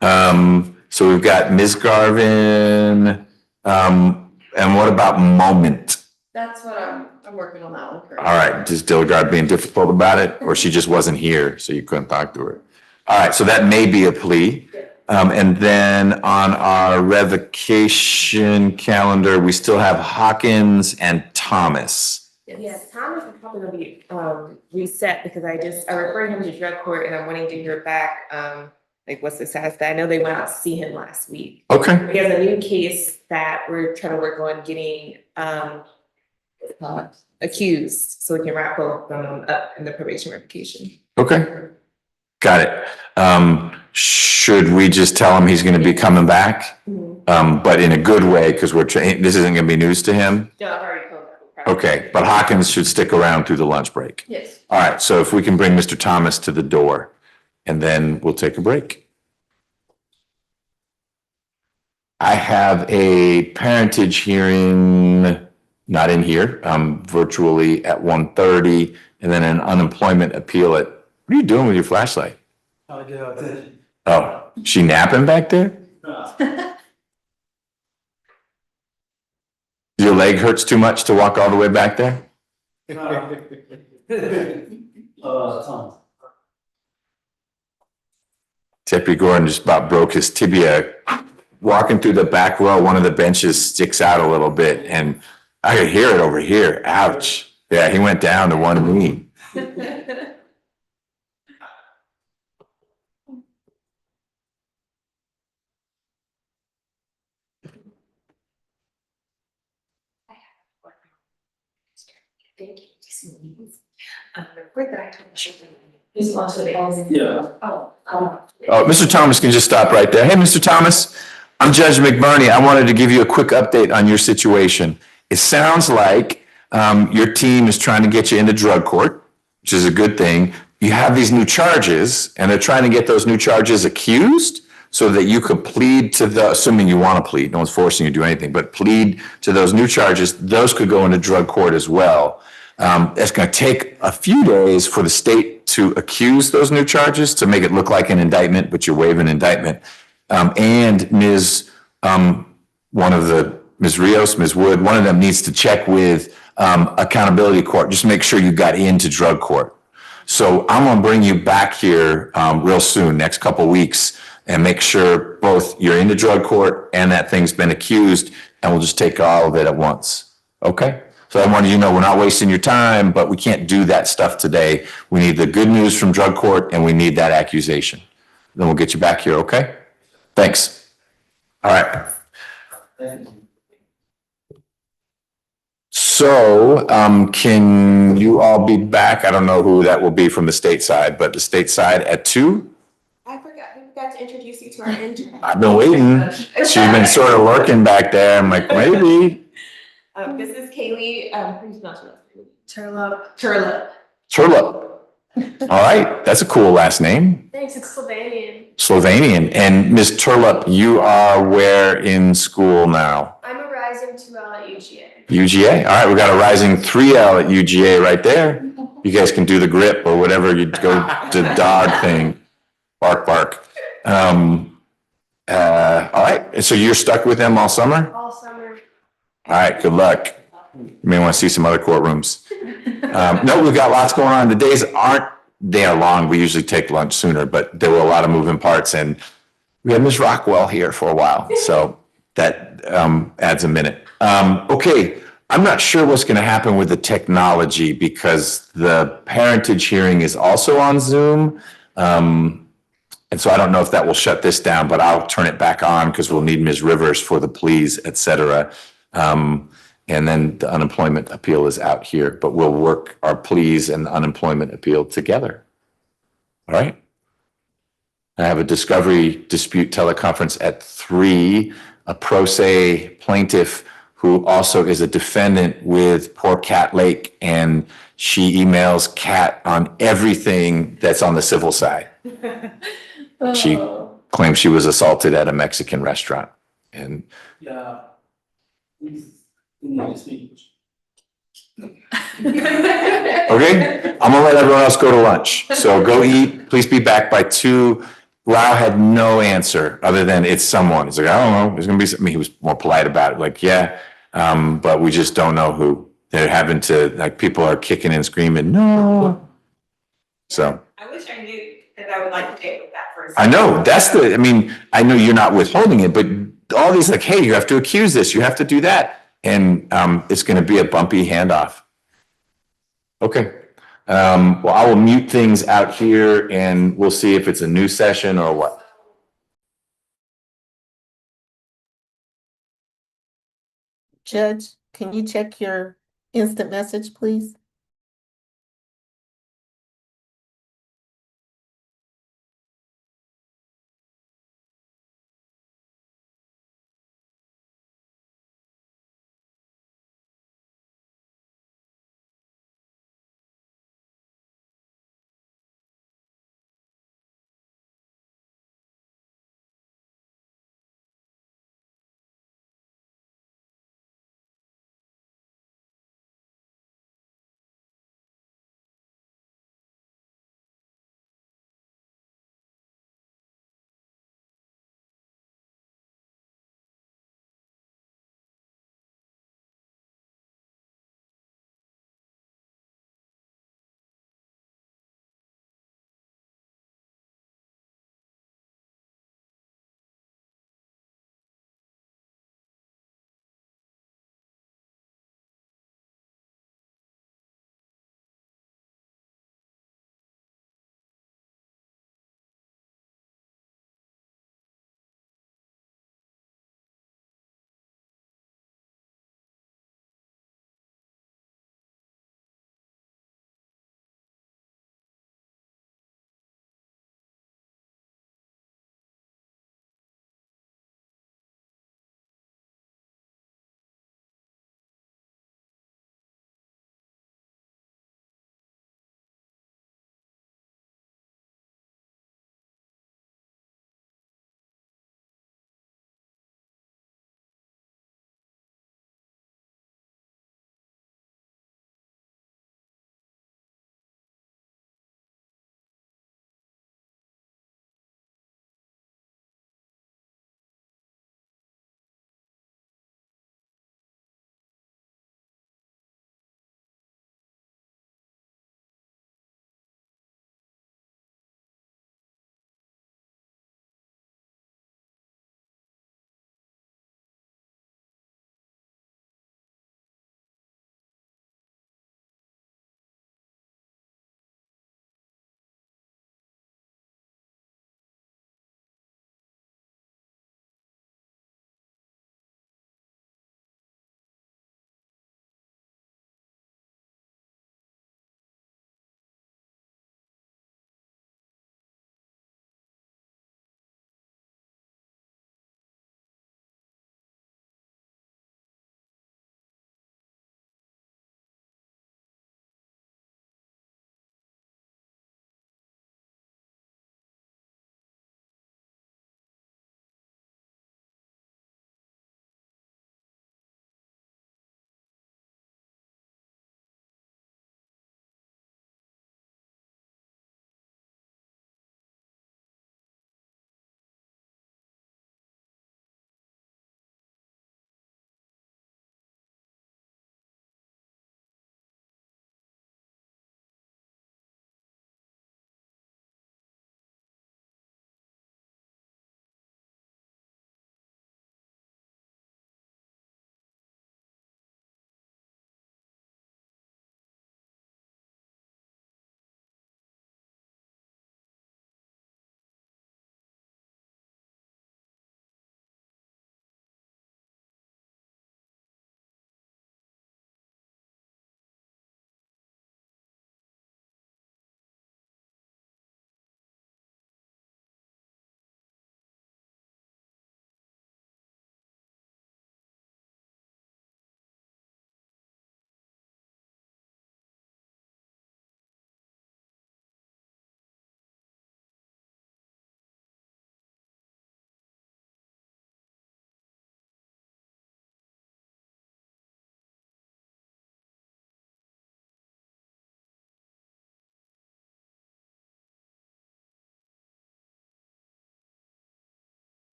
So we've got Ms. Garvin, and what about Moment? That's what I'm working on that one currently. All right, is Dilgard being difficult about it, or she just wasn't here, so you couldn't talk to her? All right, so that may be a plea. And then on our revocation calendar, we still have Hawkins and Thomas. Yes, Thomas is probably gonna be reset because I referred him to drug court and I'm wanting to hear back, like what's the status of that? I know they went out to see him last week. Okay. We have a new case that we're trying to work on getting accused, so we can wrap both of them up in the probation revocation. Okay. Got it. Should we just tell him he's gonna be coming back? But in a good way, because this isn't gonna be news to him? No, I've already told them. Okay, but Hawkins should stick around through the lunch break. Yes. All right, so if we can bring Mr. Thomas to the door, and then we'll take a break. I have a parentage hearing not in here, virtually at 1:30, and then an unemployment appeal at, what are you doing with your flashlight? Oh, she napping back there? Your leg hurts too much to walk all the way back there? Deputy Gordon just about broke his tibia. Walking through the back row, one of the benches sticks out a little bit, and I could hear it over here. Ouch. Yeah, he went down to one knee. Thank you. Report that I told you. He's also the. Yeah. Oh, Mr. Thomas can just stop right there. Hey, Mr. Thomas, I'm Judge McBurney. I wanted to give you a quick update on your situation. It sounds like your team is trying to get you into drug court, which is a good thing. You have these new charges, and they're trying to get those new charges accused so that you could plead to the, assuming you want to plead, no one's forcing you to do anything, but plead to those new charges. Those could go into drug court as well. It's going to take a few days for the state to accuse those new charges to make it look like an indictment, but you're waiving indictment. And Ms. Ms. Rios, Ms. Wood, one of them needs to check with accountability court, just make sure you got into drug court. So I'm going to bring you back here real soon, next couple weeks, and make sure both you're into drug court and that thing's been accused, and we'll just take all of it at once. Okay? So I wanted you to know we're not wasting your time, but we can't do that stuff today. We need the good news from drug court, and we need that accusation. Then we'll get you back here, okay? Thanks. All right. So can you all be back? I don't know who that will be from the state side, but the state side at 2? I forgot to introduce you to our intern. I've been waiting. She's been sort of lurking back there. I'm like, maybe. This is Kaylee, please not Turlop. Turlop. All right, that's a cool last name. Thanks, it's Slovenian. Slovenian. And Ms. Turlop, you are where in school now? I'm a rising 2L at UGA. UGA. All right, we got a rising 3L at UGA right there. You guys can do the grip or whatever you go to dog thing. Bark, bark. All right, and so you're stuck with them all summer? All summer. All right, good luck. You may want to see some other courtrooms. No, we've got lots going on. The days aren't that long. We usually take lunch sooner, but there were a lot of moving parts, and we had Ms. Rockwell here for a while, so that adds a minute. Okay, I'm not sure what's going to happen with the technology because the parentage hearing is also on Zoom. And so I don't know if that will shut this down, but I'll turn it back on because we'll need Ms. Rivers for the pleas, et cetera. And then the unemployment appeal is out here, but we'll work our pleas and the unemployment appeal together. All right. I have a discovery dispute teleconference at 3, a pro se plaintiff who also is a defendant with poor Cat Lake, and she emails Cat on everything that's on the civil side. She claims she was assaulted at a Mexican restaurant. And Yeah. okay, I'm gonna let everyone else go to lunch. So go eat. Please be back by 2. Rao had no answer other than it's someone. He's like, I don't know. There's gonna be something. He was more polite about it. Like, yeah, but we just don't know who. They're having to, like, people are kicking and screaming, no. So. I wish I knew, because I would like to take with that person. I know, I mean, I know you're not withholding it, but all these like, hey, you have to accuse this, you have to do that. And it's gonna be a bumpy handoff. Okay, well, I will mute things out here and we'll see if it's a new session or what. Judge, can you check your instant message, please?